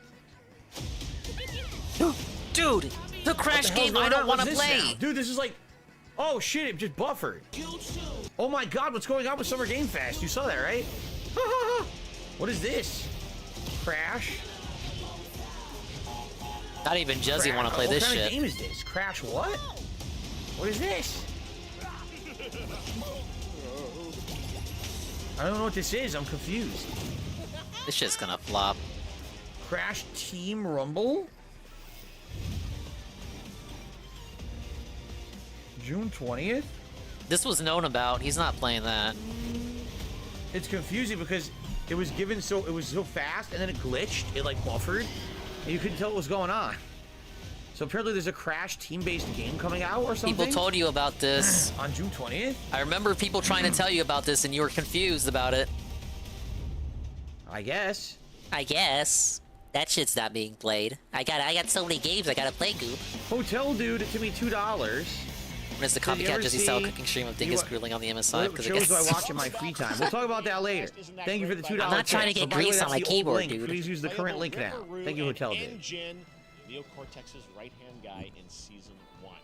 Dude, the Crash game I don't want to play. Dude, this is like... Oh, shit, it just buffered. Oh my god, what's going on with Summer Game Fest? You saw that, right? What is this? Crash? Not even Juzzy want to play this shit. What kind of game is this? Crash what? What is this? I don't know what this is. I'm confused. This shit's gonna flop. Crash Team Rumble? June 20th? This was known about. He's not playing that. It's confusing because it was given so it was so fast and then it glitched. It like buffered and you couldn't tell what was going on. So apparently there's a Crash team-based game coming out or something. People told you about this on June 20th. I remember people trying to tell you about this and you were confused about it. I guess. That shit's not being played. I got so many games I gotta play, Goop. Hotel Dude, it took me $2. When is the Did you copycat ever Jesse style see- cooking stream of you Dingus wa- grilling on the MSI? What shows do I watch in my free time? We'll talk about that later. Thank you for the $2. I'm not trying to tip. get By the way, grease on that's my the old keyboard, link. dude. Please use the current link now. Thank you, Hotel Dude. Engine, Neo Cortex's right-hand guy in Season 1.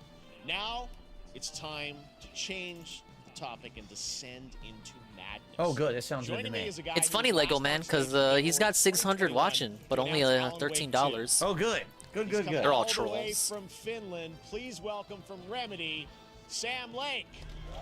Now, it's time to change the topic and descend into madness. Oh, good. That sounds good to Joining me. is a guy It's who funny, last Lego man, because he's got 600 watching, but only $13. Oh, good. Good, good, good. They're all the way trolls. from Finland, please welcome from Remedy, Sam Lake.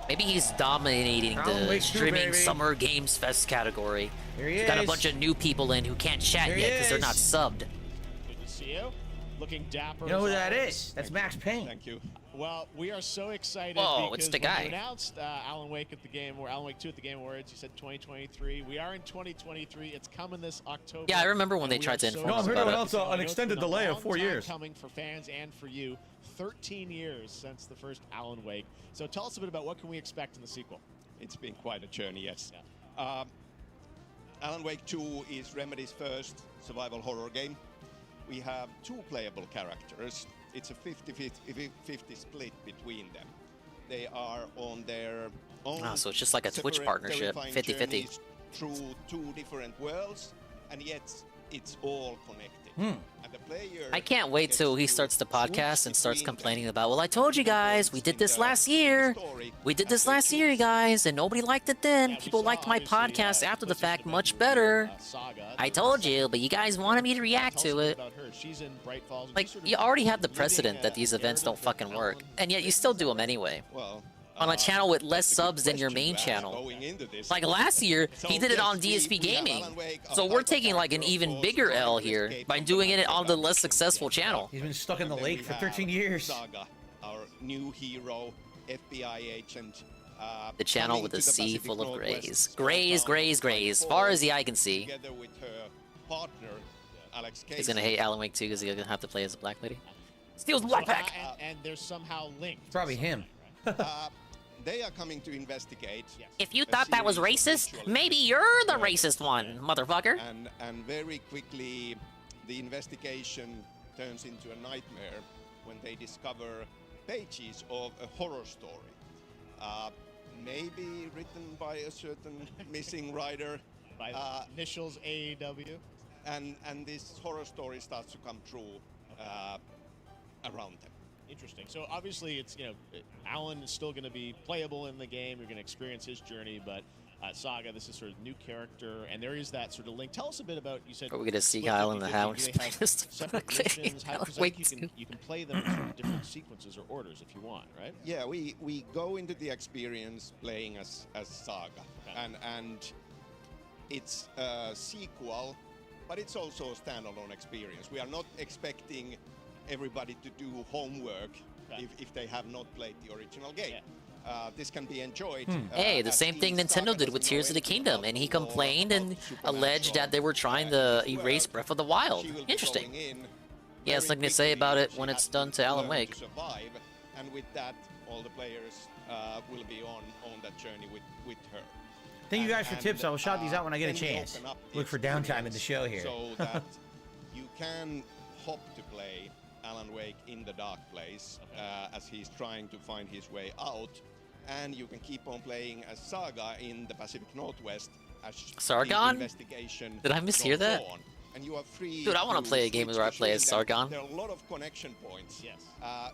Maybe he's dominating Alan the Wake 2, streaming baby. Summer Games Fest category. Here he He's got a is. bunch of new people in who can't chat Here yet he because they're not is. subbed. Good to see you. Looking dapper. You know who as that always. is? That's Max Payne. Thank you. Well, we are so excited Whoa, because it's the when guy. you announced Alan Wake at the game, or Alan Wake 2 at the Game Awards, you said 2023. We are in 2023. It's coming this October. Yeah, I remember when and they we tried are to so inform us excited. about it. announce an I know it's extended been a delay of long 4 time years. coming for fans and for you. 13 years since the first Alan Wake. So tell us a bit about what can we expect in the sequel. It's been quite a journey, yes. Alan Wake 2 is Remedy's first survival horror game. We have 2 playable characters. It's a 50-50 split between them. They are on their own. Oh, so it's just like a Twitch separate, partnership, terrifying 50-50. journeys through 2 different worlds, and yet it's all connected. And the player I can't wait gets till he to starts the podcast switch and starts between them. complaining about, well, I told you guys, we did this last year. We did this last year, you guys, and nobody liked it then. People liked my podcast after the fact much better. I told you, but you guys wanted me to react to it. Like, you already have the precedent that these events don't fucking work, and yet you still do them anyway. Well, On a channel with less subs than your main channel. Like last year, he did it on DSP Gaming. So we're taking like an even bigger L here by doing it on the less successful channel. He's been stuck in the lake for 13 years. Saga, our new hero, FBI agent. The channel with a sea full of grays. Grays, grays, grays. As far as the eye can see. Together with her partner, Alex He's gonna Casey. hate Alan Wake 2 because he's gonna have to play as a black lady. Steals the black pack! And they're somehow linked. Probably him. They are coming to investigate. If you thought that was racist, maybe you're the racist one, motherfucker. And very quickly, the investigation turns into a nightmare when they discover pages of a horror story. Maybe written by a certain missing writer. By initials AEW. And this horror story starts to come true around them. Interesting. So obviously, it's Alan is still going to be playable in the game. You're going to experience his journey, but Saga, this is sort of new character, and there is that sort of link. Tell us a bit about. You said Are we gonna see split Kyle in the 50-50. house? Do they have separate missions? How, 'cause I think you can play them in sort of different sequences or orders if you want, right? Yeah, we go into the experience playing as Saga, and it's a sequel, but it's also a standalone experience. We are not expecting everybody to do homework if they have not played the original game. This can be enjoyed. Hey, the same thing Nintendo did with Tears of the Kingdom, and he complained and alleged that they were trying to erase Breath of the Wild. Interesting. He has something to say about it when it's done to Alan Wake. Survive, and with that, all the players will be on that journey with her. Thank you guys for tips. I will shout these out when I get a chance. Look for downtime in the show here. So that you can hop to play Alan Wake in the dark place as he's trying to find his way out, and you can keep on playing as Saga in the Pacific Northwest as Sargon? the investigation Did I mishear goes that? on. And you are free. Dude, I want to play a game where I play as between them. Sargon. There are a lot of connection points. Yes.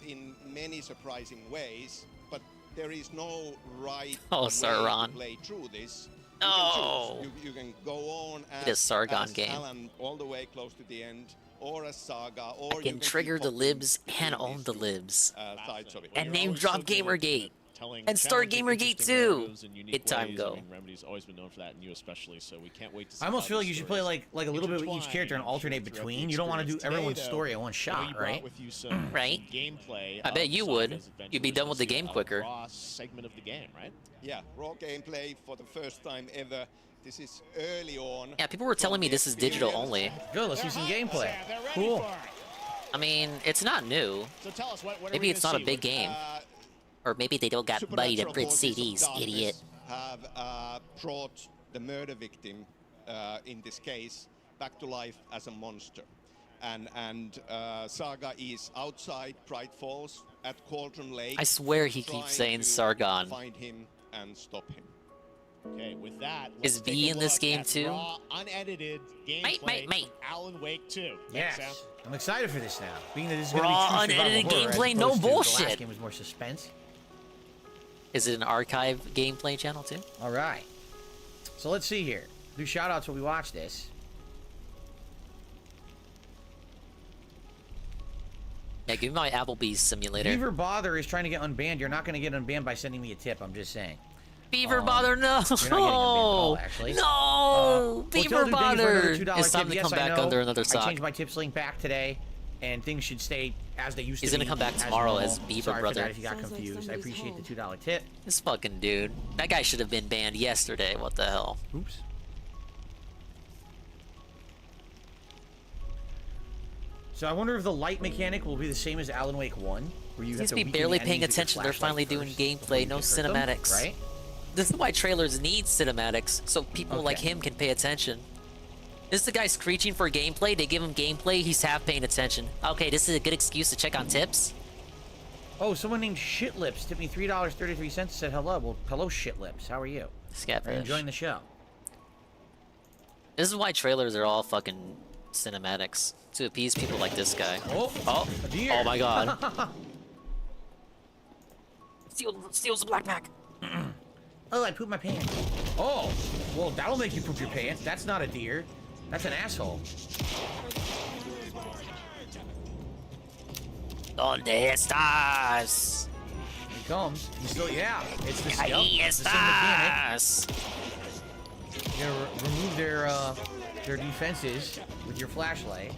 In many surprising ways, but there is no right Oh, way Sauron. to play through this. No. You can go on It is Sargon as game. Alan all the way close to the end, or as Saga, or I you can trigger keep the hopping libs and between own these the two, libs. sides of it. And name drop Gamergate. And start Gamergate 2. Hit time go. I mean, Remedy's always been known for that, and you especially. So we can't wait to see I almost how feel like the you should play stories like a little bit with each character and alternate throughout the between. You don't want to do experience. everyone's Today, story though, at one I know shot, you brought right? with you some Right. gameplay. I bet you of would. Saga's adventures. You'd be done with the We're gonna game see a quicker. raw segment of the game, right? Yeah, raw gameplay for the first time ever. This is early on. Yeah, people were telling me this is digital only. Good, let's see some gameplay. Cool. I mean, it's not new. So tell us, what are Maybe we it's gonna not a see? big game. Or maybe they don't got money to Supernatural print forces of CDs, darkness idiot. Have brought the murder victim, in this case, back to life as a monster. and Saga is outside Bright Falls at Cauldron Lake. I swear he keeps saying Sargon. Find him and stop him. Okay, with that, Is let's take V a in this look game at too? raw, unedited gameplay mate. Alan Wake 2. Yes. Sam? I'm excited for this now. Being that this is going to Raw, be true unedited survival horror, gameplay, as no opposed to bullshit. The last game was more suspense. Is it an archive gameplay channel too? All right. So let's see here. Do shout outs while we watch this. Yeah, give me my Applebee's simulator. Beaver Bother is trying to get unbanned. You're not going to get unbanned by sending me a tip. I'm just saying. Beaver Bother, no! You're not getting unbanned at all, actually. No! Beaver Bother! It's time to come back under another I sock. changed my tips link back today, and things should stay as they used He's to be. gonna come back as tomorrow normal. as Beaver Sorry Brother. for that if you got confused. I appreciate the $2 tip. This fucking dude. That guy should have been banned yesterday. What the hell? Oops. So I wonder if the light mechanic will be the same as Alan Wake 1, where you have Seems to to be weaken barely the paying enemies with your attention. They're flashlight finally doing first before gameplay, you no can hurt them, cinematics. right? This is why trailers need cinematics, so people like him can pay attention. This is the guy screeching for gameplay. They give him gameplay, he's half paying attention. Okay, this is a good excuse to check on tips. Oh, someone named Shitlips tipped me $3.33 and said hello. Well, hello, Shitlips. How are you? Scatfish. Are you enjoying the show? This is why trailers are all fucking cinematics. To appease people like this guy. Oh, a deer. Oh my god. Steals the black pack. Oh, I pooped my pants. Oh, well, that'll make you poop your pants. That's not a deer. That's an asshole. ¿Dónde estás? Here he comes. He's still, yeah. It's the, Ahí it's the same mechanic. estás. You're gonna remove their defenses with your flashlight.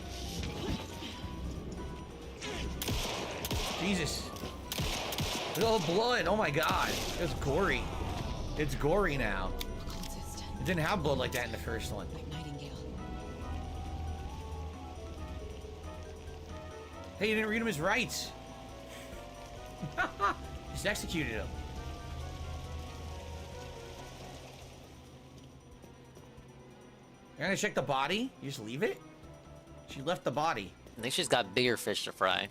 Jesus. Look at all the blood. Oh my god. It's gory. It's gory now. It didn't have blood like that in the first one. Hey, you didn't read him his rights. Just executed him. You're gonna check the body? You just leave it? She left the body. I think she's got bigger fish to fry.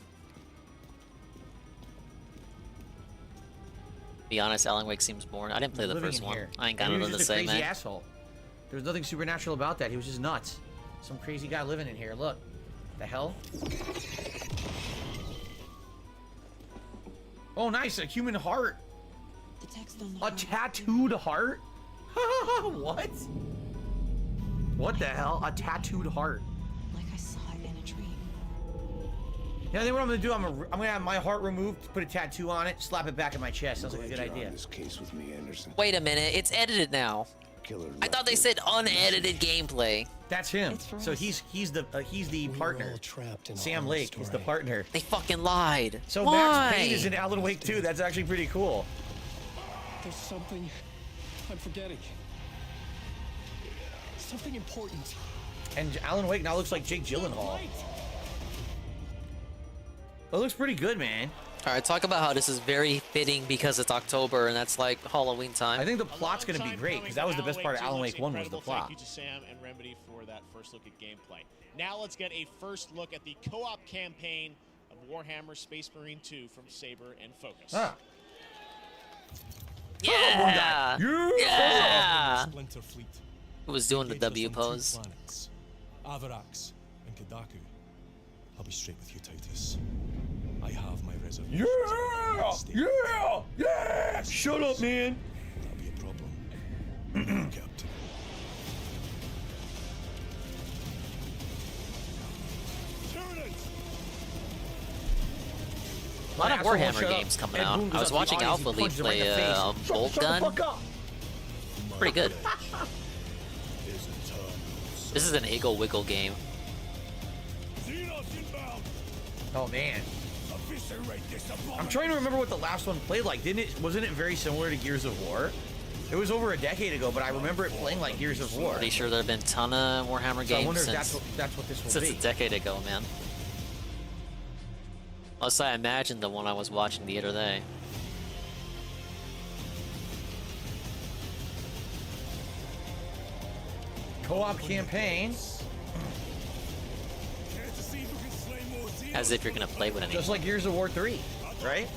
Be honest, Alan Wake seems boring. I didn't play the Living first in one. here. I ain't got And he nothing was to just a say, crazy man. asshole. There was nothing supernatural about that. He was just nuts. Some crazy guy living in here. Look. The hell? Oh, nice. A human heart. A tattooed heart? What? What the hell? A tattooed heart. Like I saw it in a dream. Yeah, I think what I'm gonna do, I'm gonna have my heart removed, put a tattoo on it, slap it back in my chest. Sounds like a good idea. This case with me, Anderson. Wait a minute, it's edited now. I thought they said unedited gameplay. That's him. So he's the partner. Sam Lake is the partner. They fucking lied. So Why? Max Payne is in Alan Wake 2. That's actually pretty cool. There's something I'm forgetting. Something important. And Alan Wake now looks like Jake Gyllenhaal. It looks pretty good, man. All right, talk about how this is very fitting because it's October and that's like Halloween time. I think the plot's gonna be great because that was the best part of Alan Wake 1 was the plot. Thank you to Sam and Remedy for that first look at gameplay. Now let's get a first look at the co-op campaign of Warhammer Space Marine 2 from Saber and Focus. Ah. Yeah! Yeah! Splinter Fleet. Who was doing the Engaged us W on 2 pose? planets, Avarax and Kadaku. I'll be straight with you, Titus. I have my reservations. Yeah! Shut up, man. That'll be a problem. Captain. A lot of Asshole, Warhammer shut up. games coming Ed out. Boon goes I was up to the watching audience, Alpha he League punches him right play in the face. Bolt Shut Gun. the fuck up. Pretty good. This is an Eagle Wiggle game. Oh man. I'm trying to remember what the last one played like. Wasn't it very similar to Gears of War? It was over a decade ago, but I remember it playing like Gears of War. Pretty sure there have been a ton of Warhammer So I games wonder if since, that's what this will since be. a decade ago, man. Unless I imagined the one I was watching the other day. Co-op campaign. As if you're gonna play with anyone. Just like Gears of War 3, right?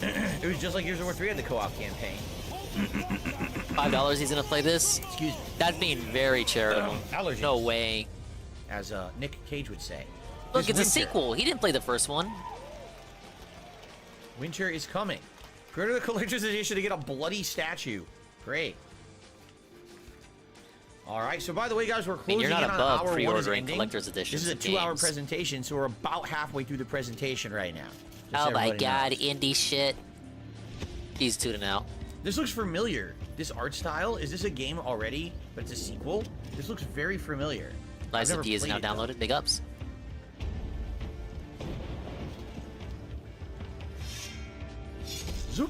It was just like Gears of War 3 had the co-op campaign. $5 he's gonna play this? Excuse me. That's being very charitable. Allergies. No way. As Nick Cage would say. Look, This it's a sequel. He didn't play the first one. Winter is coming. Pre-order the collector's edition to get a bloody statue. Great. All right. So by the way, guys, we're closing you're not in on above hour 1 is pre-ordering ending. collector's editions This is a of 2-hour games. presentation, so we're about halfway through the presentation right now. Just Oh so my everybody god, knows. indie shit. He's tuning out. This looks familiar. This art style, is this a game already, but it's a sequel? This looks very familiar. I've never License is now played it, though. downloaded. Big ups. Zoop.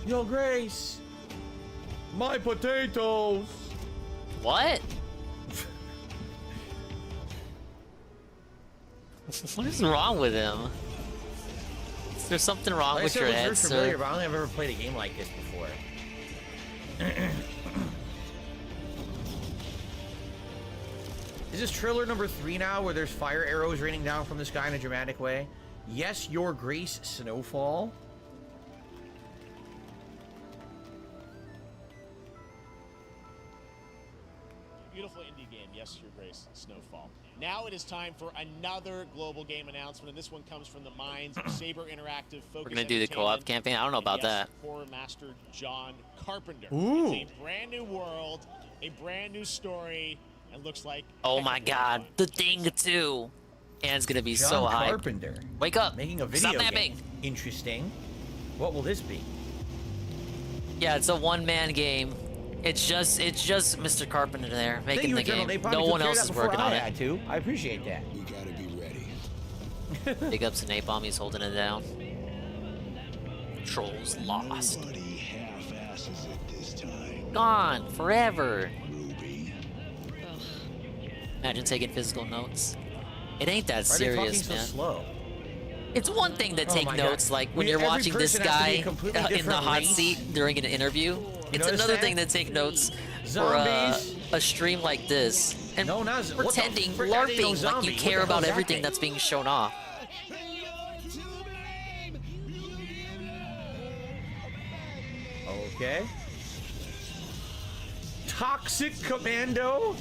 Yo, Grace. My potatoes. What? What is wrong with him? Is there something wrong Like I with said, your it head, looks very familiar, sir? but I don't think I've ever played a game like this before. Is this trailer number 3 now, where there's fire arrows raining down from the sky in a dramatic way? Yes, Your Grace, Snowfall. Beautiful indie game, yes, Your Grace, Snowfall. Now it is time for another global game announcement, and this one comes from the minds of Saber Interactive. We're gonna do the co-op campaign. I don't know about that. Horror master John Carpenter. Ooh. It's a brand new world, a brand new story, and looks like. Oh my god, The Thing 2. And it's gonna be John so high. Carpenter. Wake up. Making a video Stop napping. game. Interesting. What will this be? Yeah, it's a one-man game. It's just Mr. Carpenter there Thank making you, the Eternal. game. They probably No took one care of else that is before working on I it. had to. I appreciate that. We gotta be ready. Big ups to Napalm, he's holding it down. Trolls lost. Nobody half-asses it this time. Gone forever. Imagine taking physical notes. It ain't that Why are they talking serious, so man. slow? It's one thing to Oh take my notes, God. like when you're Every watching this person has to be guy a completely in the different hot race. seat during an interview. It's notice another that? thing to take notes Zombies. for a stream like this and No, not what the pretending, frick? That ain't no LARPing like zombie. you What care the hell about is that everything thing? that's being shown off. Okay. Toxic Commando?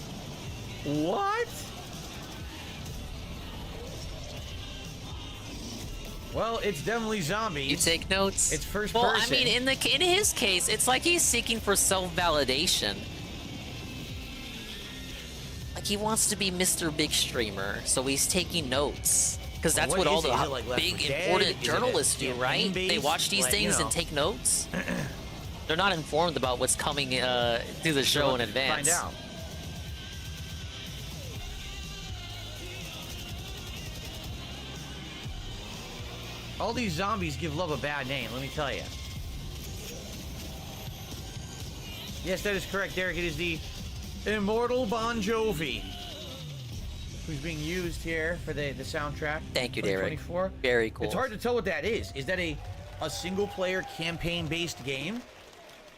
What? Well, it's definitely zombies. You take notes. It's first well, person. I mean, in his case, it's like he's seeking for self-validation. Like he wants to be Mr. Big Streamer, so he's taking notes. Because that's Well, what all is it? the Is it like Left big 4 Dead? important Is it a journalists do, right? They campaign-based? watch these Like, you things know. and take notes. They're not informed about what's coming through the show in advance. Find out. All these zombies give love a bad name, let me tell you. Yes, that is correct, Derek. It is the Immortal Bon Jovi who's being used here for the soundtrack. Thank you, Derek. 2024. Very cool. It's hard to tell what that is. Is that a single-player campaign-based game?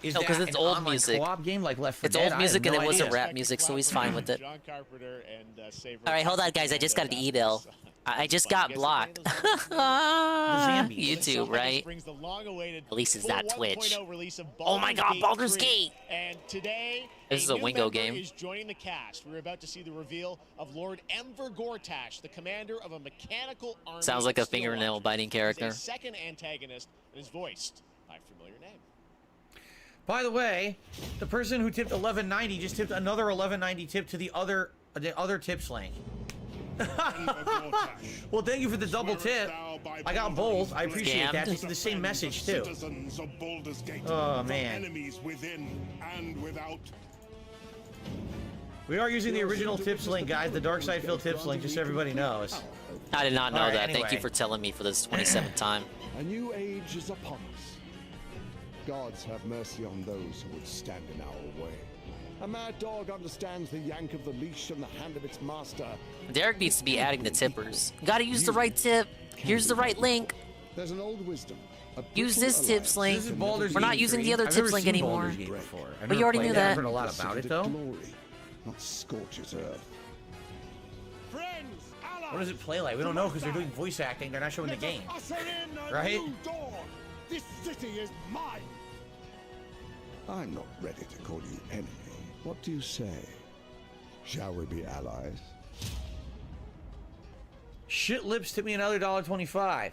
Is No, because that it's an old online music. co-op game like Left 4 It's Dead? old I have music and no it wasn't idea. rap music, so he's fine with it. John Carpenter and Saber. All right, hold on, guys. I just got an email. I just got blocked. YouTube, right? At least it's not Twitch. Oh my God, Baldur's Gate! And today, This is a new Wingo member game. is joining the cast. We're about to see the reveal of Lord Enver Gortash, the commander of a mechanical army. Sounds like a of Steel fingernail Watchers. biting He's character. a second antagonist and is voiced by a familiar name. By the way, the person who tipped 1190 just tipped another 1190 tip to the other tips link. Well, thank you for the double tip. I got both. I appreciate that. It's the same message too. Oh man. Enemies within and without. We are using the original tips link, guys. The Dark Side Phil tips link, just so everybody knows. I did not know All right, that. Thank you anyway. for telling me for this 27th time. A new age is upon us. Gods have mercy on those who would stand in our way. A mad dog understands the yank of the leash and the hand of its master. Derek needs to be adding the tippers. Gotta use the right tip. Here's the right link. There's an old wisdom. Use this tips link. This is Baldur's We're not Gate using 3. the other I've tips never link seen anymore. Baldur's Gate before. I've But never you already played knew it. I've that. heard a lot about it, though. Glory, not scorches earth. What does it play like? We don't know because they're doing voice acting. They're not showing the game. Right? This city is mine. I'm not ready to call you enemy. What do you say? Shall we be allies? Shit lips tipped me another $1.25.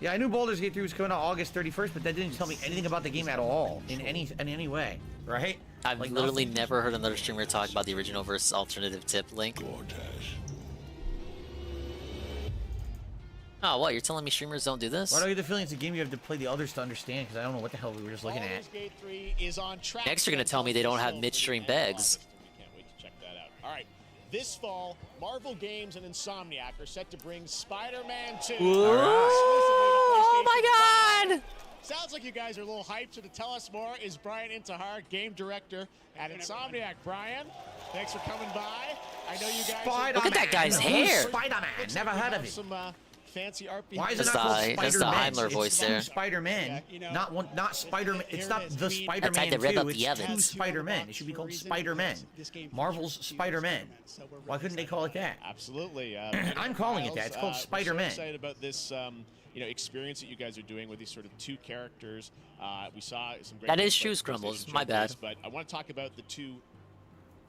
Yeah, I knew Baldur's Gate 3 was coming out August 31st, but that didn't tell me anything about the game at all in any way, right? I've Like literally nothing. never heard another streamer talk about the original versus alternative tip link. Oh, what? You're telling me streamers don't do this? Why do I get the feeling it's a game you have to play the others to understand? Because I don't know what the hell we were just looking at. Baldur's Gate 3 is on track. Next, you're gonna tell me they don't have midstream bags. We can't wait to check that out. All right. This fall, Marvel Games and Insomniac are set to bring Spider-Man 2. Oh my God! Sounds like you guys are a little hyped, so to tell us more is Brian Intihar, game director at Insomniac. Brian, thanks for coming by. I know you guys... Spider-Man. Look at that guy's hair. Spider-Man. Never heard of it. Some fancy art Why is it That's not called the- that's the Spider-Man? Heimler voice It's there. Spider-Man, not Spider-Man. It's not the Spider-Man tried to rev 2. up the It's ovens. two Spider-Men. It should be called Spider-Man. Marvel's Spider-Man. Why couldn't they call it that? Absolutely. I'm calling it that. It's called We're Spider-Man. so excited about this, experience that you guys are doing with these sort of two characters. We saw some great. That is gameplay Shoes at the Crumbles. PlayStation My bad. Showcase, But I want to talk about the two.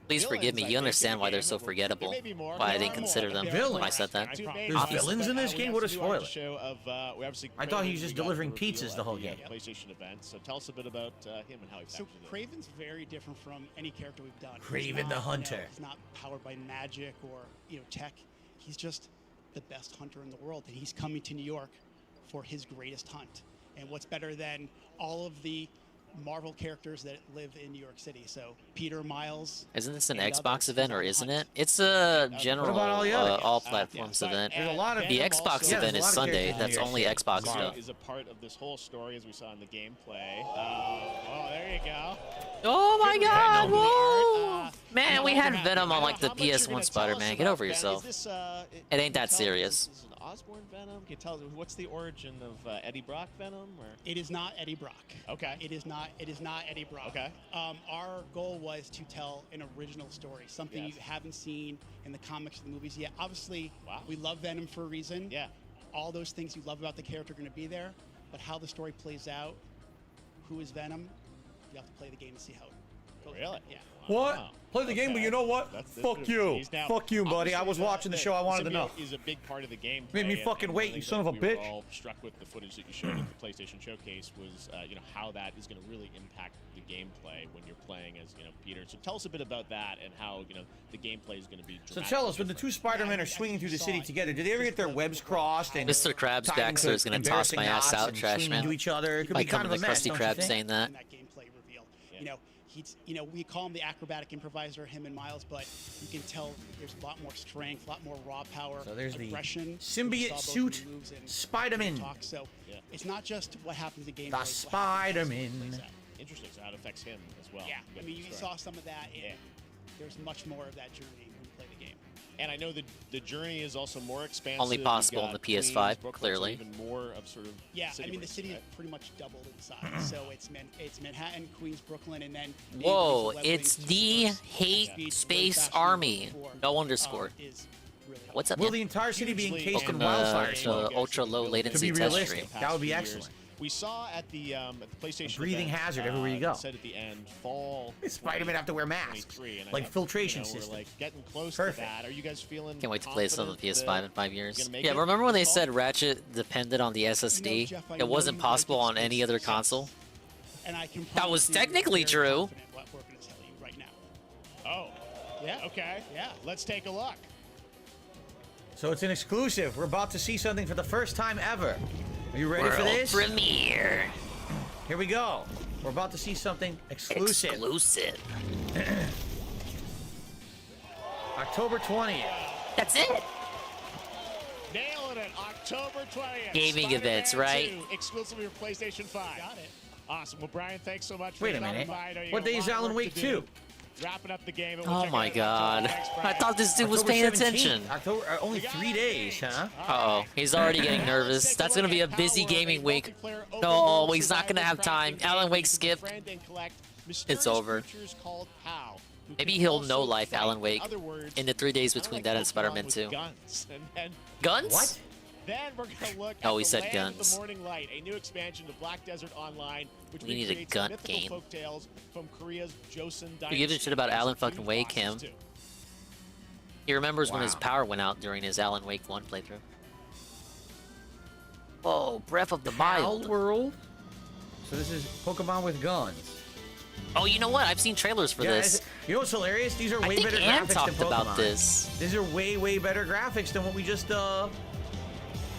Please forgive me. villains, I You think, understand in the why they're game. so forgettable. There may be more. Why I There didn't are consider more. them There are when I more. said that. Two main There's villains. villains in this We game? have What a to do on the spoiler. show of, we obviously I thought he was Craven, just we got delivering the reveal pizzas the at whole game. PlayStation event. So tell us a bit about him and how he So factors in. Craven's very different from any character we've done. He's Craven the not, Hunter. he's not powered by magic or tech. He's just the best hunter in the world, and he's coming to New York for his greatest hunt. And what's better than all of the Marvel characters that live in New York City? So Peter, Miles. Isn't this an and Xbox others. event He's or on isn't hunt. it? It's a general about all the others? all platforms event. There's a lot of The Xbox Yeah, event there's a is lot of Sunday. characters in That's New York only City. Xbox Wow. stuff. Is a part of this whole story as we saw in the gameplay. Oh, there you go. Oh my God! Good Whoa! art. Man, we had Venom on like the How much you're PS1 gonna tell us Spider-Man. Get about over Venom? yourself. Is this, It ain't that can you tell us, serious. Is this an Osborn Venom? Can you tell us what's the origin of Eddie Brock Venom? Or? It is not Eddie Brock. Okay. It is not Eddie Brock. Okay. Our goal was to tell an original story, something Yes. you haven't seen in the comics or the movies yet. Obviously, Wow. we love Venom for a reason. Yeah. All those things you love about the character are going to be there, but how the story plays out, who is Venom, you have to play the game to see how it goes. Really? Yeah. What? Wow. Play the game, but you know what? That's Fuck you. he's now- Fuck you, buddy. I was obviously watching the show. I wanted to know. symbiote is a big part of the game. Made me fucking wait, you son of a We bitch. were all struck with the footage that you showed at the PlayStation Showcase was, how that is going to really impact the gameplay when you're playing as, Peter. So tell us a bit about that and how, the gameplay is going to be. So tell us, when the two Spider-Men are swinging through the city together, did they ever get their webs crossed? And Mr. Krabs tied Baxter into is gonna toss my ass embarrassing out, knots trash and swing man. into each other. It could Like be kind of a the mess, Krusty don't you Krab think? saying that. In that gameplay reveal. He's, we call him the acrobatic improviser, him and Miles, but you can tell there's a lot more strength, a lot more raw power, So there's the aggression. symbiote suit Spider-Man. So it's not just what happens in gameplay. The it's what happens in Spider-Man. plays out. Interesting. So how it affects him as well. Yeah, You I mean, you got the saw story. some of that. There's much more of that journey when you play the game. And I know the journey is also more expansive. Only You've possible in got the PS5, Queens, Brooklyn, so clearly. Even more of sort of Yeah, I mean, the breaks, city right? is pretty much doubled in size. So it's Manhattan, Queens, Brooklyn, and then. Whoa! It's the Hate Space Army. No underscore. What's up? Will man? the entire city be Hugely encased in Welcome wildfire to smoke? ultra low To latency be test realistic, stream. that would be Past few excellent. years. We saw at the PlayStation breathing event, hazard everywhere you go. it said at the end, fall. Spider-Man have to wear masks, 2023, and I like thought, filtration we're system. like getting close Perfect. to that. Are you guys feeling? Can't wait to play this on the confident PS5 that in 5 you're years. gonna make Yeah, it remember when they this said fall? Ratchet depended on the SSD? Jeff, I It know wasn't you possible like on any this other space. console. And I can That was promise you we're technically very true. confident what we're going to tell you right now. Oh. Yeah. Okay. Yeah. Let's take a look. So it's an exclusive. We're about to see something for the first time ever. Are you ready for World this? premiere. Here we go. We're about to see something exclusive. Exclusive. October 20th. That's it. Nailing it. October 20th. Gaming Spider-Man events, right? 2, exclusively for PlayStation 5. Got it. Awesome. Well, Brian, thanks so much for Wait a stopping minute. by. I know you What got a day is lot of Alan work Wake to do. 2? wrapping up the game. And Oh my god. I thought this dude was October paying 17th. attention. October, only 3 days, huh? Uh-oh. He's already getting nervous. That's gonna be a busy gaming week. No, he's not gonna have time. Alan Wake skip. It's over. Maybe he'll know life Alan Wake in the 3 days between that and Spider-Man 2. Guns? What? Then we're gonna look Oh, he at said the Land guns. of the Morning Light, a new expansion to Black Desert Online, which We need a recreates gun mythical game. folktales from Korea's Joseon Who dynasty. gives a shit about as Alan a new fucking Wake, process him? too. He remembers when his Wow. power went out during his Alan Wake 1 playthrough. Whoa, Breath of the Wild. World. So this is Pokemon with guns. Oh, you know what? I've seen trailers for Yeah, this. you know what's hilarious? These are I way think better Ann graphics talked than Pokemon. about this. These are way better graphics than what we just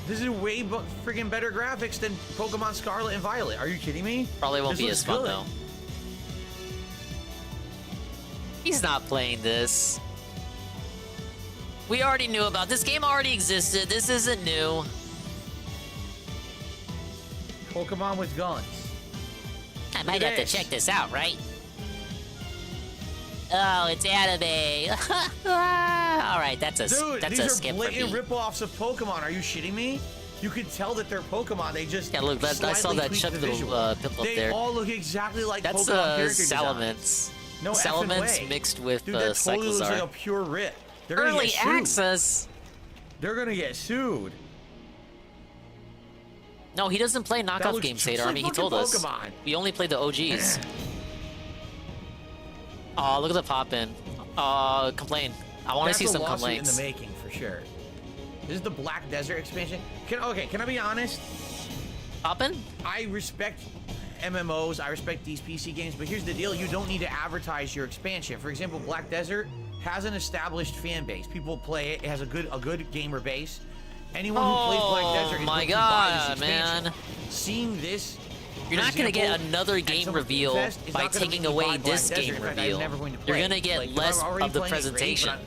This is way friggin' better graphics than Pokemon Scarlet and Violet. Are you kidding me? Probably won't This be as fun looks good. though. He's not playing this. We already knew about this game. Already existed. This isn't new. Pokemon with guns. I might have to check this out, right? Oh, it's anime. All right, that's a Dude, that's these a are skip for blatant me. ripoffs of Pokemon. Are you shitting me? You could tell that they're Pokemon. They just Yeah, look, I saw slightly that tweaked chubby the little visual. pimple up They there. all look exactly like That's Pokemon character Salamence. designs. No effing Salamence way. mixed with Dude, that totally looks Cyclizar. like a pure rip. They're gonna Early get sued. access. They're gonna get sued. No, he doesn't play That knockoff looks games, just Sadar. like He fucking told us. Pokemon. We only play the OGs. Oh, look at the pop-in. Complain. I want to see That's a some lawsuit complaints. in the making for sure. This is the Black Desert expansion. Can I be honest? Pop-in? I respect MMOs. I respect these PC games, but here's the deal: you don't need to advertise your expansion. For example, Black Desert has an established fan base. People play it. It has a good gamer base. Anyone who plays Black Desert is my going to buy this God, expansion. man. Seeing this, You're for not going to get example, another at game Summer Game reveal Fest, is by not gonna taking make me away buy Black this Desert. game In fact, reveal. I'm never going to You're play going to it. get Like, if less I'm already of the playing it, great, presentation.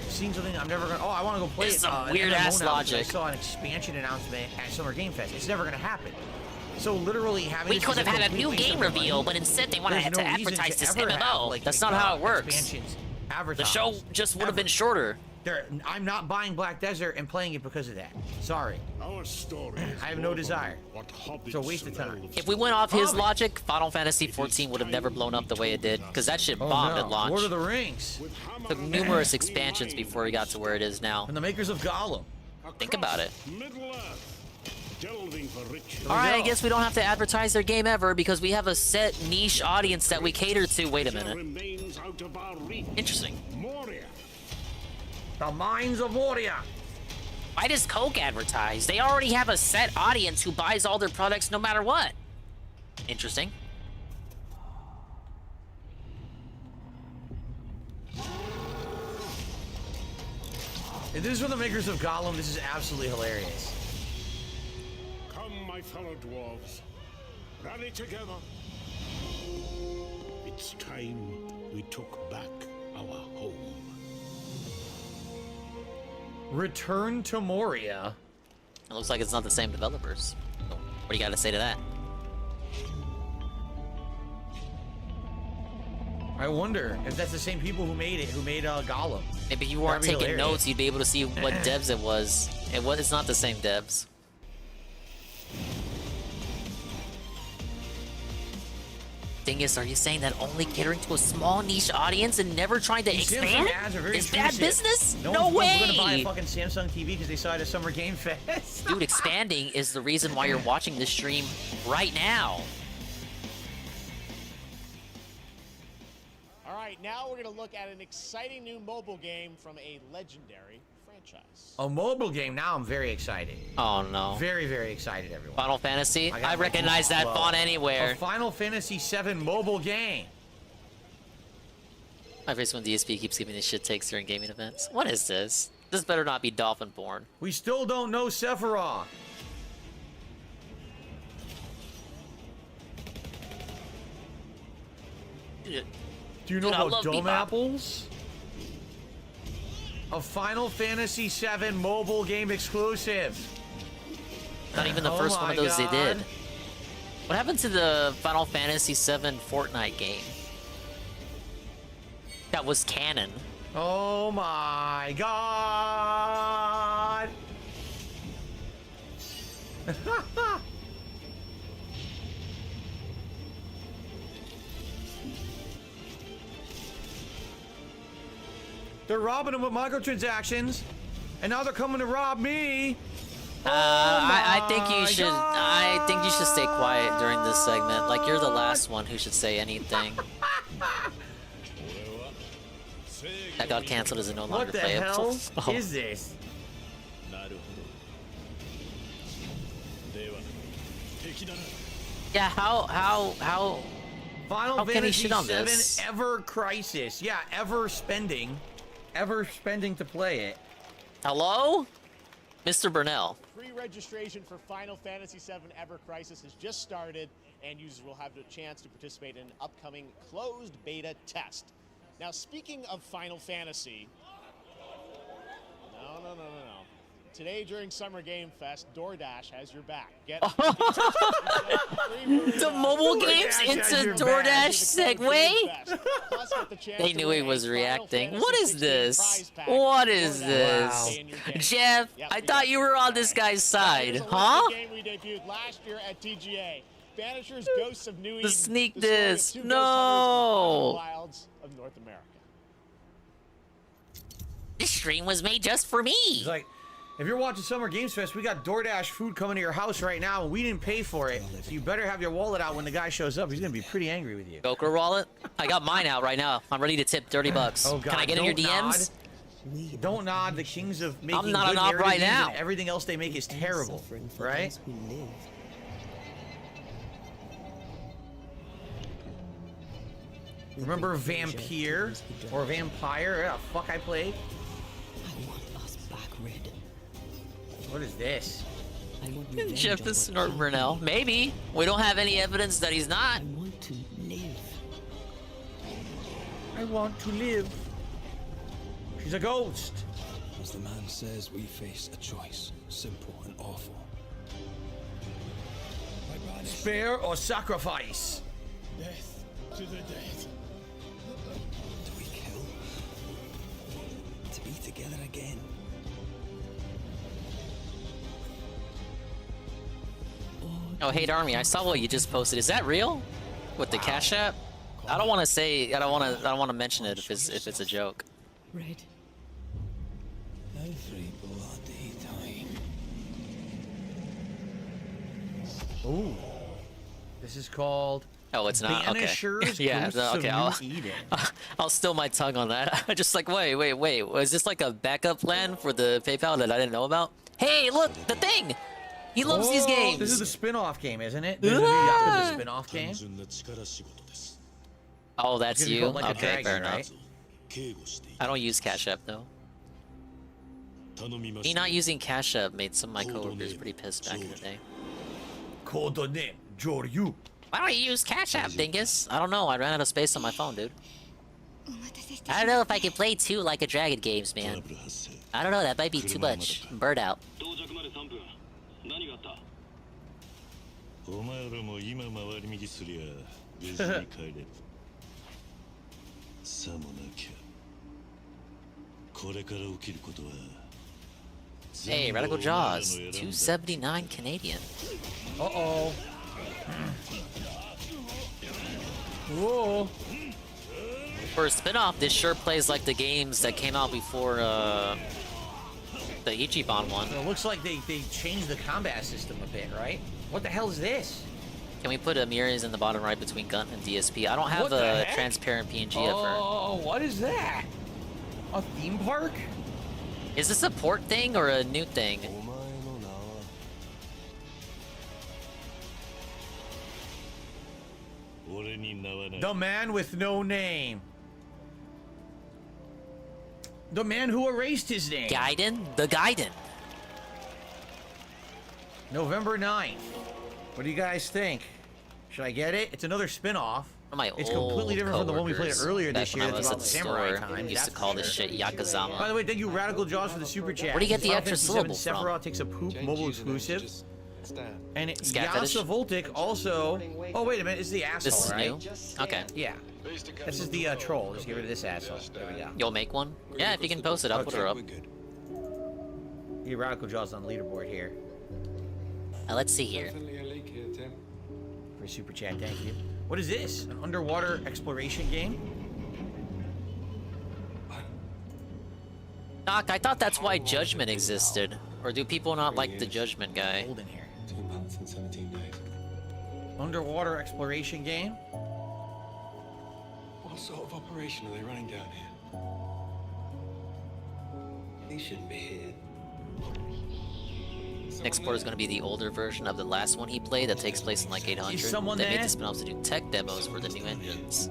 but seeing something I'm never gonna. Oh, I want to go play It's it. some an weird-ass MMO now because logic. I saw an expansion announcement at Summer Game Fest. It's never gonna happen. So literally having We this could as have had a new complete game waste of reveal, money, but instead they wanted there's to no reason advertise this ever have, MMO. like, That's not how it works. expansions The advertised. show just would have been shorter. I'm not buying Black Desert and playing it because of that. Sorry. Our story. I have no desire. It's a waste of time. If we went off his logic, Final Fantasy XIV would have never blown up the way it did, because that shit bombed at launch. Lord of the Rings. Took numerous expansions before we got to where it is now. And the makers of Gollum. Think about it. Delving for riches. Alright, I guess we don't have to advertise their game ever because we have a set niche audience that we cater to. Wait a minute. Interesting. The Mines of Moria. Why does Coke advertise? They already have a set audience who buys all their products no matter what. Interesting. If this is from the makers of Gollum, this is absolutely hilarious. Come, my fellow dwarves. Rally together. It's time we took back our home. Return to Moria. It looks like it's not the same developers. What do you got to say to that? I wonder if that's the same people who made it, who made Gollum. Maybe you weren't That'd be taking hilarious. notes, you'd be able to see what devs it was. It's not the same devs. Dingus, are you saying that only catering to a small niche audience and never trying to These expand Samsung ads are very is bad intrusive. business? No No one's gonna buy a way! fucking Samsung TV because they saw it at Summer Game Fest. Dude, expanding is the reason why you're watching this stream right now. All right, now we're going to look at an exciting new mobile game from a legendary franchise. A mobile game. Now I'm very excited. Oh no. Very, very excited, everyone. Final Fantasy? got I my recognize that Whoa. font A anywhere. Final Fantasy VII mobile game. My face when DSP keeps giving me shit takes during gaming events. What is this? This better not be Dolphin Born. We still don't know Sephiroth. Do you know Dude, I about love Dumb Bebop. Apples? A Final Fantasy VII mobile game exclusive. Not even the Oh first one my of those they did. God. What happened to the Final Fantasy VII Fortnite game? That was canon. Oh my god! They're robbing them with microtransactions, and now they're coming to rob me. I think you should. I think you should stay quiet during this segment. Like you're the last one who should say anything. That got canceled as a no longer playable. What the hell is this? Yeah, how Final how can he Fantasy shit on VII this? Ever Crisis. Yeah, ever spending to play it. Hello, Mr. Burnell. Pre-registration for Final Fantasy VII Ever Crisis has just started, and users will have the chance to participate in an upcoming closed beta test. Now, speaking of Final Fantasy, no. Today during Summer Game Fest, DoorDash has your back. Get the mobile games into DoorDash segue? They knew he was reacting. What is this? What is this? Jeff, I thought you were on this guy's side, huh? Game we debuted last year at TGA. Banishers, Ghosts of New Eden. The sneak the story of disc. two ghost No. hunters in the wilds of North America. This stream was made just for me. He's like, if you're watching Summer Games Fest, we got DoorDash food coming to your house right now, and we didn't pay for it. So you better have your wallet out when the guy shows up. He's gonna be pretty angry with you. Joker wallet? I got mine out right now. I'm ready to tip 30 bucks. Oh God! Can I get in your DMs? Nod. Don't nod. The kings of making I'm not good a nod right narrative now. and everything else they make is terrible, right? Remember Vampire or Vampire? Yeah, fuck, I played. What is this? Jeff is Snort Burnell. Maybe. We don't have any evidence that he's not. I want to live. She's a ghost. As the man says, we face a choice, simple and awful. Spare or sacrifice? Death to the dead. Do we kill? To be together again. Oh, Hate Army, I saw what you just posted. Is that real? With the Cash App? I don't want to say. I don't want to mention it if it's a joke. Red. Every bloody time. Ooh. This is called. Oh, it's not. Banishers, Okay. Yeah. Ghosts Okay. of New Eden. I'll still my tongue on that. I just like wait. Was this like a backup plan for the PayPal that I didn't know about? Hey, look, the thing. He loves these games. This is the spin-off game, isn't it? There's a new Yakuza spin-off game. Oh, that's It's gonna be you? called like a Okay, dragon, fair enough. right? I don't use Cash App though. Me not using Cash App made some of my coworkers pretty pissed back in the day. Codename Joryu. Why don't you use Cash App, Dingus? I don't know. I ran out of space on my phone, dude. I don't know if I can play two Like a Dragon games, man. I don't know. That might be too much. Bird out. お前らも今回り道すりゃ無事に帰れるさもなきゃこれから起きることは Hey, Radical Jaws, 279 Canadian. Uh-oh. Whoa. For a spin-off, this sure plays like the games that came out before the Ichiban one. It looks like they changed the combat system a bit, right? What the hell is this? Can we put Amiris in the bottom right between Gun and DSP? I don't have a transparent PNG of her. Oh, what is that? A theme park? Is this a port thing or a new thing? The man with no name. The man who erased his name. Gaiden? The Gaiden. November 9th. What do you guys think? Should I get it? It's another spin-off. It's completely different from the one we played earlier this year. It's about samurai time. I used to call this shit Yakuzama. By the way, thank you, Radical Jaws, for the super chat. Where do you get the extra syllable Sephiroth from? takes a poop, mobile exclusive. And Scat fetish? Yasa Voltic also. Oh wait a minute, it's the asshole, This is right? new? Okay. Yeah. This is the troll. Just get rid of this asshole. There we go. You'll make one? Yeah, if you can post it, I'll put her up. The Radical Jaws on the leaderboard here. Let's see here. For super chat, thank you. What is this? An underwater exploration game? Doc, I thought that's why Judgment existed. Or do people not like the Judgment guy? Hold in here. 2 months and 17 days. Underwater exploration game? What sort of operation are they running down here? They shouldn't be here. Next port is going to be the older version of the last one he played that takes place in like 800. Is someone they there? made the spin-offs to do tech demos for the new engines.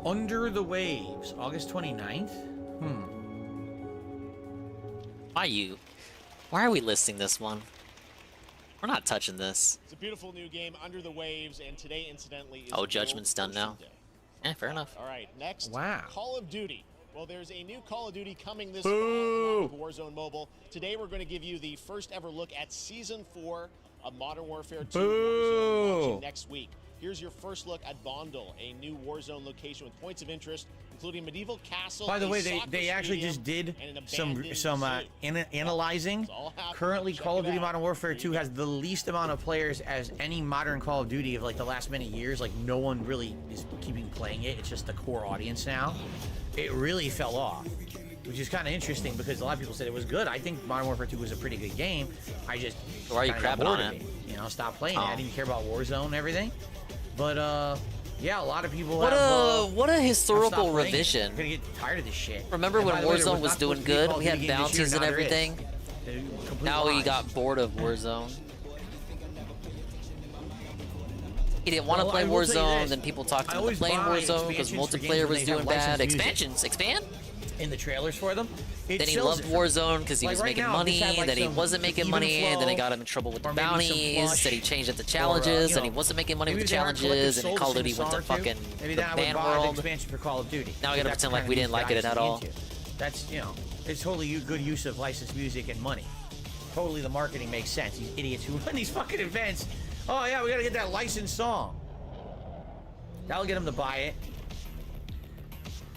Under the Waves, August 29th? Why are we listing this one? We're not touching this. It's a beautiful new game, Under the Waves, and today, incidentally, is Judgment's done now. Yeah, fair enough. All right, next, wow. Call of Duty. Well, there's a new Call of Duty coming this fall with Warzone Mobile. Today, we're going to give you the first ever look at Season 4 of Modern Warfare 2 Warzone, launching next week. Here's your first look at Bondal, a new Warzone location with points of interest, including medieval castle. By the way, they actually just did some analyzing. Currently, Call of Duty Modern Warfare 2 has the least amount of players as any modern Call of Duty of like the last many years. Like no one really is keeping playing it. It's just the core audience now. It really fell off, which is kind of interesting because a lot of people said it was good. I think Modern Warfare 2 was a pretty good game. I just why are you crapping on it? You know, stop playing it. I didn't care about Warzone and everything. But yeah, a lot of people. What a historical revision! I'm gonna get tired of this shit. Remember when Warzone was doing good? We had bounties and everything. Now we got bored of Warzone. He didn't want to play Warzone, then people talked him into playing Warzone because multiplayer was doing bad. Expansions, expand? In the trailers for them. Then he loved Warzone because he was making money, then he wasn't making money, and then it got him in trouble with the bounties, then he changed it to challenges, and he wasn't making money with the challenges, and Call of Duty went to fucking the ban world. Expansion for Call of Duty. Now we gotta pretend like we didn't like it at all. That's, you know, it's totally good use of licensed music and money. Totally the marketing makes sense. These idiots who run these fucking events. Oh yeah, we gotta get that licensed song. That'll get them to buy it.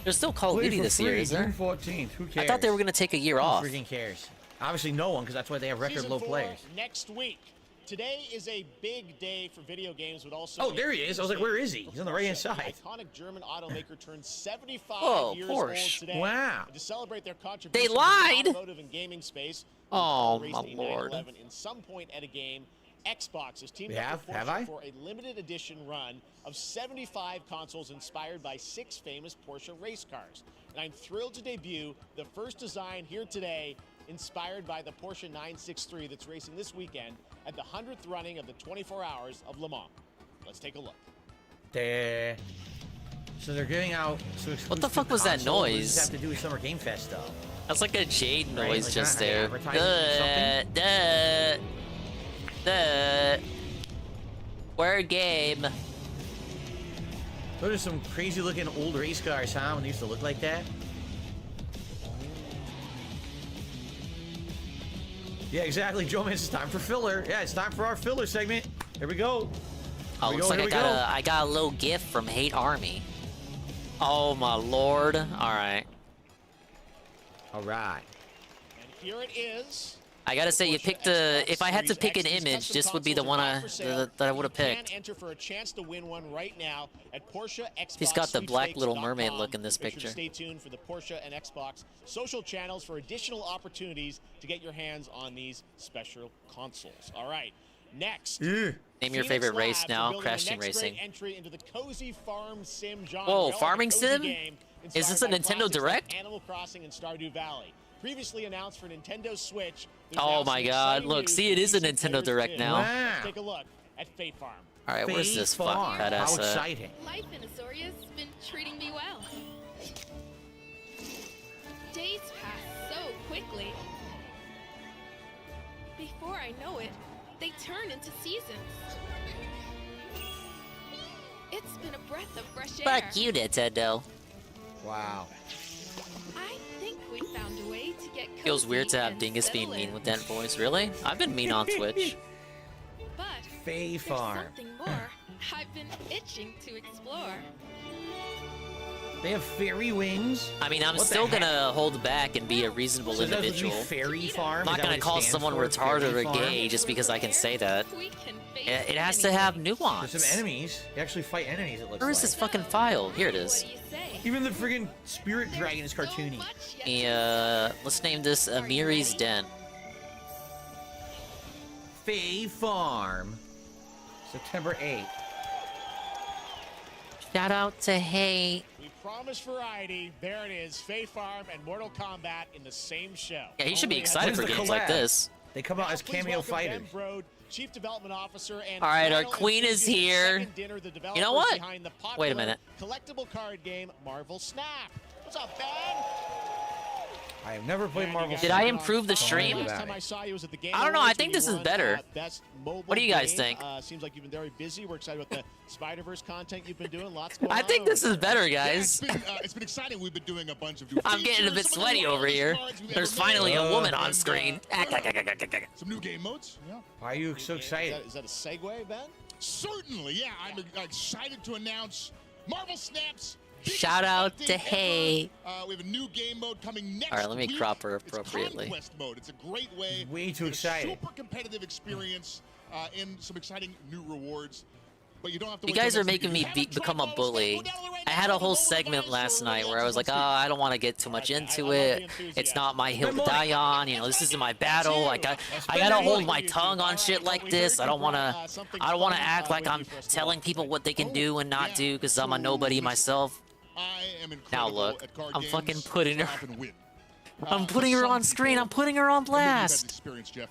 There's still Call of Duty this year, isn't there? June 14th. Who cares? I thought they were going to take a year off. Who freaking cares? Obviously no one, because that's why they have record low players. Next week. Today is a big day for video games, but also... Oh, there he is. I was like, where is he? He's on the right-hand side. The iconic German automaker turned 75 years old today. Wow. To celebrate their contribution They lied! to the automotive and gaming space. Oh, my lord. In some point at a game, Xbox has teamed up with Porsche for a limited edition run of 75 consoles inspired by 6 famous Porsche race cars. And I'm thrilled to debut the first design here today inspired by the Porsche 963 that's racing this weekend at the 100th running of the 24 Hours of Le Mans. Let's take a look. So they're giving out... What the fuck was that noise? Have to do with Summer Game Fest stuff. That's like a Jade noise like just there. Word game. Those are some crazy looking old race cars, huh? When they used to look like that. Yeah, exactly. Joe Mans, it's time for filler. Yeah, it's time for our filler segment. Here we go. Oh, looks like I got a little gift from Hate Army. Oh my lord. Alright. Alright. And here it is. I gotta say, you picked a. If I had to pick an image, this would be the one that I would have picked. Enter for a chance to win one right now at Porsche Xbox. He's got the Black Little Mermaid look in this picture. Stay tuned for the Porsche and Xbox social channels for additional opportunities to get your hands on these special consoles. All right, next. Name your favorite race now. Crash Team Racing. Entry into the cozy farm sim genre. Whoa, farming sim? Is this a Nintendo Direct? Animal Crossing and Stardew Valley. Previously announced for Nintendo Switch. Oh my god, look, see, it is a Nintendo Direct now. Wow. Let's take a look at Fate Farm. Alright, where's this fucking badass? How exciting. Life in Azoria's been treating me well. Days pass so quickly. Before I know it, they turn into seasons. It's been a breath of fresh air. Fuck you, Nintendo. Wow. I think we found a way to get Feels weird to cozy have and Dingus being settle mean in. with that voice. Really? I've been mean on Twitch. But Fae there's Farm. something more I've been itching to explore. They have fairy wings. I mean, I'm What the still heck? gonna hold back and be a reasonable So that's supposed to be individual. Fairy Farm? I'm Is not that gonna what it call stands someone for? retarded Fairy or Farm? gay just because I can say that. It has to have nuance. There's some enemies. You actually fight enemies, it looks Where is like. this fucking file? Here it is. Even the friggin' spirit dragon is cartoony. Let's name this Amiri's Den. Fae Farm. September 8th. Shout out to Hey. We promised variety. There it is. Fae Farm and Mortal Kombat in the same show. Yeah, he should be Only excited has- for games like this. They come out as Please cameo welcome fighters. Ben Brode, Chief Development Officer and All right, our final queen is enthusiast here. second dinner, the You know what? developers behind the Wait a popular minute. collectible card game Marvel Snap. What's up, Ben? I have never played Marvel. Did I improve the stream? Last time I saw you was at the Game I don't know, I Awards think when this you is won, better. Best mobile What do you guys game. think? Seems like you've been very busy. We're excited about the Spider-Verse content you've been doing. Lots going on. I think this is better, guys. It's been exciting. We've been doing a bunch of new I'm getting a bit features, some of the sweaty over wildest here. cards we've There's ever finally made. a woman on And, screen. Some new game modes. Yeah. Why are you so excited? Is that a segue, Ben? Certainly, yeah. I'm excited to announce Marvel Snaps. Shout out to Hey. We have a new game mode coming next All right, let me week. crop her It's appropriately. Conquest mode. It's a great way. Way too to get a excited. Super competitive experience and some exciting new rewards. But you don't have to. You wait till guys are next week. making If me you haven't tried become a Marvel Snap, bully. go download it right I now. had a whole Download it segment on last Store night where I was like, oh, next week. I don't want to get too much into it. It's not my hill to die on. You know, this isn't my battle. Like, I gotta hold my tongue on shit like this. I don't wanna act like I'm telling people what they can do and not do because I'm a nobody myself. Now look, I'm fucking putting her. I'm putting her on screen. I'm putting her on blast. Experience, Jeff.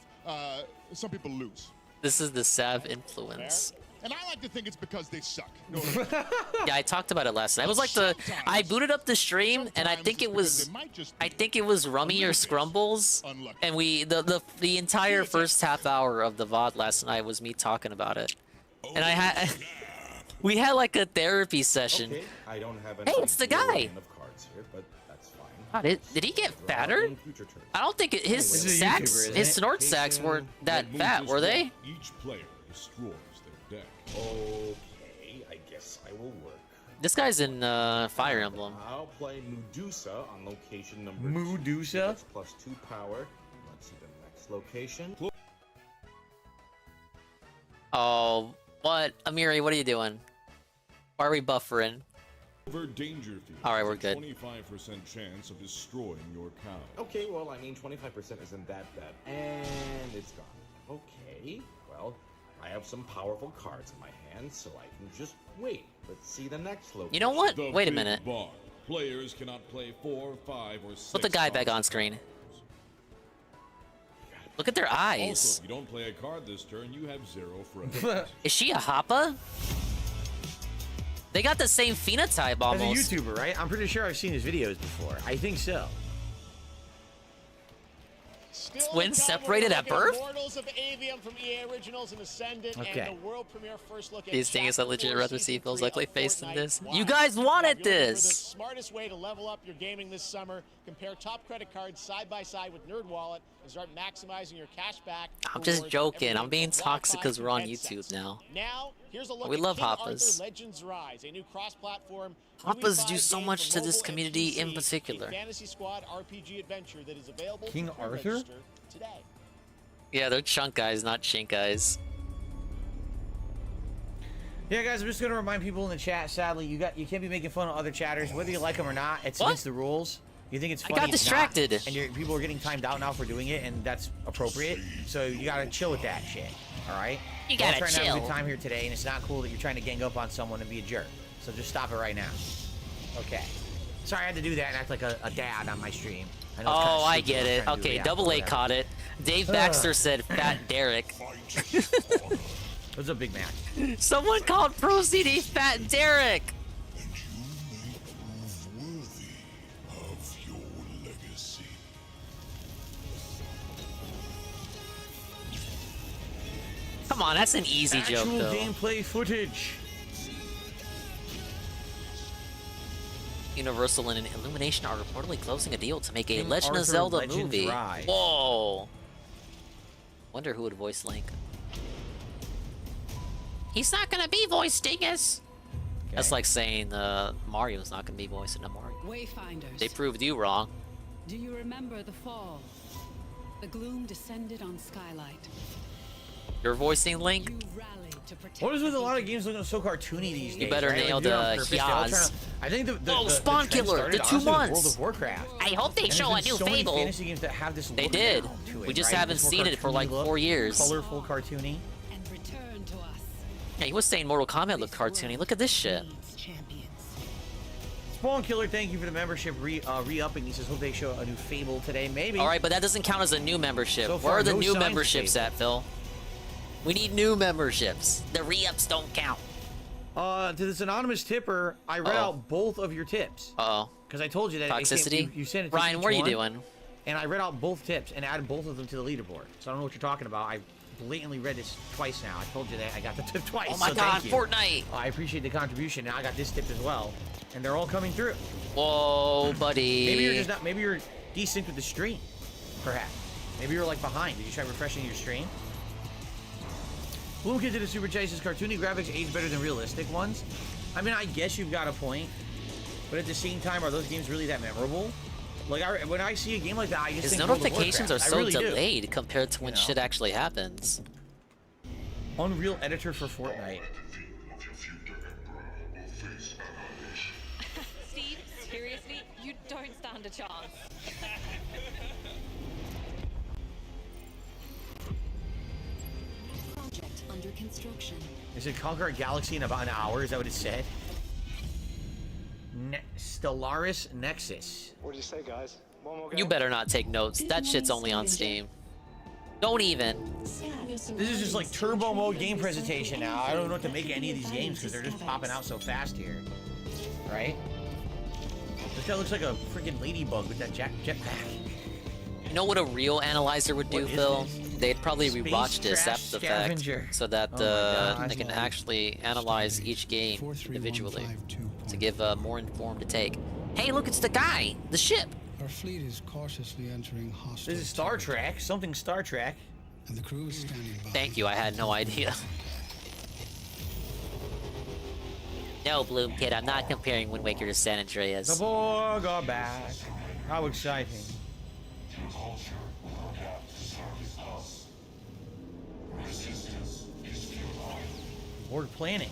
Some people lose. This is the Sav influence. And I like to think it's because they suck. Yeah, I talked about it last night. It was like I booted up the stream and I think it was Rummy or Scrumbles, and the entire first half hour of the VOD last night was me talking about it, and we had like a therapy session. Okay, I don't have an Hey, it's the guy. of cards here, but that's fine. God, did he get fatter? I don't think his sacks, his snort sacks weren't that fat, were they? Each player destroys their deck. Okay, I guess I will work. This guy's in Fire Emblem. I'll play Medusa on location number Medusa? 2. Plus 2 power. Let's see the next location. Oh, what? Amiri, what are you doing? Why are we buffering? Over Dangerfield. All right, we're good. 25% chance of destroying your cow. Okay, well, I mean, 25% isn't that bad. And it's gone. Okay, well, I have some powerful cards in my hand, so I can just wait. Let's see the next location. You know what? The Wait a big minute. Bar. Players cannot play 4, 5, or 6. Put the guy back on screen. Look at their eyes. Also, if you don't play a card this turn, you have 0 friends. Is she a Hoppa? They got the same phenotype almost. He's a YouTuber, right? I'm pretty sure I've seen his videos before. I think so. Twins separated at birth? Mortals of Avium from EA Originals and Ascendant Okay. and the world premiere first look at These things I Chapter legit 4 rather Season see feels 3 like they of faced in Fortnite this. Live. You guys wanted If you're looking for this. the smartest way to level up your gaming this summer, compare top credit cards side by side with NerdWallet and start maximizing your cash back. I'm just rewards joking. everything I'm being from toxic Wi-Fi because we're on to YouTube headsets. now. Now, here's a look We at love King Hoppas. Arthur Legends Rise, a new cross-platform Hoppas unified do so game much for to this mobile and community in PC, particular. a Fantasy Squad RPG adventure that is available King to Arthur? pre-register today. Yeah, they're chunk guys, not chink guys. Yeah, guys, I'm just gonna remind people in the chat. Sadly, you can't be making fun of other chatters, whether you like them or not. It's against the rules. You think it's funny? got it's distracted. not. And people are getting timed out now for doing it, and that's appropriate. So you gotta chill with that shit. All right? You We're all gotta trying to have a chill. good time here today, and it's not cool that you're trying to gang up on someone and be a jerk. So just stop it right now. Okay. Sorry, I had to do that and act like a dad on my stream. I know it's kinda Oh, I stupid get what I'm it. trying to do, Okay, yeah, Double A whatever. caught it. Dave Baxter said Fat Derek. What's up, Big Mac? Someone called Pro CD Fat Derek. Come on, that's an easy joke, Actual though. gameplay footage. Universal and Illumination are reportedly closing a deal to make a King Legend of Arthur Zelda Legends movie. Rise. Whoa! Wonder who would voice Link. He's not gonna be voiced, Dingus! Okay. That's like saying Mario's not gonna be voiced in a Mario. Wayfinders. They proved you wrong. Do you remember the fall? The gloom descended on Skylight. You're voicing Link? You rallied to protect. What is with a lot of games looking so cartoony these days? You better right? nail Like, they're on the purpose. They're all Hyaz. trying to- I think the Spawn trend Killer, started, the 2 honestly, with months. World of Warcraft. I hope they And show a there's been new so many Fable. fantasy games that have this They look did. now to We it, just right? haven't This more seen it for cartoony like look, 4 years. Colorful, cartoony. And return to us. Yeah, he was saying Mortal Kombat looked cartoony. Look at this shit. Spawn Killer, thank you for the membership re-upping. He says, hope they show a new Fable today. Maybe. All right, but that doesn't count as a new membership. So Where far, are the no new signs of memberships Fable. at, Phil? We need new memberships. The re-ups don't count. To this anonymous tipper, I read out both of your tips. Uh-oh. Because I told you that Toxicity? you sent it to Ryan, each what are you one, doing? And I read out both tips and added both of them to the leaderboard. So I don't know what you're talking about. I blatantly read this twice now. I told you that I got the tip twice. Oh my so god, thank you. Fortnite! I appreciate the contribution. Now I got this tip as well. And they're all coming through. Whoa, buddy. Maybe you're just not, maybe you're desynced with the stream. Perhaps. Maybe you're like behind. Did you try refreshing your stream? Blue Kid did a super chat. Says cartoony graphics age better than realistic ones. I mean, I guess you've got a point. But at the same time, are those games really that memorable? Like, when I see a game like that, I just His think World of notifications are Warcraft. so I really do. delayed compared to when shit actually happens. Unreal editor for Fortnite. Steve, seriously, you don't stand a chance. Project under construction. Is it Conquer a Galaxy in about an hour? Is that what it said? Stellaris Nexus. What did you say, guys? One more game? You better not take notes. That shit's only on Steam. Don't even. This is just like turbo mode game presentation now. I don't know what to make of any of these games because they're just popping out so fast here. Right? This guy looks like a freaking ladybug with that jetpack. You know what a real analyzer would do, What is Phil? this? They'd probably Space rewatch this trash after the scavenger. fact so that Oh my God. they can actually analyze each game individually to give a more informed take. Hey, look, it's the guy! The ship! Our fleet is cautiously entering hostile. This is Star Trek. Something Star Trek. And the crew is standing by. Thank you, I had no idea. No, Bloom Kid, I'm not comparing Wind Waker to San Andreas. The Borg are back. How exciting. Borg planning.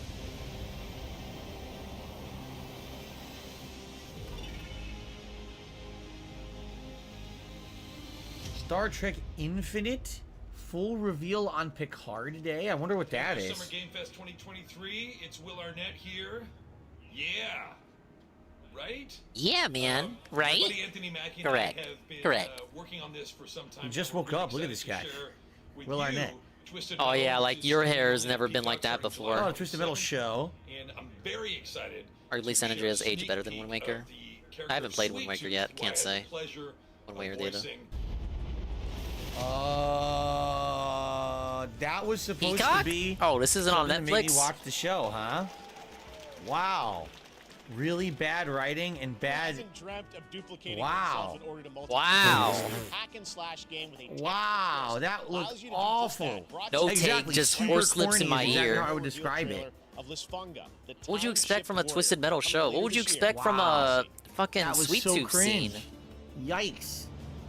Star Trek Infinite full reveal on Picard today. I wonder what that is. Summer Game Fest 2023. It's Will Arnett here. Yeah. Right? Yeah, man. Right? My buddy Anthony Mackie and Correct. I have been Correct. Working on this for some time. He just now. woke We're really up. Look at this excited guy. to share with Will you Arnett. Twisted Oh Metal, yeah, which like is your something hair has that never Peacock been like that started before. July Oh, Twisted Metal 7th, show. And I'm very excited. Or at least San Andreas age better than Wind Waker. I haven't played Wind Waker yet, can't say one way or the other. That was supposed Peacock? to be. Oh, this isn't on something to make me Netflix? watch the show, huh? Wow. Really bad writing and bad. Hasn't dreamt of duplicating Wow. himself in order to multitask. Wow. Hack and slash game with a Wow, that looked allows you to do just awful. that. Brought No to you take, just super horse lips corny in my is exactly ear. how I would describe it. of Lisfunga, the What would you time expect shift from a warrior. Twisted Metal show? What would you This year. expect from Wow. a fucking That was Sweet so Tooth cringe. scene? Yikes.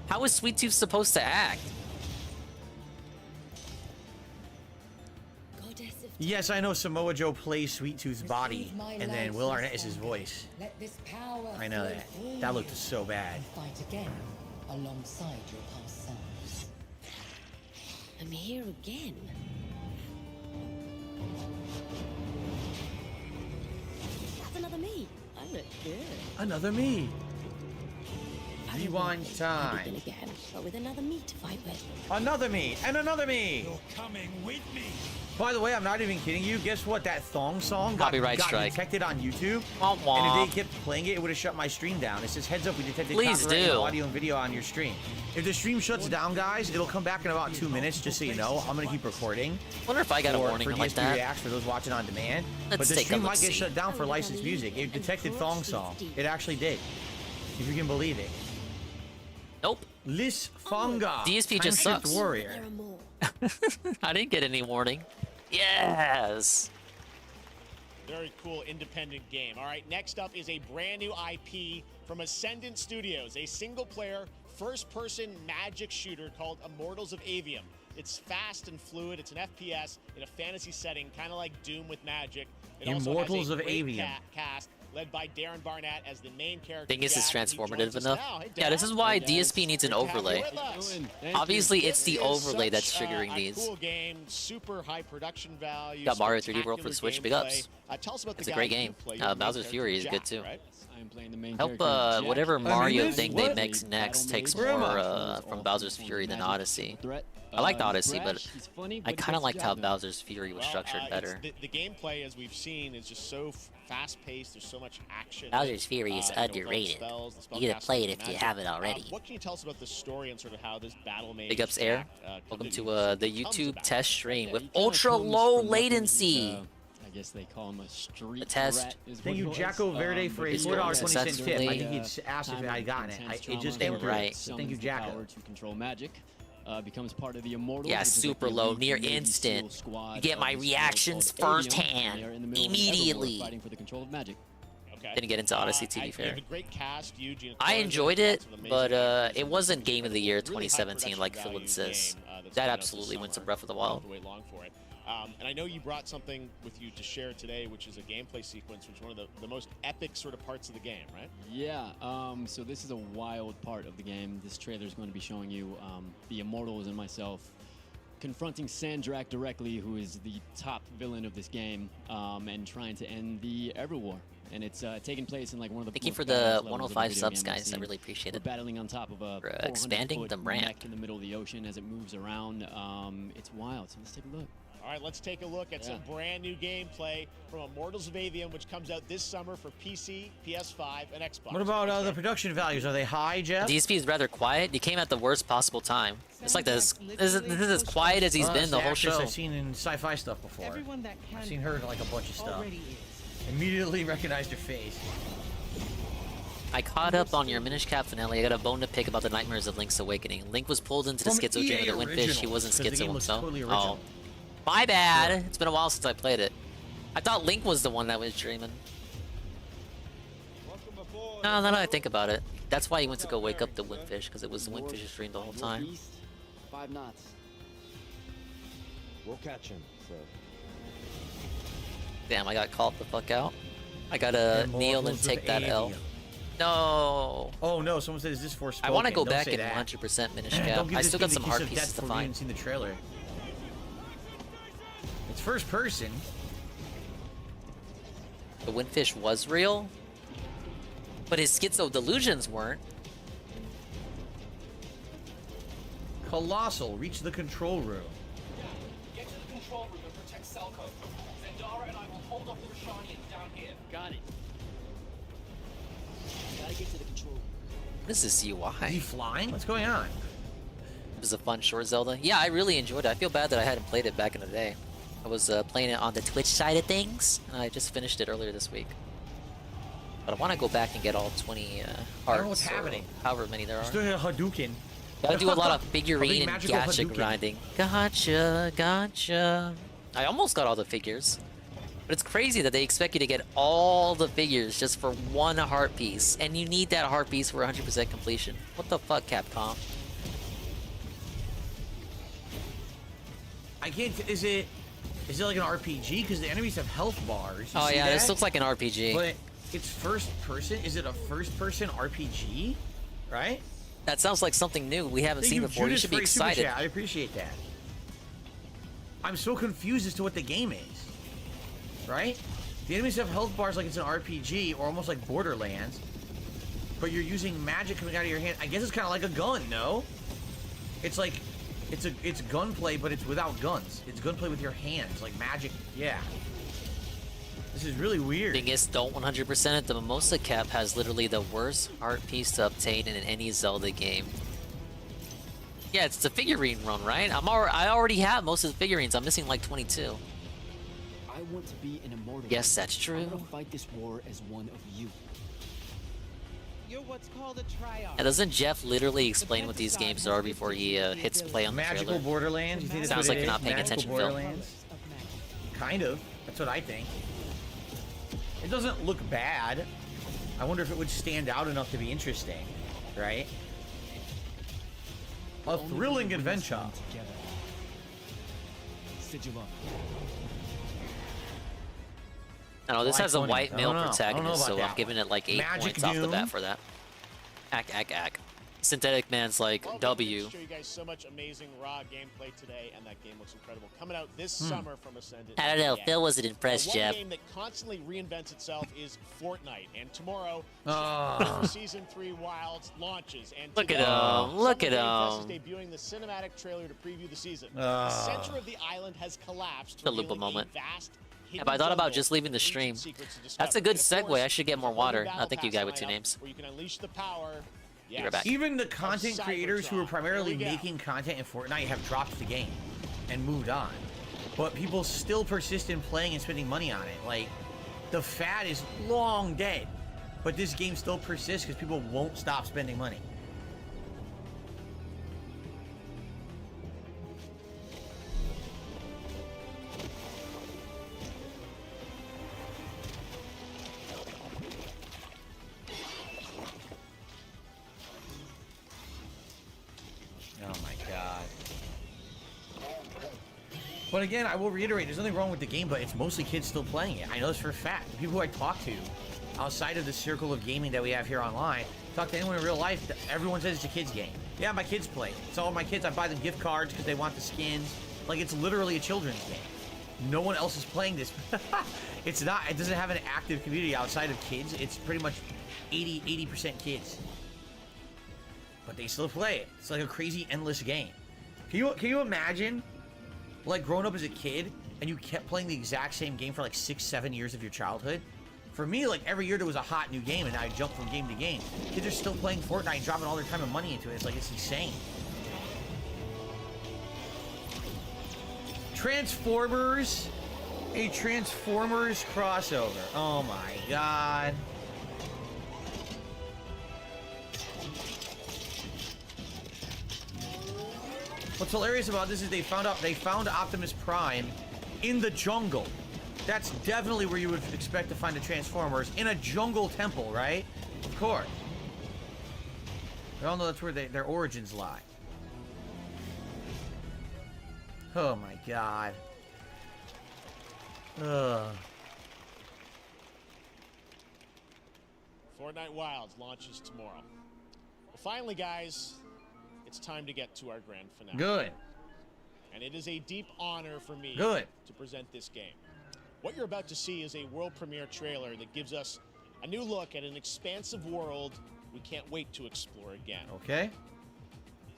How is Sweet Tooth supposed to act? Yes, I know Samoa Joe plays Sweet Tooth's body, and then Will Arnett is his voice. Let this power I know that. That looked so bad. fight again alongside your past selves. I'm here again. That's another me. I look good. Another me. Rewind Begin time. again, but with another me to fight with. Another me, and another me. You're coming with me. By the way, I'm not even kidding you. Guess what? That thong song got strike. detected on YouTube. Wah, wah. And if they kept playing it, it would have shut my stream down. It says, heads up, we detected Please copyright do. audio and video on your stream. If the stream shuts down, guys, it'll come back in about 2 minutes, just so you know. I'm going to keep recording. I wonder if I got a warning for like DSP that. Reacts for those watching on demand. Let's but the take a stream might get look-see. shut down for licensed music. It detected thong song. It actually did. If you can believe it. Nope. Lis Fonga. DSP just Time-shift sucks. Warrior. I didn't get any warning. Yes. Very cool independent game. All right, next up is a brand new IP from Ascendant Studios, a single-player, first-person magic shooter called Immortals of Avium. It's fast and fluid. It's an FPS in a fantasy setting, kind of like Doom with magic. It Immortals also has a of great Avium. Cast led by Darren Barnett as the main character. Dingus is Jack, and he transformative joins us enough. now. Hey, Yeah, this is Dad. why Hey, Dad. DSP needs an Good to have you overlay. with us. Obviously, it's the This is overlay that's such, triggering a these. Cool game, super high production value. Got Mario 3D World for the spectacular Switch. Big gameplay. ups. Tell us about It's the a great guy you game. play. Your main Bowser's character, Fury is good Jack, too. right? I'm playing the main Hope character, Jack. whatever Mario What? thing they make next takes Where am more I? from Bowser's Fury than Odyssey. Threat. I liked He's Odyssey, brash, but he's funny, I but he kind of gets liked the how job done. Bowser's Fury was structured better. The gameplay, as we've seen, is just so fast-paced. There's so much action. Bowser's Fury is underrated. You need to play it if you haven't already. What can you tell us about the story and sort of how this battle may Big ups, Air. Welcome to the YouTube test stream with You kinda ultra call him low from nothing. latency. I guess they call him a street The test. rat is Thank what you, he was. Jacko Verde, for a But he's $4.20 tip. I successfully, think he'd asked if I had gotten it. It just trauma came through. right. So thank you, summons the Jacko. power to control magic. Becomes part of the Immortals. Yeah, which is super like the low, elite near Navy instant. SEAL squad You get of my this reactions world called Avium, firsthand, and they are in the middle of Evermore immediately. fighting for the control of magic. Okay. Didn't get into Odyssey, to be fair. You have a great cast, Eugene. I enjoyed it, Lots of amazing but actors. it wasn't Game of the Year Really high 2017 like production Phil value insists. game, that's That coming out this absolutely wins some summer. Breath of the We'll have Wild. to wait long for it. And I know you brought something with you to share today, which is a gameplay sequence, which is one of the most epic sort of parts of the game, right? Yeah, so this is a wild part of the game. This trailer is going to be showing you the Immortals and myself confronting Sandrak directly, who is the top villain of this game, and trying to end the Everwar. And it's taking place in like one of the Thank you most for badass the levels of 105 video subs, game I've guys. I seen. really appreciate We're it. battling on top of a For, expanding 400-foot the ramp. mech in the middle of the ocean as it moves around. It's wild, so let's take a look. All right, let's take a look at some brand new gameplay from Immortals of Avium, which comes out this summer for PC, PS5, and Xbox. What about the production values? Are they high, Jeff? DSP is rather quiet. You came at the worst possible time. It's like this is as quiet as he's been the whole actress show. I've seen in sci-fi stuff before. Everyone that can I've seen her in like a bunch of stuff. already is. Immediately recognized her face. I caught up on your Minish Cap finale. I got a bone to pick about the Nightmares of Link's Awakening. Link was pulled into the From schizo dream EA of the Windfish. He wasn't originals, 'cause the schizo game looks himself. totally Oh, original. my bad. It's been a while since I played it. I thought Link was the one that was dreaming. No, now that I think about it, that's why he went to go wake up the Windfish, because it was the Windfish's dream the whole time. Northeast, 5 knots. We'll catch him, sir. Damn, I got called the fuck out. I gotta kneel and Immortals take of that L. Avium. No. Oh no, someone said, is this for I want to go Don't back say and that. 100% Minish Don't Cap. give I this still game got the some kiss hard of pieces death to before you find. haven't seen the trailer. It's first person. The Windfish was real, but his schizo delusions weren't. Colossal, reach the control room. Get to the control room and protect Selko. Zendara and I will hold up the Rashanians down here. Got it. Gotta get to the control room. What is this UI? Is he flying? What's going on? It was a fun short Zelda. Yeah, I really enjoyed it. I feel bad that I hadn't played it back in the day. I was playing it on the Twitch side of things, and I just finished it earlier this week. But I want to go back and get all 20 hearts. I don't know what's or happening. However many there are. Just doing a Hadouken. Gotta do a lot of A figurine big and magical gacha Hadouken. grinding. Gotcha, gotcha. I almost got all the figures. But it's crazy that they expect you to get all the figures just for one heart piece. And you need that heart piece for 100% completion. What the fuck, Capcom? I can't. Is it like an RPG? Because the enemies have health bars. You Oh see yeah, that? this looks like an RPG. But it's first person. Is it a first person RPG? Right? That sounds like something new we haven't Thank seen you, before. You Judas, should be for a super excited. chat. I appreciate that. I'm so confused as to what the game is. Right? The enemies have health bars like it's an RPG or almost like Borderlands. But you're using magic coming out of your hand. I guess it's kind of like a gun, no? It's like It's gunplay, but it's without guns. It's gunplay with your hands, like magic. Yeah. This is really weird. Dingus, don't 100% it. The Mimosa Cap has literally the worst art piece to obtain in any Zelda game. Yeah, it's the figurine run, right? I already have most of the figurines. I'm missing like 22. I want to be an immortal. Yes, that's true. I'm gonna fight this war as one of you. You're what's called a triarch. Yeah, doesn't Jeff literally explain what these games are before he hits play on the Magical trailer? Borderlands. You think that's Sounds what like it you're is? not paying Magical attention, Phil. Borderlands. Kind of. That's what I think. It doesn't look bad. I wonder if it would stand out enough to be interesting, right? A thrilling adventure. I know this has a Why white 20? male I don't know protagonist, about so I'm that giving one. it like 8 Magic points off the Doom. bat for that. Ack. Synthetic Man's like Well, W. I'll show you guys so much amazing raw gameplay today, and that game looks incredible. Coming out this summer from Ascended. I don't know. Yeah. Phil wasn't impressed, One Jeff. game that constantly reinvents itself is Fortnite, and tomorrow, Oh. Season 3 Wilds launches. And Look at today, him. Look at Summer Game Fest him. is debuting the cinematic trailer to preview the season. Oh. The center of the island has collapsed. The Lupa revealing a moment. vast, Yeah, but I thought about jungle just leaving the with stream. ancient secrets to That's a discover. good And of segue. course, I should get more there's a whole new water. battle Thank you, pass guy with 2 lineup names. Where you can unleash the power. Be right back. Even the content creators who were primarily Here we go. making content in Fortnite have dropped the game and moved on. But people still persist in playing and spending money on it. Like, the fad is long dead. But this game still persists because people won't stop spending money. Oh my god. But again, I will reiterate, there's nothing wrong with the game, but it's mostly kids still playing it. I know this for a fact. The people who I talk to, outside of the circle of gaming that we have here online, talk to anyone in real life, everyone says it's a kid's game. Yeah, my kids play it. It's all my kids. I buy them gift cards because they want the skins. Like, it's literally a children's game. No one else is playing this. It's not, it doesn't have an active community outside of kids. It's pretty much 80% kids. But they still play it. It's like a crazy, endless game. Can you imagine, like, growing up as a kid and you kept playing the exact same game for like 6-7 years of your childhood? For me, like, every year there was a hot new game and I jumped from game to game. Kids are still playing Fortnite and dropping all their time and money into it. It's like, it's insane. Transformers? A Transformers crossover. Oh my god. What's hilarious about this is they found Optimus Prime in the jungle. That's definitely where you would expect to find the Transformers, in a jungle temple, right? Of course. We all know that's where their origins lie. Oh my god. Ugh. Fortnite Wilds launches tomorrow. Well, finally, guys, it's time to get to our grand finale. Good. And it is a deep honor for me Good. to present this game. What you're about to see is a world premiere trailer that gives us a new look at an expansive world we can't wait to explore again. Okay.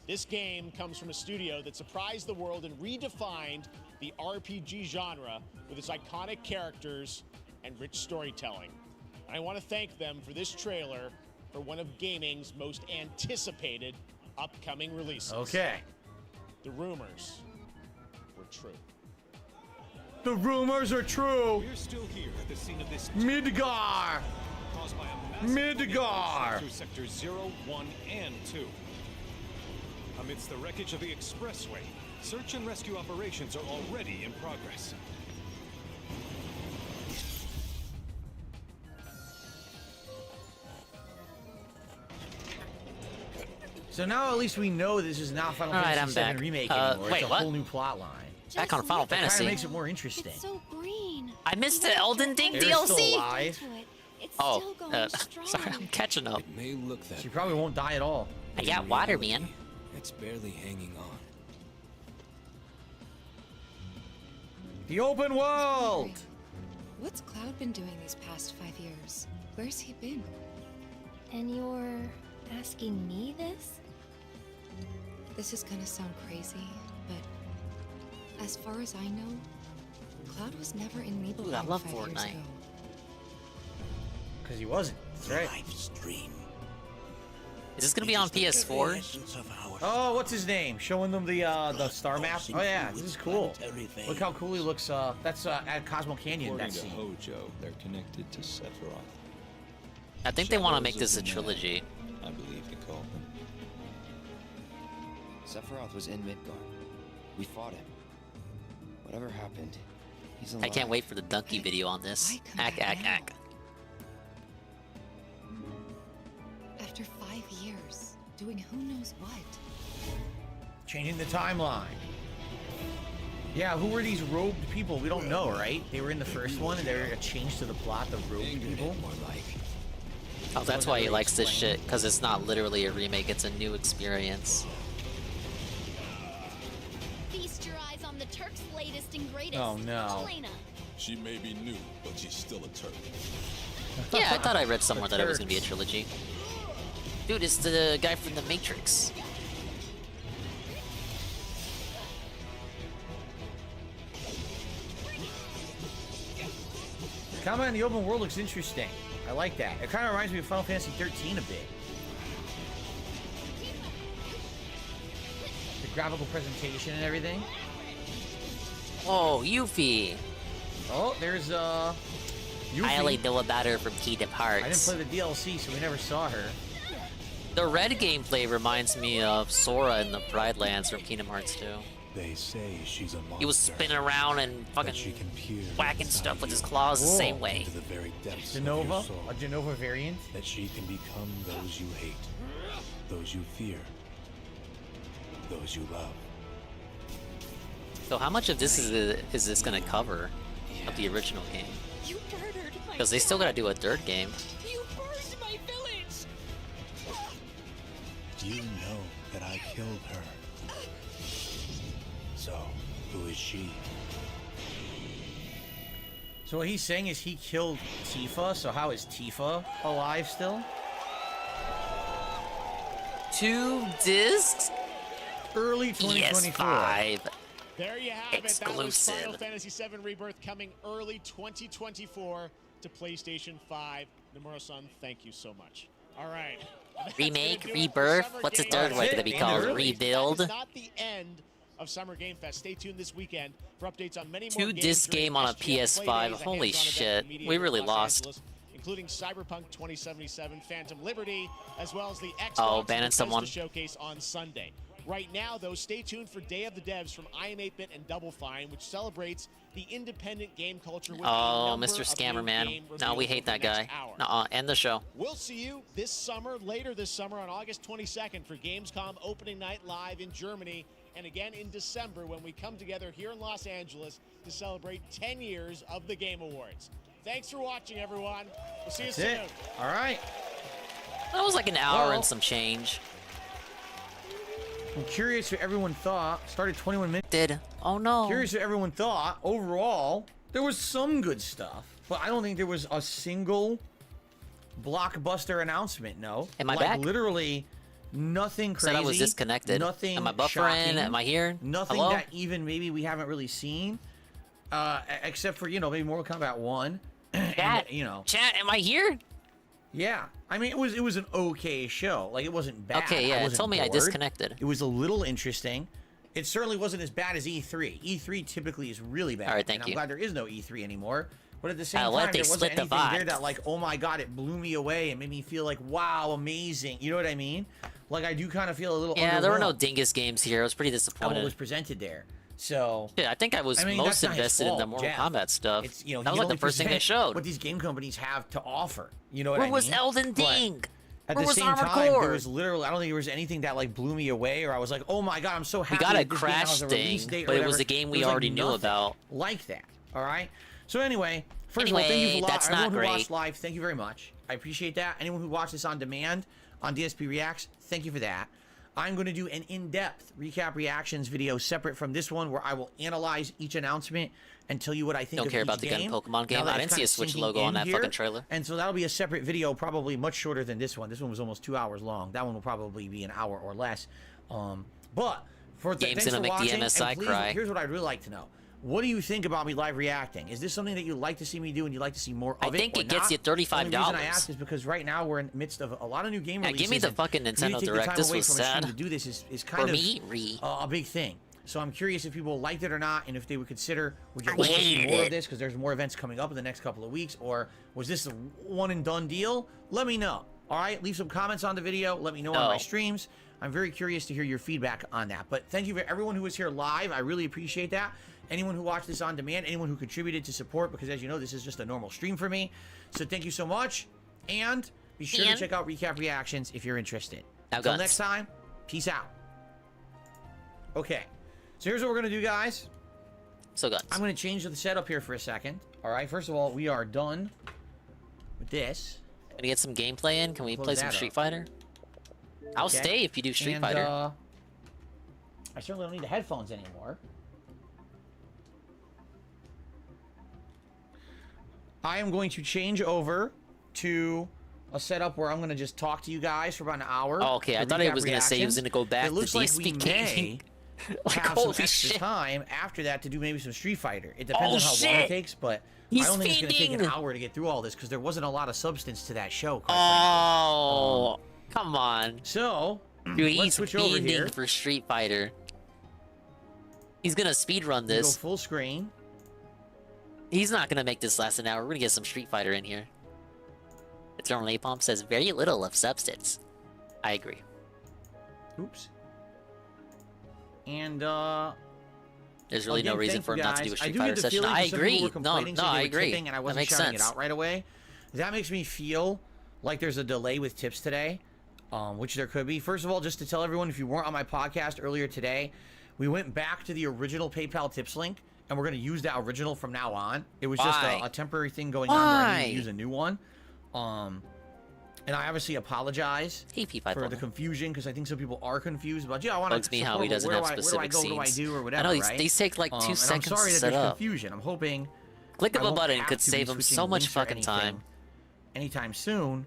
This game comes from a studio that surprised the world and redefined the RPG genre with its iconic characters and rich storytelling. I want to thank them for this trailer for one of gaming's most anticipated upcoming releases. Okay. The rumors were true. The rumors are true. We're still here at the scene of this Midgar. caused by a massive Midgar. through sectors 0, 1, and 2. Amidst the wreckage of the expressway, search and rescue operations are already in progress. So now at least we know this is not Final Alright, Fantasy I'm VII back. Remake anymore. Wait, it's a what? whole new plot line. Back on Final That kind Fantasy. of makes it more interesting. It's so green. I missed the Elden Ding They're DLC. still alive. It's Oh, still going strong. sorry, I'm catching up. May look that She probably won't die at all. I got water, man. It's barely hanging on. The open world. What's Cloud been doing these past 5 years? Where's he been? And you're asking me this? This is gonna sound crazy, As far as I know, Cloud was never in Nibelheim Dude, I love 5 years Fortnite. ago. Because he wasn't. That's right. Is this gonna be on PS4? Oh, what's his name? Showing them the star map. Oh yeah, this is cool. Look how cool he looks. That's at Cosmo Canyon. That scene. Hojo, they're connected to Sephiroth. I think they want to make this a trilogy. I believe you called them. Sephiroth was in Midgard. We fought him. Whatever happened, he's alive. I can't wait for the donkey video on this. Ack. After 5 years, doing who knows what. Changing the timeline. Yeah, who were these robed people? We don't know, right? They were in the first one, and they were a change to the plot of robed people. Oh, that's why he likes this shit, because it's not literally a remake, it's a new experience. Feast your eyes on the Turk's latest and greatest. Oh no. Elena. She may be new, but she's still a Turk. Yeah, I thought I read somewhere that it was gonna be a trilogy. Dude, it's the guy from The Matrix. Combat in the open world looks interesting. I like that. It kind of reminds me of Final Fantasy 13 a bit. The graphical presentation and everything. Oh, Yuffie. Oh, there's Yuffie. I only know about her from Kingdom Hearts. I didn't play the DLC, so we never saw her. The red gameplay reminds me of Sora in the Pride Lands from Kingdom Hearts 2. They say she's a monster. He was spinning around and fucking whacking stuff with his claws the same way. Into the very depths Genova? of your soul, A Genova variant? that she can become those you hate, those you fear, those you love. So how much of this is this gonna cover of the original game? You murdered my Because they still gotta do a third game. You burned my village. You know that I killed her. So, who is she? So what he's saying is he killed Tifa, so how is Tifa alive still? 2 discs? Early 2024. PS5. There you have it. That was Exclusive. Final Fantasy VII Rebirth coming early 2024 to PlayStation 5. Nomura-san, thank you so much. All right. That's Remake, gonna do it for rebirth. Summer What's the Game third Fest. one gonna be called? That Rebuild. is not the end of Summer Game Fest. Stay tuned this weekend for updates on many more 2 games disc during game on a SGF PS5. Play Days, a Holy hands-on shit. event in We really Los lost. Angeles, including Cyberpunk 2077, Phantom Liberty, as well as the Xbox Oh, and banning Bethesda someone. showcase on Sunday. Right now, though, stay tuned for Day of the Devs from I Am 8-Bit and Double Fine, which celebrates the independent game culture with a Oh, number Mr. of Scammer new Man. game No, we reveals hate over that the next guy. hour. Nuh-uh, end the show. We'll see you this summer, later this summer on August 22nd for Gamescom opening night live in Germany, and again in December when we come together here in Los Angeles to celebrate 10 years of the Game Awards. Thanks for watching, everyone. We'll see That's you soon. it. All right. That was like an hour Well, and some change. I'm curious what everyone thought. Started 21 minutes. Oh no. Curious what everyone thought. Overall, there was some good stuff, but I don't think there was a single blockbuster announcement. No. Am I like, back? Literally nothing crazy. Said I was disconnected. Nothing. Am I buffering? shocking, Am I here? Nothing Hello? that even maybe we haven't really seen, except for maybe Mortal Kombat 1. Chat. And, Chat. Am I here? Yeah, I mean it was an okay show. Like it wasn't bad. Okay, I yeah. wasn't Tell me I bored. disconnected. It was a little interesting. It certainly wasn't as bad as E3. E3 typically is really bad. All right, thank and I'm you. glad there is no E3 anymore. But at the same What if time, they there wasn't split the anything there vibe? that like, oh my god, it blew me away and made me feel like, wow, amazing. You know what I mean? Like I do kind of feel a little. Yeah, there were no underwhelmed Dingus games here. I was pretty at what disappointed. was presented there. So Yeah, I think I was I mean, most that's not his invested in the fault, Mortal Jeff. Kombat stuff. It's, that was he like the only first thing they present showed. What these game companies have to offer. You know what Where I mean? was Elden But Ding? At Where the was same Armored time, Core? there was literally, I don't think there was anything that like blew me away, or I was like, oh my god, I'm so happy. We got a that this game Crash has a release thing, date or but it was whatever. a game we There was, already knew nothing about. Like that. All right. So anyway, first of all, thank you Anyway, for that's not everyone who great. watched live. Thank you very much. I appreciate that. Anyone who watched this on demand on DSP Reacts, thank you for that. I'm going to do an in-depth recap reactions video separate from this one, where I will analyze each announcement and tell you what I think Don't of care each about the gun game. Pokemon game. Now that I it's didn't see a kinda Switch sinking logo on in that here. fucking trailer. And so that'll be a separate video, probably much shorter than this one. This one was almost 2 hours long. That one will probably be an hour or less. But Game's thanks gonna for make watching, the MSI and please, cry. Here's what I'd really like to know. What do you think about me live reacting? Is this something that you'd like to see me do and you'd like to see more of it? I think it gets you $35. The only reason I ask is because right now we're in the midst of a lot of new game releases. Give me the fucking Nintendo Direct. This was sad. To do this is kind of a big thing. So I'm curious if people liked it or not, and if they would consider would you like to see more of this because there's more events coming up in the next couple of weeks, or was this a one and done deal? Let me know. All right, leave some comments on the video. Let me know on my streams. I'm very curious to hear your feedback on that. But thank you for everyone who was here live. I really appreciate that. Anyone who watched this on demand, anyone who contributed to support, because as you know, this is just a normal stream for me. So thank you so much. And be sure to check out Recap Reactions if you're interested. Until next time, peace out. Okay, so here's what we're going to do, guys. So guts. I'm going to change the setup here for a second. All right, first of all, we are done with this. Gonna get some gameplay in? Can we play some Street Fighter? I'll stay if you do Street Fighter. I certainly don't need the headphones anymore. I am going to change over to a setup where I'm going to just talk to you guys for about an hour. Oh, okay, I thought he was going to say he was going to go back to DSP gaming. Like, have some extra time after that to do maybe some Street Fighter. It depends on how long it takes, but I don't think it's going to take an hour to get through all this because there wasn't a lot of substance to that show. Oh, come on. So, dude, let's switch over here for Street Fighter. He's going to speedrun this. Go full screen. He's not going to make this last an hour. We're going to get some Street Fighter in here. Eternal Napalm says very little of substance. I agree. Oops. And, there's really no reason for him not to do a Street Fighter session. I agree. No, I agree. And I wasn't that makes shouting sense. It out right away. That makes me feel like there's a delay with tips today, which there could be. First of all, just to tell everyone, if you weren't on my podcast earlier today, we went back to the original PayPal tips link, and we're going to use that original from now on. It was just a temporary thing going on where I need to use a new one. And I obviously apologize for the confusion because I think some people are confused about, I want to bugs me how he doesn't have specific scenes. What do I do or whatever, I know these take like 2 seconds I'm sorry to that set there's up. confusion. I'm hoping click of a button could save him so much fucking time anytime soon,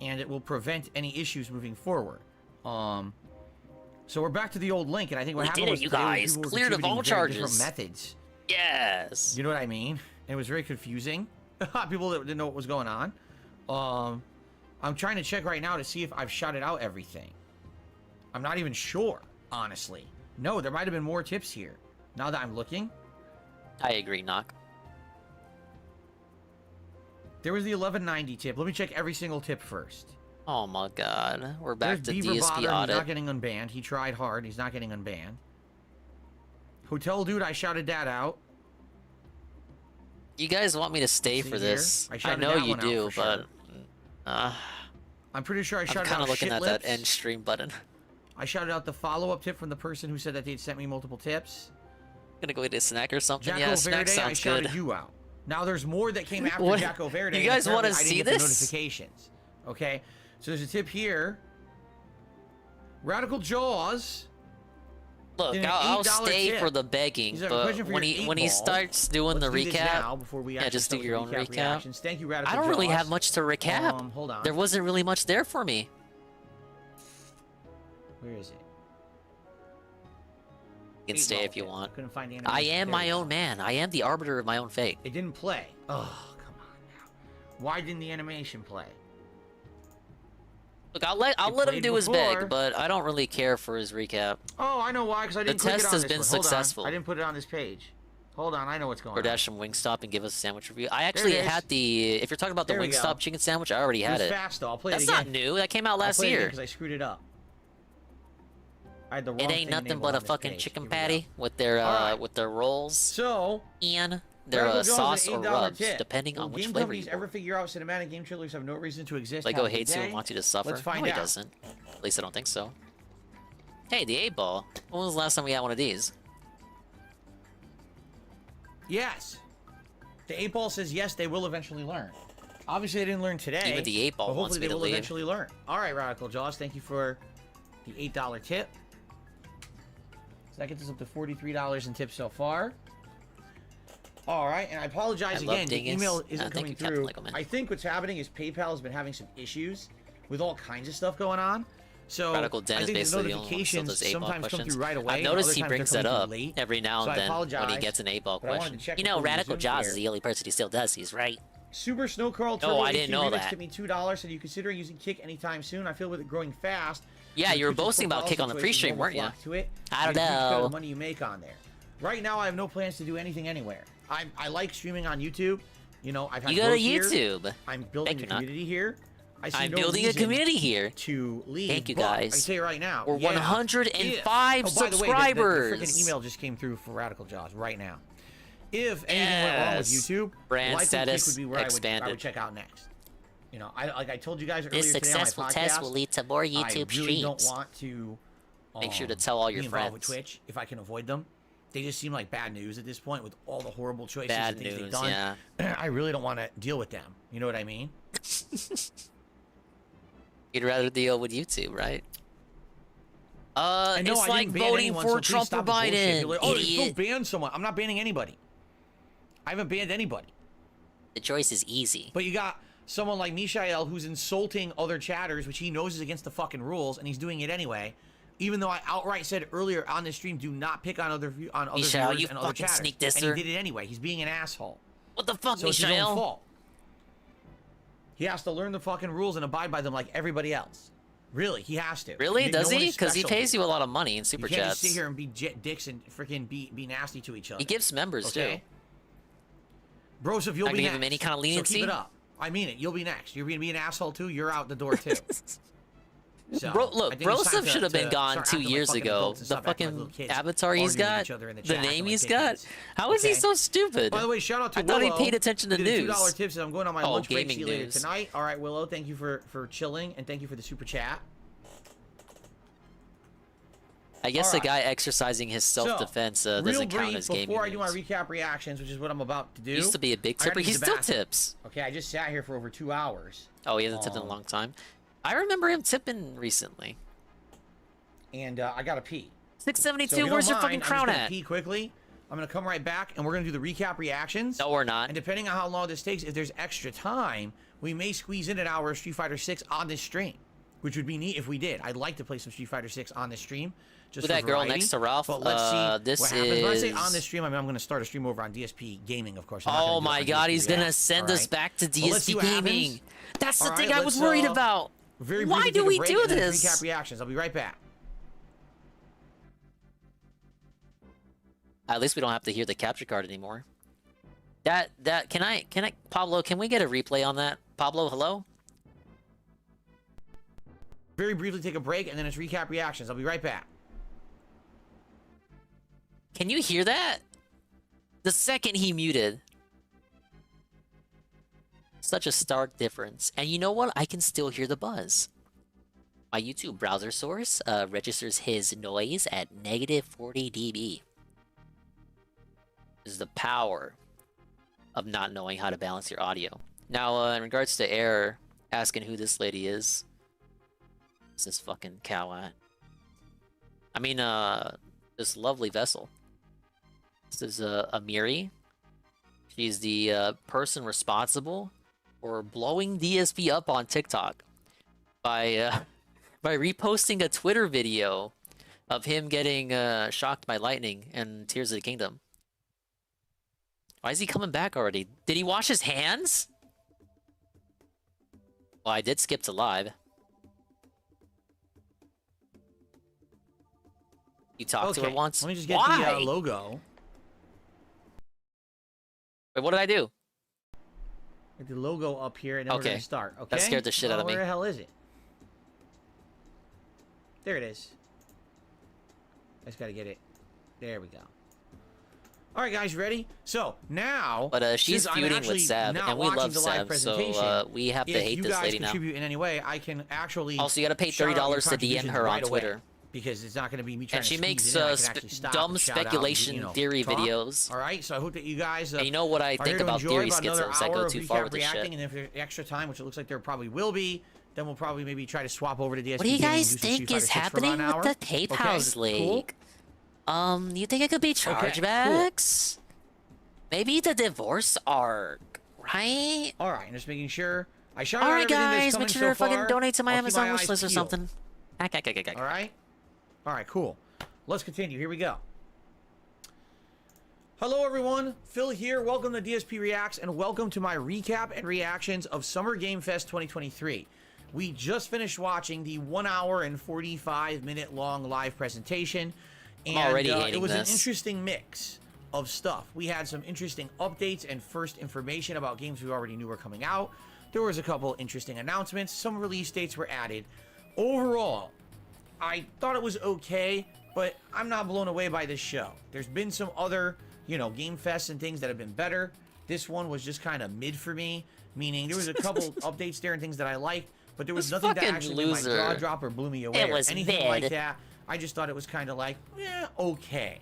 and it will prevent any issues moving forward. So we're back to the old link, and I think what happened was you guys cleared of all charges. Different methods. Yes. You know what I mean? It was very confusing. People that didn't know what was going on. I'm trying to check right now to see if I've shouted out everything. I'm not even sure, honestly. No, there might have been more tips here. Now that I'm looking. I agree, Knock. There was the 1190 tip. Let me check every single tip first. Oh my god. We're back to Beaver DSP Bother. audit. He's not getting unbanned. He tried hard. He's not getting unbanned. Hotel Dude, I shouted that out. You guys want me to stay for this? I know you do, but... I'm pretty sure I shouted out I'm kind of looking at Shit that Lips. end stream button. I shouted out the follow-up tip from the person who said that they'd sent me multiple tips. Gonna go eat a snack or something? Jacko Yeah, snack Verde, I sounds shouted good. you out. Now there's more that came after What? Jacko Verde. You guys want to see the this? notifications. Okay, so there's a tip here. Radical Jaws. Look, I'll stay for the begging, but when he starts doing the recap, yeah, just do your own recap. Thank you, Radical I don't really Jaws. have much to recap. Hold on. There wasn't really much there for me. Where is it? You can stay if you want. Couldn't find the I animation. am my own man. I am the arbiter of my own fate. It didn't play. Oh, come on now. Why didn't the animation play? Look, I'll let him do his beg, but I don't really care for his recap. Oh, I know why, because I didn't click it on The test has this been one. Hold on. successful. I didn't put it on this page. Hold on, I know what's going Or on. dash from Wingstop and give us a sandwich review. I actually had the... If you're talking about the There we go. Wingstop chicken sandwich, I already had It it. was fast, though. I'll play That's it again. not new. That came out last year. Because I screwed it up. I had the wrong It ain't thing nothing enabled but a on this fucking page. chicken Here we patty with their rolls. So... And their Radical Jones sauce is an or $8 rubs, tip. depending on Will which game flavor companies you ever want. figure out cinematic game trailers have no reason to exist? Lego Have a good hates you day? and wants you to suffer. Let's find no, he out. doesn't. At least I don't think so. Hey, the 8-ball. When was the last time we had one of these? Yes. The 8-ball says yes, they will eventually learn. Obviously, they didn't learn today. Even the 8-ball but wants hopefully me they to will leave. eventually learn. All right, Radical Jaws, thank you for the $8 tip. So that gets us up to $43 in tips so far. All right, and I apologize again. The Dingus. email isn't Thank coming you, through. Captain Legoman. I think what's happening is PayPal has been having some issues with all kinds of stuff going on. So Radical Den I is think the basically the only one who still notifications does 8-ball sometimes come questions. through right away. I've noticed other he times brings they're that coming up through late. every now So and I then when he apologize, gets an 8-ball but I wanted question. to check You know, before we Radical resumed Jaws here. is the only person who still does these, right? Super Snow Curl No, Turbo I didn't HD know Remix that. tipped me $2. Said, are you considering using Kick anytime soon? I feel with it growing fast. Yeah, the you were Twitch's boasting about Kick on the football situation, pre-stream, weren't you? normal flock to it. I don't You get a huge cut of know. the money you make on there. Right now, I have no plans to do anything anywhere. I like streaming on YouTube. You know, I've had You go to growth here. YouTube. I'm building a Thank you, Nut. community here. I see I'm no building a reason community here. to leave. Thank you, but I guys. can tell you right now, We're yeah, 105 if, oh, by the way, subscribers. the freaking email just came through for Radical Jaws right now. If anything went wrong with YouTube, Brand likely status Kick would be where I expanded. would check out next. You know, like I told you guys earlier This today on my successful podcast, test will lead to more YouTube I really streams. don't want to Make sure to tell all your be involved with friends. Twitch if I can avoid them. They just seem like bad news at this point with all the horrible choices Bad and things they've news, done. yeah. I really don't want to deal with them. You know what I mean? You'd rather deal with YouTube, right? And no, It's I like didn't ban voting anyone, for so please Trump or stop the bullshit. Biden. People are like, oh, Idiot. don't ban someone. I'm not banning anybody. I haven't banned anybody. The choice is easy. But you got someone like Mishael who's insulting other chatters, which he knows is against the fucking rules, and he's doing it anyway. Even though I outright said earlier on this stream, do not pick on other Mishael, viewers you and other fucking chatters. sneak And disser. he did it anyway. He's being an asshole. What the fuck, So it's his own Mishael? fault. He has to learn the fucking rules and abide by them like everybody else. Really, he has to. Really? No Does one he? is Because he special pays here. you a lot of money in super You can't chats. just sit here and be dicks and freaking be nasty to each other. He gives members okay? too. Broseph, you'll Not be gonna give next. him any kind of So leniency? keep it up. I mean it. You'll be next. You're gonna be an asshole too. You're out the door too. So, Bro, I look, think it's time Broseph should have been gone start 2 acting like years fucking ago. adults and The stop acting like fucking little kids avatar he's arguing with got, each other in the the chat, name acting like he's got. dickheads. How is he Okay? so stupid? By the way, shout out to I thought he Willow. paid attention to Did a news. $2 tip says I'm going on my Oh, lunch break. gaming See you later news. tonight. All right, Willow, thank you for chilling and thank you for the super chat. I guess All the guy exercising his self-defense real doesn't count brief as gaming before I do my news. recap reactions, which is what I'm about to do. He used to be a big I gotta tipper. use He the still bathroom. tips. Okay, I just sat here for over 2 hours. Oh, he hasn't tipped in a long time. I remember him tipping recently. And I gotta pee. 672, So if you where's don't your fucking mind, I'm crown just gonna at? pee quickly. I'm gonna come right back, and we're gonna do the recap reactions. No, we're not. And depending on how long this takes, if there's extra time, we may squeeze in an hour of Street Fighter 6 on this stream, which would be neat if we did. I'd like to play some Street Fighter 6 on this stream. Just With for that girl variety. next to Ralph, But let's see this what happens. When I say is- on this stream, I mean I'm gonna start a stream over on DSP Gaming, of course. I'm not gonna Oh do it my on god, DSP he's gonna React. send All us right? back to Well, let's see DSP what happens. Gaming. That's the All thing right, I was let's, worried about. Very Why briefly do take a we break do and then this? Recap reactions. I'll be right back. At least we don't have to hear the capture card anymore. Can I Pablo, can we get a replay on that? Pablo, hello? Very briefly take a break, and then it's recap reactions. I'll be right back. Can you hear that? The second he muted. Such a stark difference. And you know what? I can still hear the buzz. My YouTube browser source registers his noise at -40 dB. This is the power of not knowing how to balance your audio. Now, in regards to error, asking who this lady is. What's this fucking cow at? I mean, this lovely vessel. This is Amiri. She's the person responsible for blowing DSP up on TikTok by reposting a Twitter video of him getting shocked by lightning and Tears of the Kingdom. Why is he coming back already? Did he wash his hands? Well, I did skip to live. You talked to her once? Let me just get Why? the logo. Wait, what did I do? Get the logo up here, and then we're Okay. gonna start. Okay. That scared the shit out of me. Where the hell is it? There it is. I just gotta get it. There we go. All right, guys, ready? So now, But she's since I'm feuding actually with Seb, not and we watching love the live Seb, so presentation, we have to if hate you this guys lady now. contribute in any way, I can actually. Also, you gotta pay shout out your $30 to DM contributions her on right away, Twitter. because it's not going to be me trying And to she squeeze makes it in. I can actually stop dumb and shout out and, speculation you know, theory talk. videos. All right, so I hope that you guys And you know what I are think here to about enjoy theory about another schizos. I hour go of too far recap with this reacting, shit. and if there's extra time, which it looks like there probably will be, then we'll probably maybe try to swap over to DSP. What do you Gaming and guys do some think Street Fighter is 6 for happening about an with hour. the Cape Okay, House cool? League? You think it could be chargebacks? Maybe the divorce arc, right? All right, just making sure. I shout out Alright, everything that's guys, coming make sure to so fucking far. donate to my I'll keep Amazon my wish eyes list or peeled. something. All right? All right, cool. Let's continue. Here we go. Hello, everyone. Phil here. Welcome to DSP Reacts, and welcome to my recap and reactions of Summer Game Fest 2023. We just finished watching the 1 hour and 45-minute long live presentation, and it was an interesting mix of stuff. We had some interesting updates and first information about games we already knew were coming out. There was a couple interesting announcements. Some release dates were added. Overall, I thought it was okay, but I'm not blown away by this show. There's been some other, you know, Game Fests and things that have been better. This one was just kind of mid for me, meaning there was a couple updates there and things that I liked, but there was nothing that actually made my jaw drop or blew me away or anything like that. I just thought it was kind of like, okay.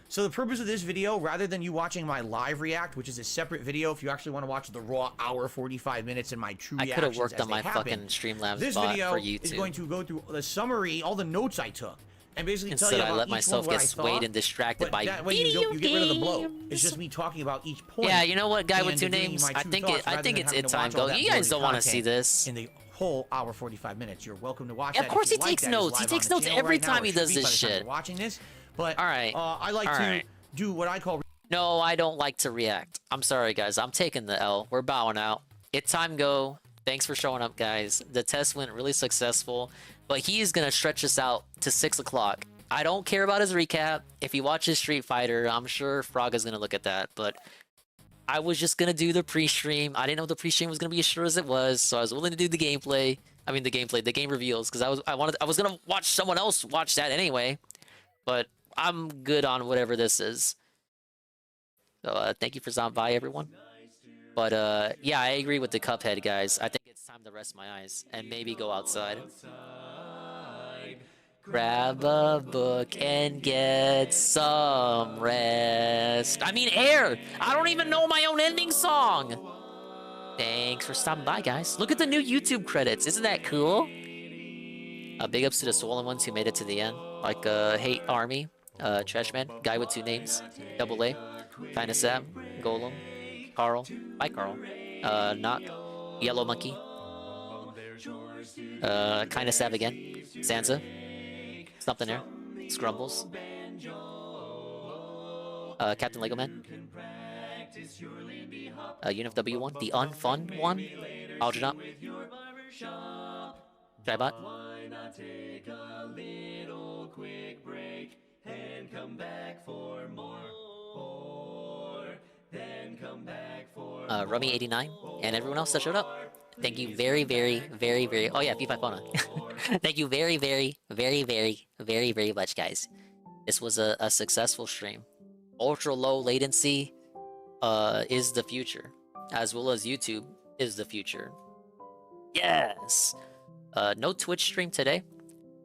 So the purpose of this video, rather than you watching my live react, which is a separate video, if you actually want to watch the raw hour 45 minutes and my true reactions, I could have worked on my fucking Streamlabs this video for YouTube. Is going to go through the summary, all the notes I took, and basically tell you about I let myself get swayed and distracted by that way you get rid of the blow. It's just me talking about each point. Yeah, you know what, guy with two names? I think it's time go. You guys don't want to see this. In the whole hour 45 minutes, you're welcome to watch that. Of course he takes notes. He takes notes every time he does this shit. Watching this, but all right, I like to do what I call. No, I don't like to react. I'm sorry, guys. I'm taking the L. We're bowing out. It's time go. Thanks for showing up, guys. The test went really successful, but he is gonna stretch us out to 6 o'clock. I don't care about his recap. If he watches Street Fighter, I'm sure Fraga's gonna look at that, but I was just gonna do the pre-stream. I didn't know the pre-stream was gonna be as sure as it was, so I was willing to do the gameplay. I mean the game reveals, because I was gonna watch someone else watch that anyway. But I'm good on whatever this is. So thank you for stopping by, everyone. But yeah, I agree with the Cuphead, guys. I think it's time to rest my eyes and maybe go outside. Grab a book and get some rest. I mean air! I don't even know my own ending song! Thanks for stopping by, guys. Look at the new YouTube credits. Isn't that cool? Big ups to the swollen ones who made it to the end. Like Hate Army, Trashman, Guy with Two Names, Double A, Kinda Sam, Golem, Carl, Bye Carl, Knock, Yellow Monkey, Kinda Sav again, Sansa, Something there, Scrumbles, Captain Lego Man, Unif W1, the unfun one, Algernon, Tribot, take a little quick break and come back for more, then come back for Rummy89, and everyone else that showed up. Thank you very, very, very, very. Oh yeah, P5 Thank you very, very, very, very, very, very much, guys. This was a successful stream. Ultra low latency is the future, as well as YouTube is the future. Yes. No Twitch stream today.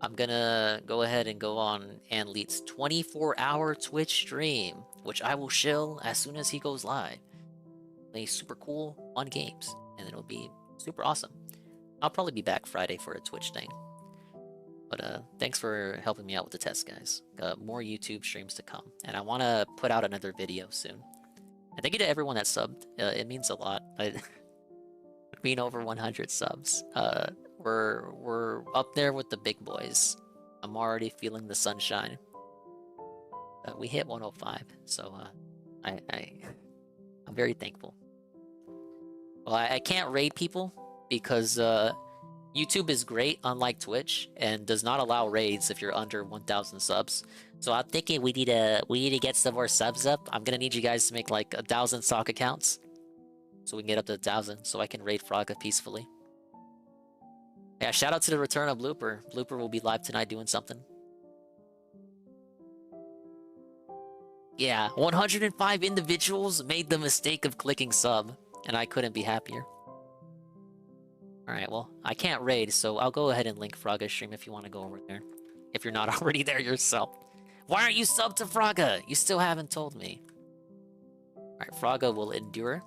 I'm gonna go ahead and go on Anleet's 24-hour Twitch stream, which I will shill as soon as he goes live. Play super cool, fun games, and it'll be super awesome. I'll probably be back Friday for a Twitch thing. But thanks for helping me out with the test, guys. More YouTube streams to come, and I want to put out another video soon. And thank you to everyone that subbed. It means a lot. Being over 100 subs. We're up there with the big boys. I'm already feeling the sunshine. We hit 105, so I'm very thankful. Well, I can't raid people because YouTube is great, unlike Twitch, and does not allow raids if you're under 1,000 subs. So I'm thinking we need to get some more subs up. I'm gonna need you guys to make like 1,000 sock accounts, so we can get up to 1,000, so I can raid Fraga peacefully. Yeah, shout out to the return of Blooper. Blooper will be live tonight doing something. Yeah, 105 individuals made the mistake of clicking sub, and I couldn't be happier. Alright, well, I can't raid, so I'll go ahead and link Fraga's stream if you want to go over there. If you're not already there yourself. Why aren't you subbed to Fraga? You still haven't told me. Alright, Fraga will endure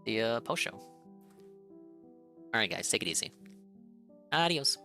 the post show. Alright guys, take it easy. Adios.